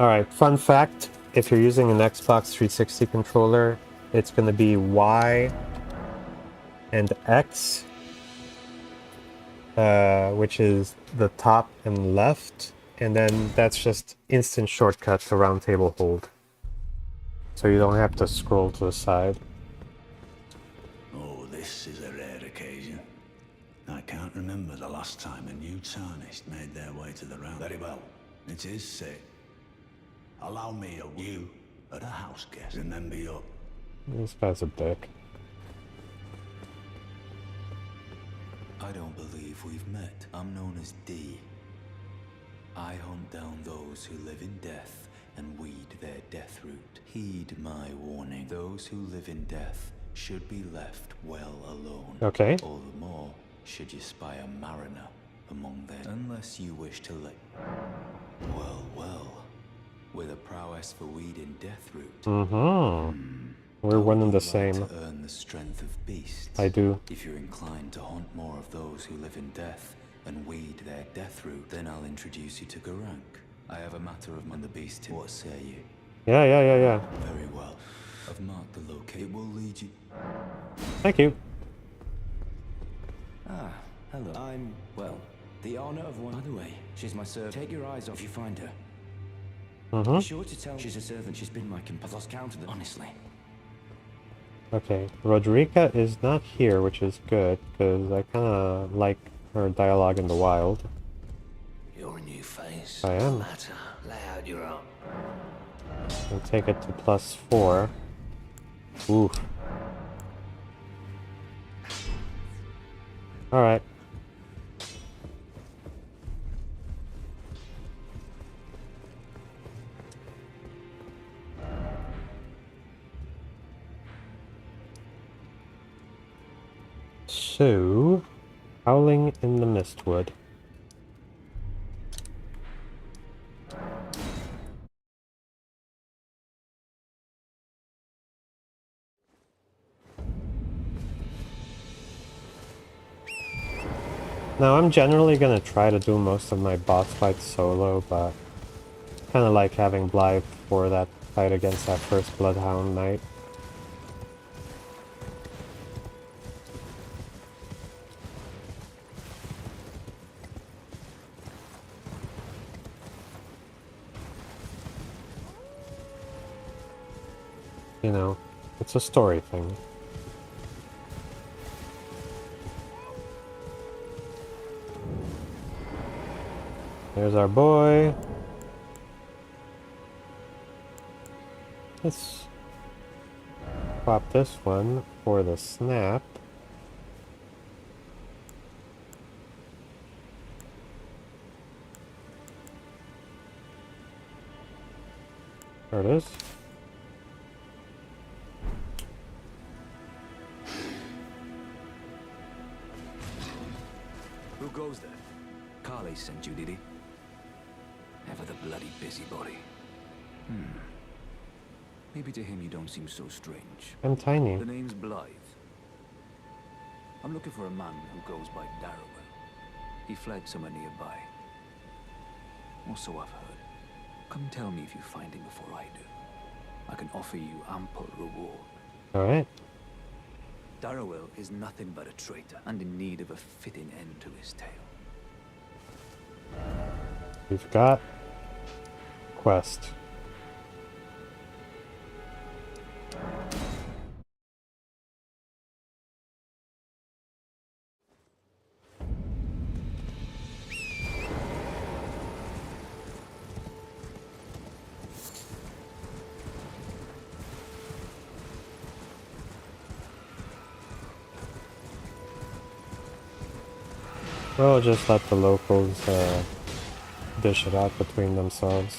Alright, fun fact, if you're using an Xbox 360 controller, it's gonna be Y and X, which is the top and left, and then that's just instant shortcut to round table hold. So you don't have to scroll to the side. Oh, this is a rare occasion. I can't remember the last time a new tarnished made their way to the round. Very well, it is said. Allow me a you at a house guest. Remember your... This guy's a dick. I don't believe we've met. I'm known as D. I hunt down those who live in death and weed their death root. Heed my warning. Those who live in death should be left well alone. Okay. All the more should you spy a mariner among them. Unless you wish to let... Well, well. With a prowess for weeding death root. Mm-hmm. We're one and the same. To earn the strength of beasts. I do. If you're inclined to hunt more of those who live in death and weed their death root, then I'll introduce you to Garank. I have a matter of the beast. What say you? Yeah. Very well. I've marked the location. It will lead you. Thank you. Ah, hello. I'm, well, the honor of one. By the way, she's my servant. Take your eyes off if you find her. Mm-hmm. Be sure to tell she's a servant. She's been my companion. I've lost count of them, honestly. Okay, Rodrika is not here, which is good, because I kind of like her dialogue in the wild. You're a new face. I am. Matter. Lay out your arm. We'll take it to +4. Oof. Alright. So, Howling in the Mistwood. Now, I'm generally gonna try to do most of my boss fights solo, but kinda like having Blythe for that fight against that first Bloodhound Knight. You know, it's a story thing. There's our boy. Let's pop this one for the snap. There it is. Who goes there? Carly sent you, did he? Ever the bloody busybody. Maybe to him you don't seem so strange. I'm tiny. The name's Blythe. I'm looking for a man who goes by Darrowell. He fled somewhere nearby. Or so I've heard. Come tell me if you find him before I do. I can offer you ample reward. Alright. Darrowell is nothing but a traitor, and in need of a fitting end to his tale. We've got quest. We'll just let the locals dish it out between themselves.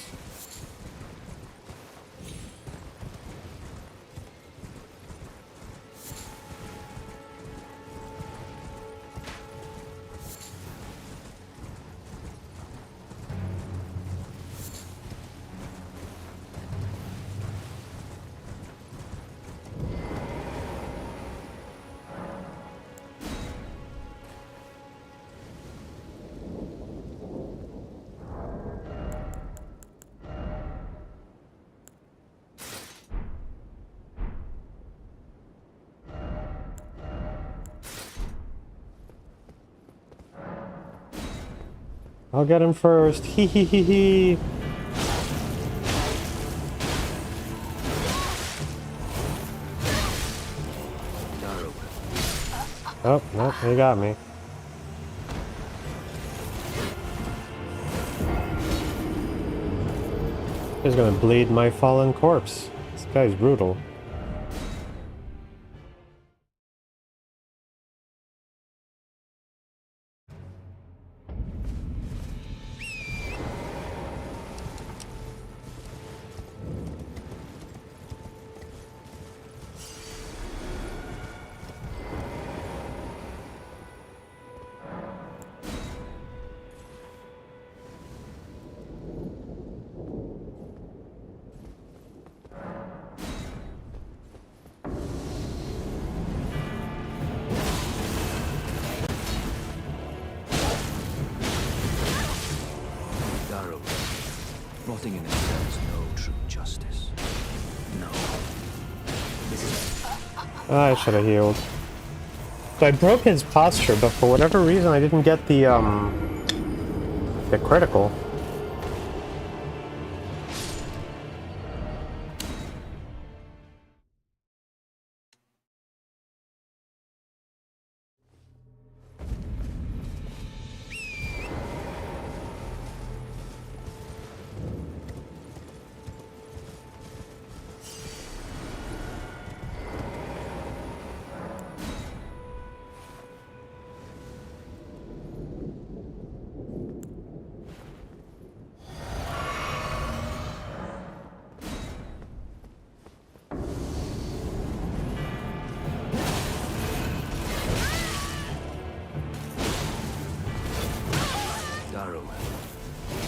I'll get him first. Hee hee hee hee. Oh, no, he got me. He's gonna bleed my fallen corpse. This guy's brutal. Rotting in a cell is no true justice. No. This is... I should have healed. So I broke his posture, but for whatever reason I didn't get the critical.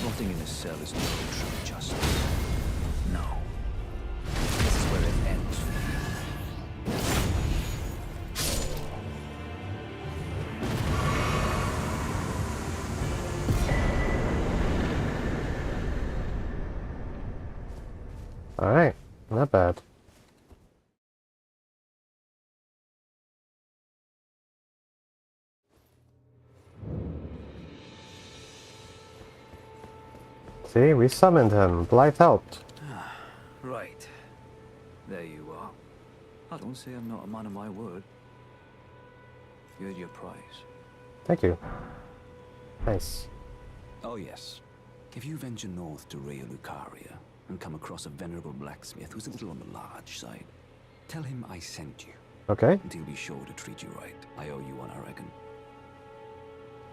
Rotting in a cell is no true justice. No. This is where it ends for you. Alright, not bad. See, we summoned him. Blythe helped. Right. There you are. I don't say I'm not a man of my word. You had your prize. Thank you. Nice. Oh yes. If you venture north to Rea Lucaria and come across a venerable blacksmith who's a little on the large side, tell him I sent you. Okay. And he'll be sure to treat you right. I owe you one, I reckon.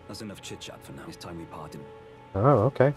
That's enough chit-chat for now. It's time we parted. Oh, okay.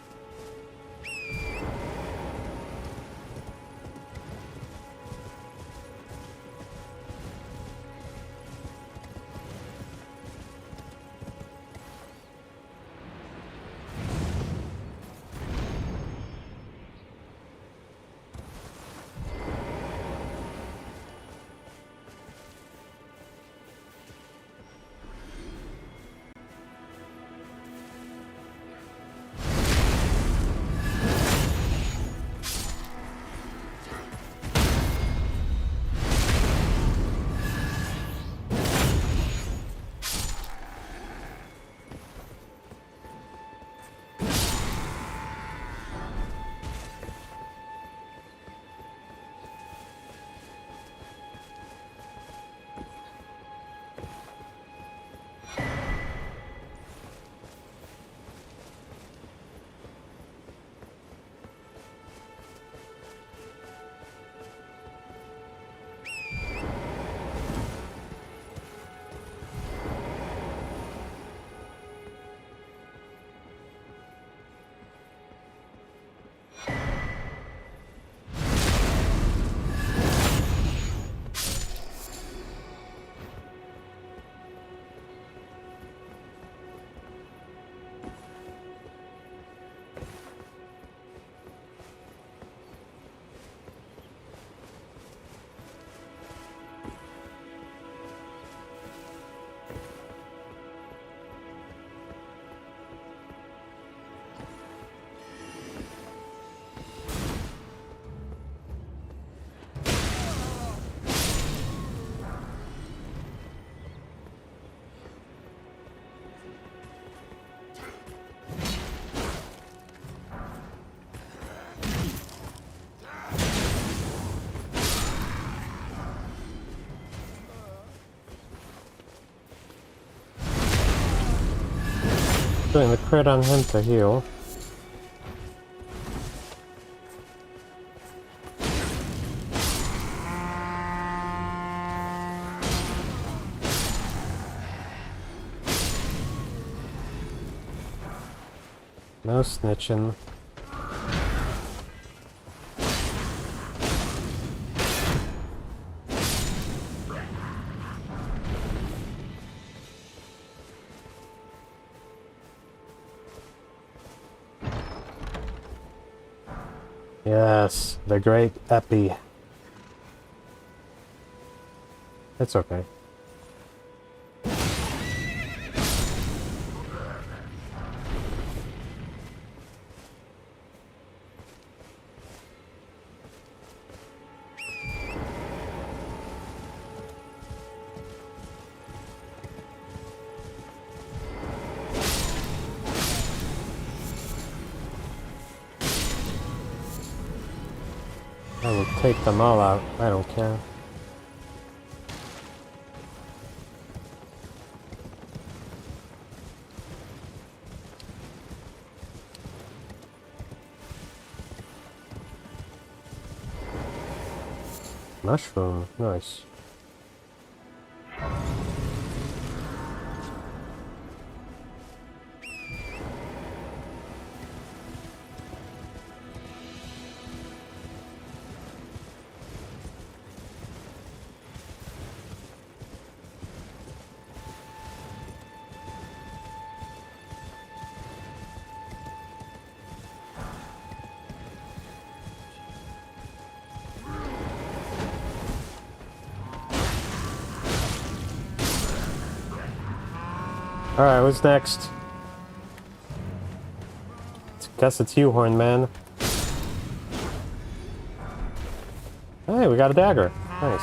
Doing the crit on him to heal. No snitching. Yes, the great Epi. It's okay. I will take them all out. I don't care. Mushroom, nice. Alright, what's next? Guess it's you, Horn Man. Hey, we got a dagger. Nice.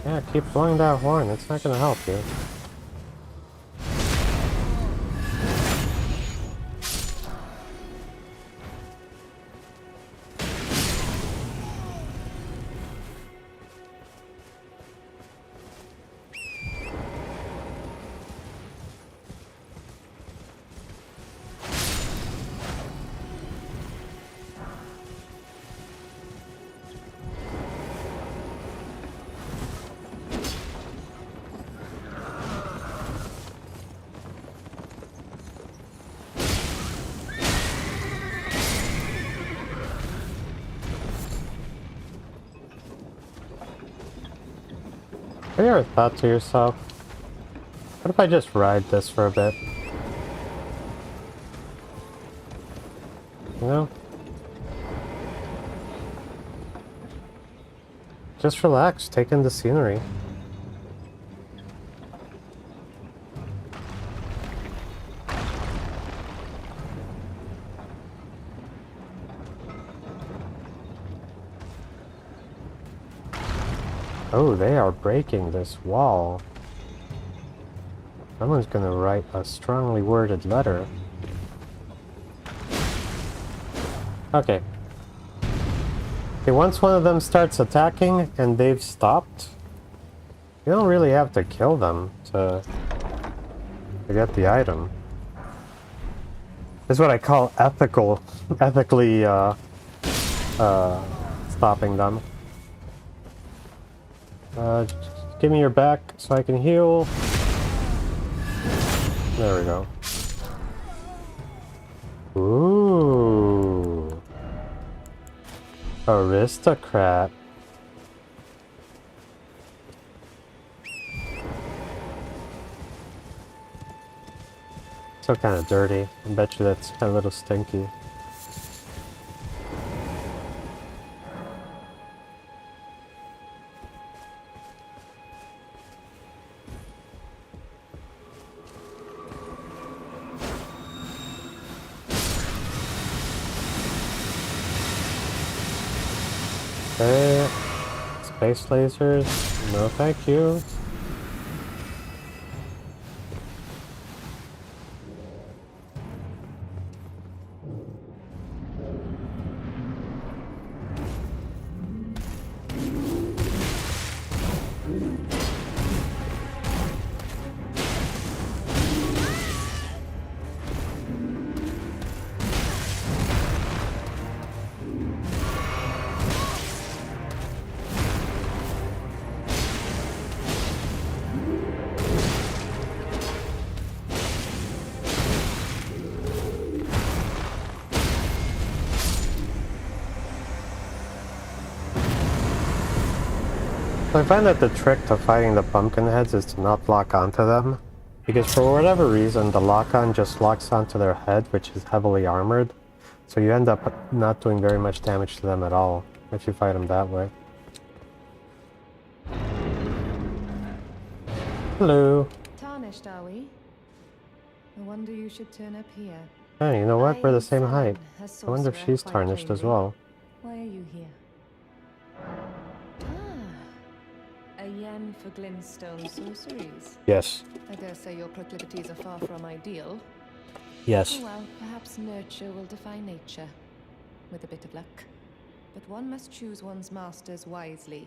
Yeah, keep blowing that horn. It's not gonna help you. Have you ever thought to yourself, what if I just ride this for a bit? You know? Just relax, take in the scenery. Oh, they are breaking this wall. Someone's gonna write a strongly worded letter. Okay. Okay, once one of them starts attacking and they've stopped, you don't really have to kill them to get the item. This is what I call ethically stopping them. Just give me your back so I can heal. There we go. Ooh. Aristocrat. So kind of dirty. I bet you that's a little stinky. Okay. Space lasers? No, thank you. So I find that the trick to fighting the pumpkin heads is to not lock onto them. Because for whatever reason, the lock-on just locks onto their head, which is heavily armored. So you end up not doing very much damage to them at all, if you fight them that way. Hello. Tarnished, are we? No wonder you should turn up here. Hey, you know what? We're the same height. A I wonder if sorcerer, she's quite tarnished as plainly. well. Why are you here? A yen for glintstone sorceries. Yes. I dare say your proclivities are far from ideal. Yes. Oh well, perhaps nurture will defy nature, with a bit of luck. But one must choose one's masters wisely.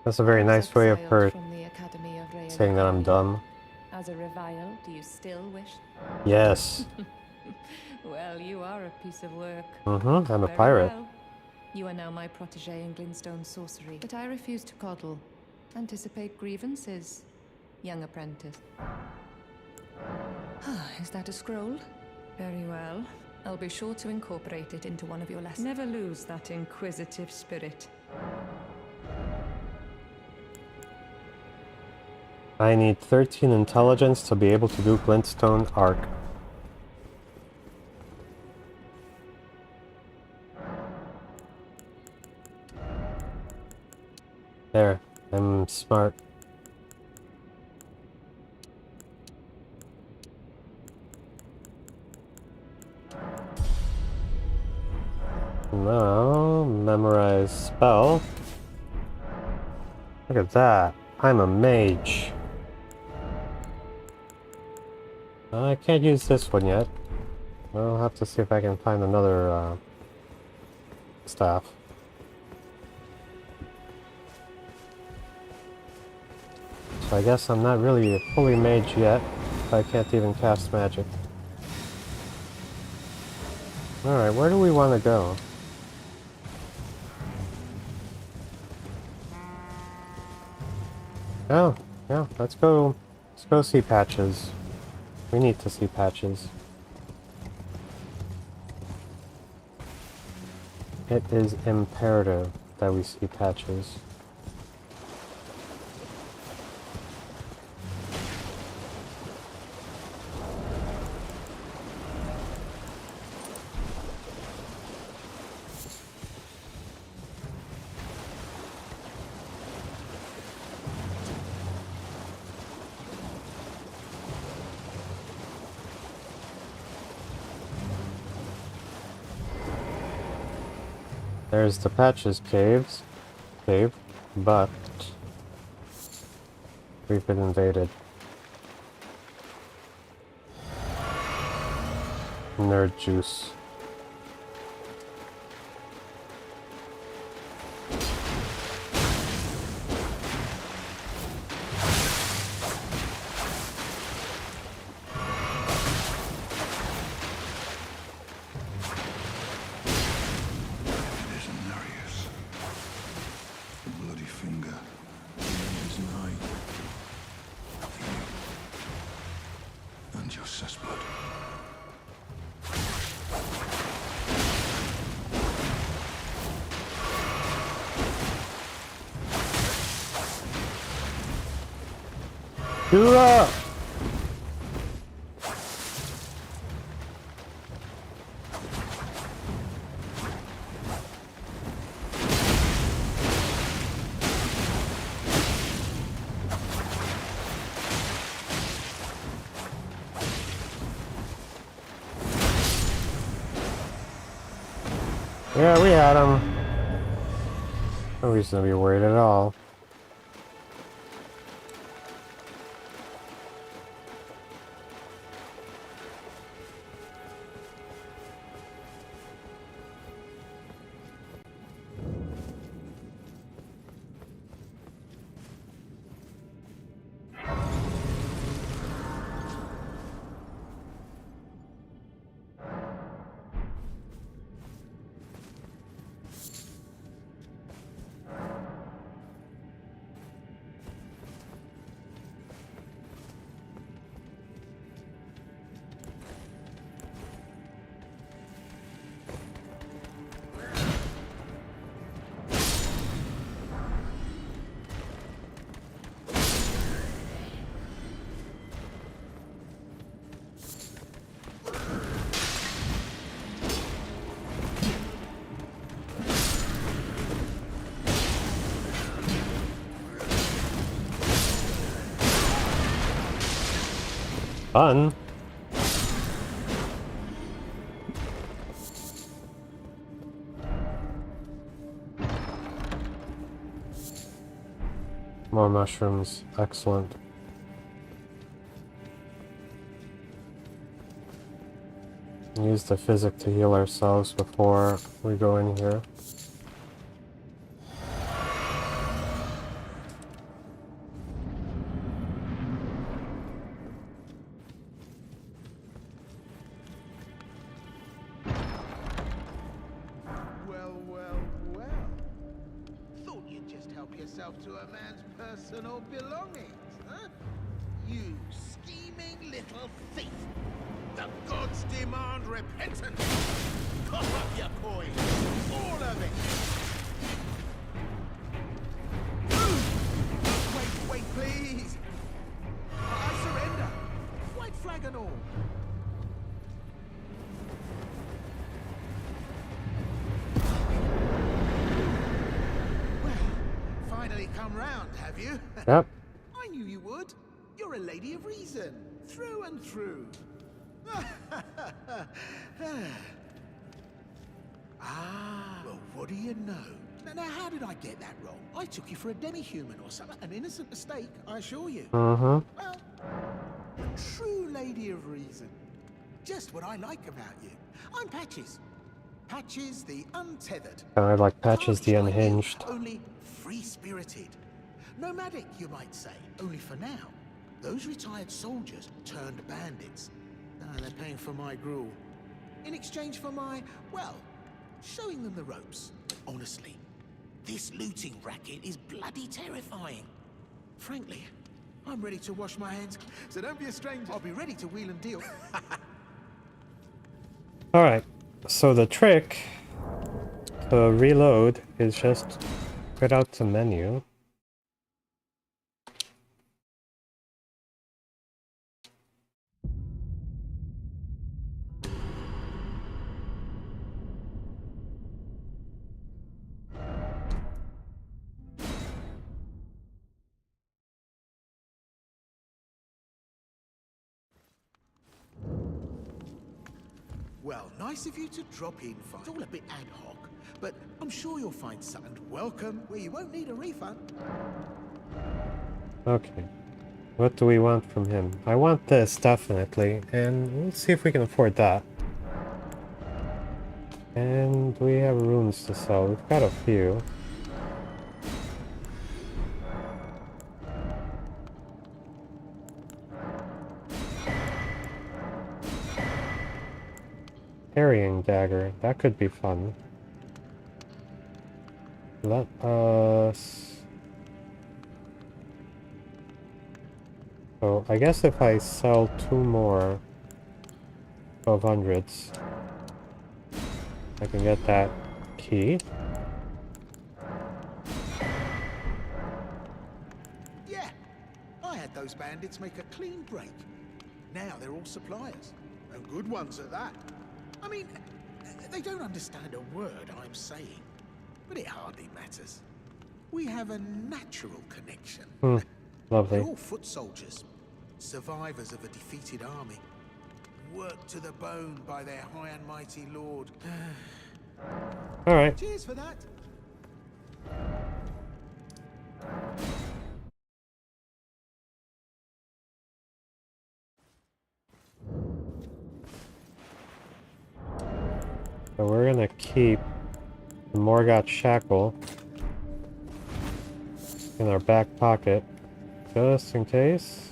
That's a very nice way of her From the Academy of Rhea saying that I'm dumb. As a revile, do you still wish? Yes. Well, you are a piece of work. I'm a Very pirate. well. You are now my protege in glintstone sorcery, but I refuse to coddle. Anticipate grievances, young apprentice. Is that a scroll? Very well. I'll be sure to incorporate it into one of your lessons. Never lose that inquisitive spirit. I need 13 intelligence to be able to do glintstone arc. There, I'm smart. Now, memorize spell. Look at that. I'm a mage. I can't use this one yet. I'll have to see if I can find another staff. So I guess I'm not really a fully mage yet, if I can't even cast magic. Alright, where do we want to go? Oh, yeah, let's go see Patches. We need to see Patches. It is imperative that we see Patches. There's the Patches cave, but we've been invaded. Nerd juice. Hoorah! Yeah, we had him. No reason to be worried at all. Fun. More mushrooms. Excellent. Use the physic to heal ourselves before we go in here. Well, thought you'd just help yourself to a man's personal belongings, huh? You scheming little thief! The gods demand repentance! Cough up your coin! All of it! Wait, please! I surrender! White flag and all! Finally come round, have you? Yep. I knew you would. You're a lady of reason, through and through. Well, what do you know? Now, how did I get that wrong? I took you for a demi-human or something. An innocent mistake, I assure you. Mm-hmm. Well, a true lady of reason. Just what I like about you. I'm Patches. Patches the untethered. I like Patches the unhinged. Only free-spirited. Nomadic, you might say. Only for now. Those retired soldiers turned bandits. They're paying for my gruel. In exchange for my, well, showing them the ropes. But honestly, this looting racket is bloody terrifying. Frankly, I'm ready to wash my hands, so don't be a stranger. I'll be ready to wheel and deal. Alright, so the trick to reload is just get out the menu. Well, nice of you to drop in, Fine. It's all a bit ad hoc, but I'm sure you'll find something welcome where you won't need a refund. Okay. What do we want from him? I want this, definitely, and let's see if we can afford that. And we have runes to sell. We've got a few. Carrying dagger. That could be fun. Let us... So, I guess if I sell 2 more 1200s, I can get that key. Yeah, I had those bandits make a clean break. Now they're all suppliers, and good ones at that. I mean, they don't understand a word I'm saying, but it hardly matters. We have a natural connection. Lovely. They're all foot soldiers, survivors of a defeated army, worked to the bone by their high and mighty lord. Alright. Cheers for that. keep the Morgoth shackle in our back pocket, just in case.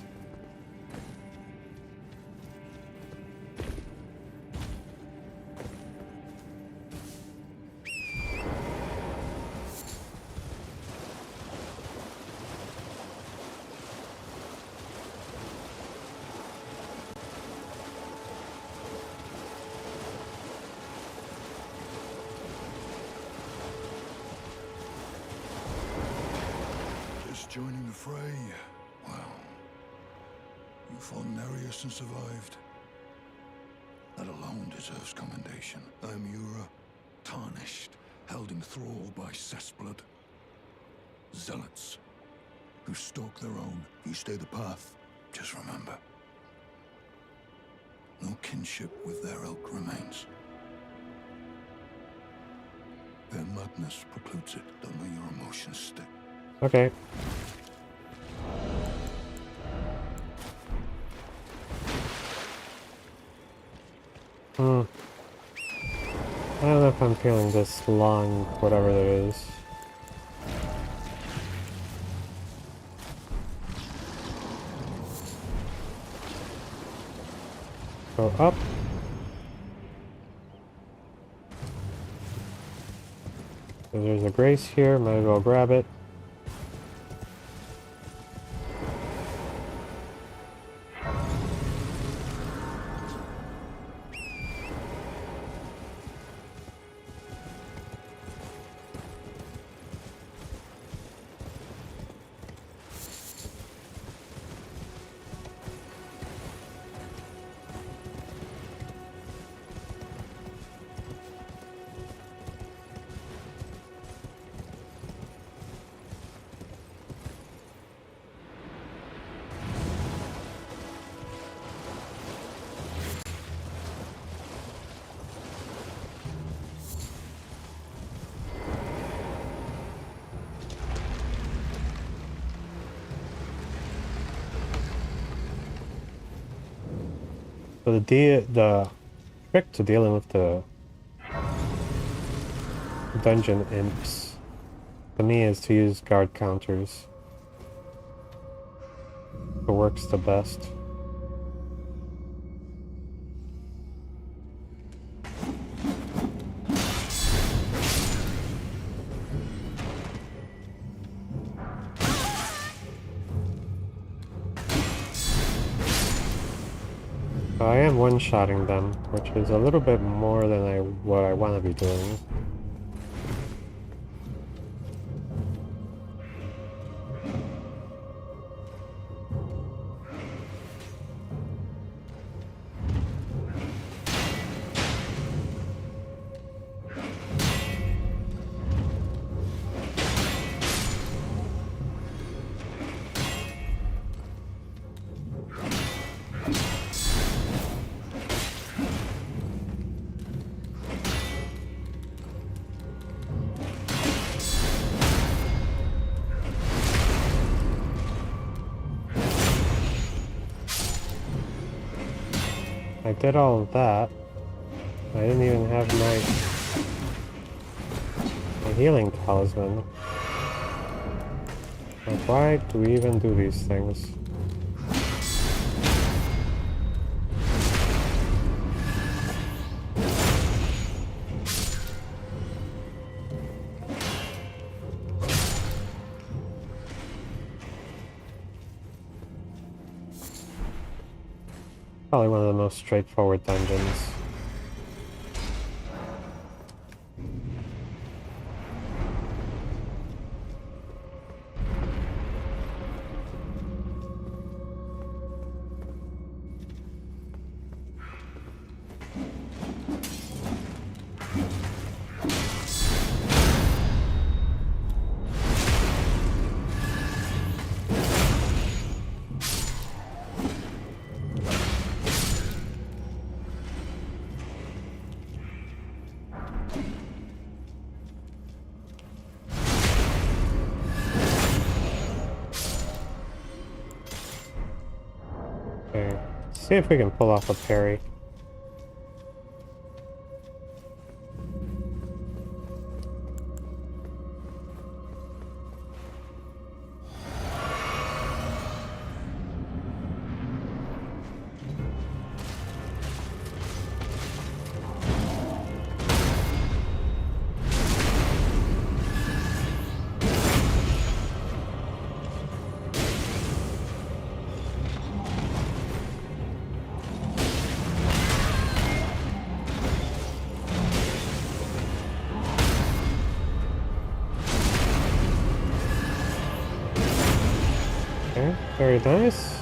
Joining the fray? Well, you fought Nereus and survived. That alone deserves commendation. I'm Yura, tarnished, held in thrall by cessblood. Zealots, who stalk their own. You stay the path, just remember. No kinship with their ilk remains. Their madness precludes it. Don't let your emotions stick. Okay. I don't know if I'm feeling this long, whatever that is. Go up. So there's a grace here, might as well grab it. So the trick to dealing with the dungeon imps, to me, is to use guard counters. It works the best. So I am one-shotting them, which is a little bit more than what I want to be doing. I did all of that. I didn't even have my healing talisman. Like, why do we even do these things? Probably one of the most straightforward dungeons. Okay, see if we can pull off a parry. Okay, very nice.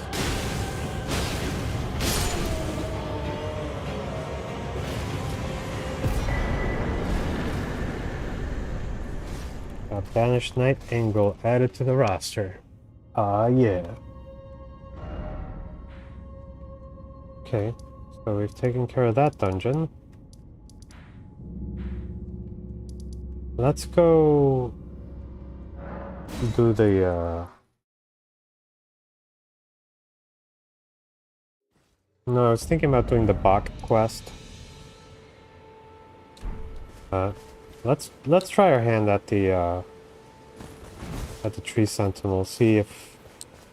A Banished Knight angle added to the roster. Ah, yeah. Okay, so we've taken care of that dungeon. Let's go do the, No, I was thinking about doing the Bach quest. Let's try our hand at the Tree Sentinel, see if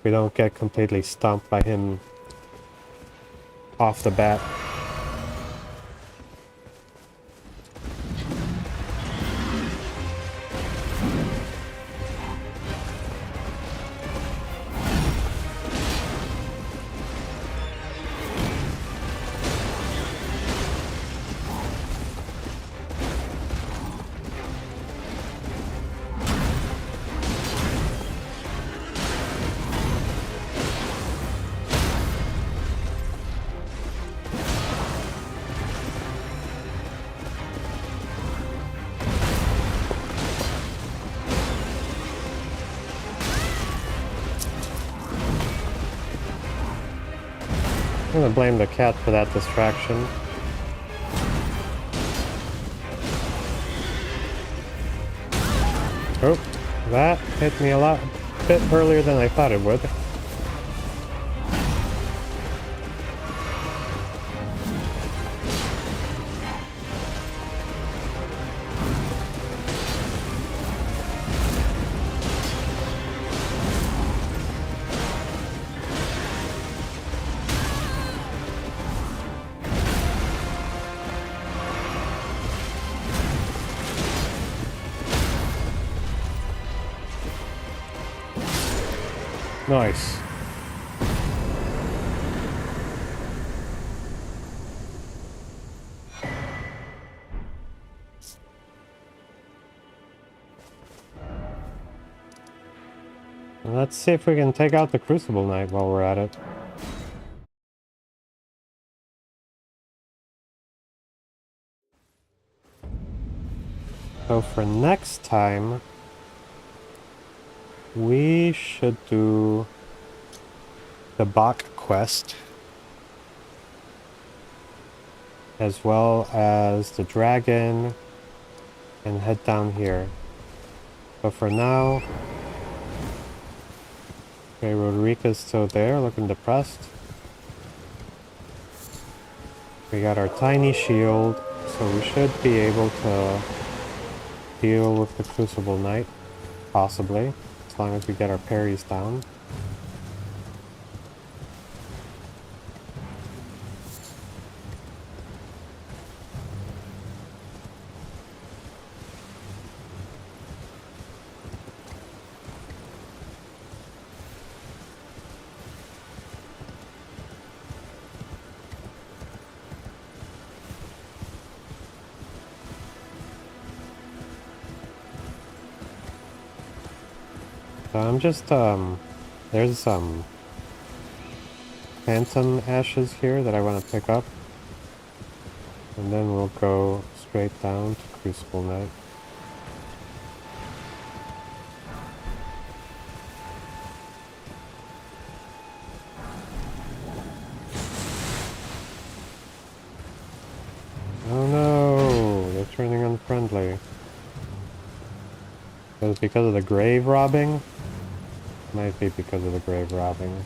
we don't get completely stomped by him off the bat. I'm gonna blame the cat for that distraction. Oh, that hit me a bit earlier than I thought it would. Nice. Let's see if we can take out the Crucible Knight while we're at it. So for next time, we should do the Bach quest, as well as the dragon, and head down here. But for now, okay, Roderica's still there, looking depressed. We got our tiny shield, so we should be able to deal with the Crucible Knight, possibly, as long as we get our parries down. I'm just, there's some phantom ashes here that I want to pick up. And then we'll go straight down to Crucible Knight. Oh no, they're turning unfriendly. Is it because of the grave robbing? Might be because of the grave robbing.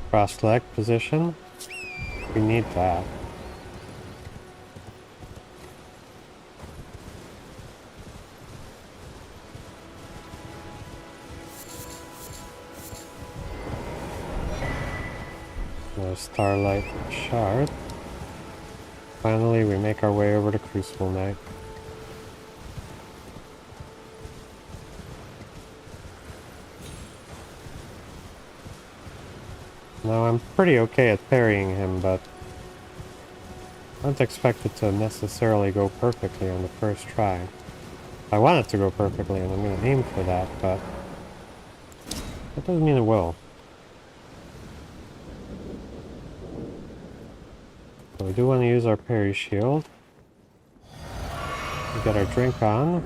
Cross leg position. We need that. Starlight Shard. Finally, we make our way over to Crucible Knight. Now I'm pretty okay at parrying him, but I don't expect it to necessarily go perfectly on the first try. I want it to go perfectly, and I'm going to aim for that, but that doesn't mean it will. So we do want to use our parry shield. We get our drink on.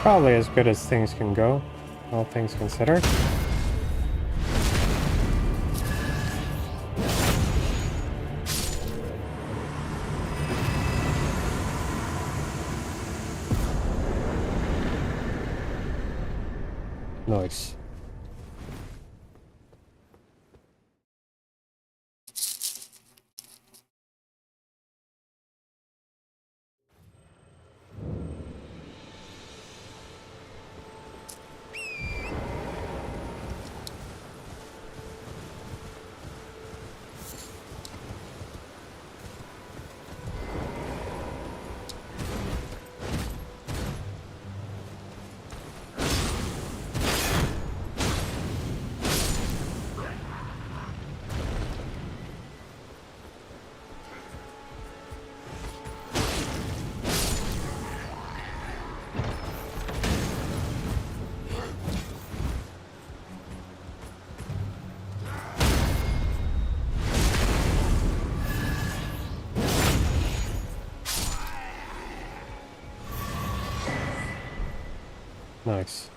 Probably as good as things can go, all things considered. Nice. Nice.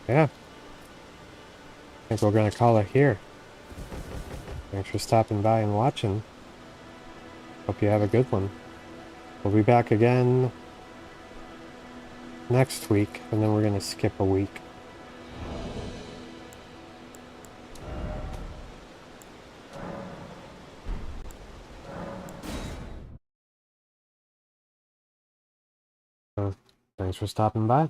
Yeah. I think we're gonna call it here. Thanks for stopping by and watching. Hope you have a good one. We'll be back again next week, and then we're gonna skip a week. So, thanks for stopping by.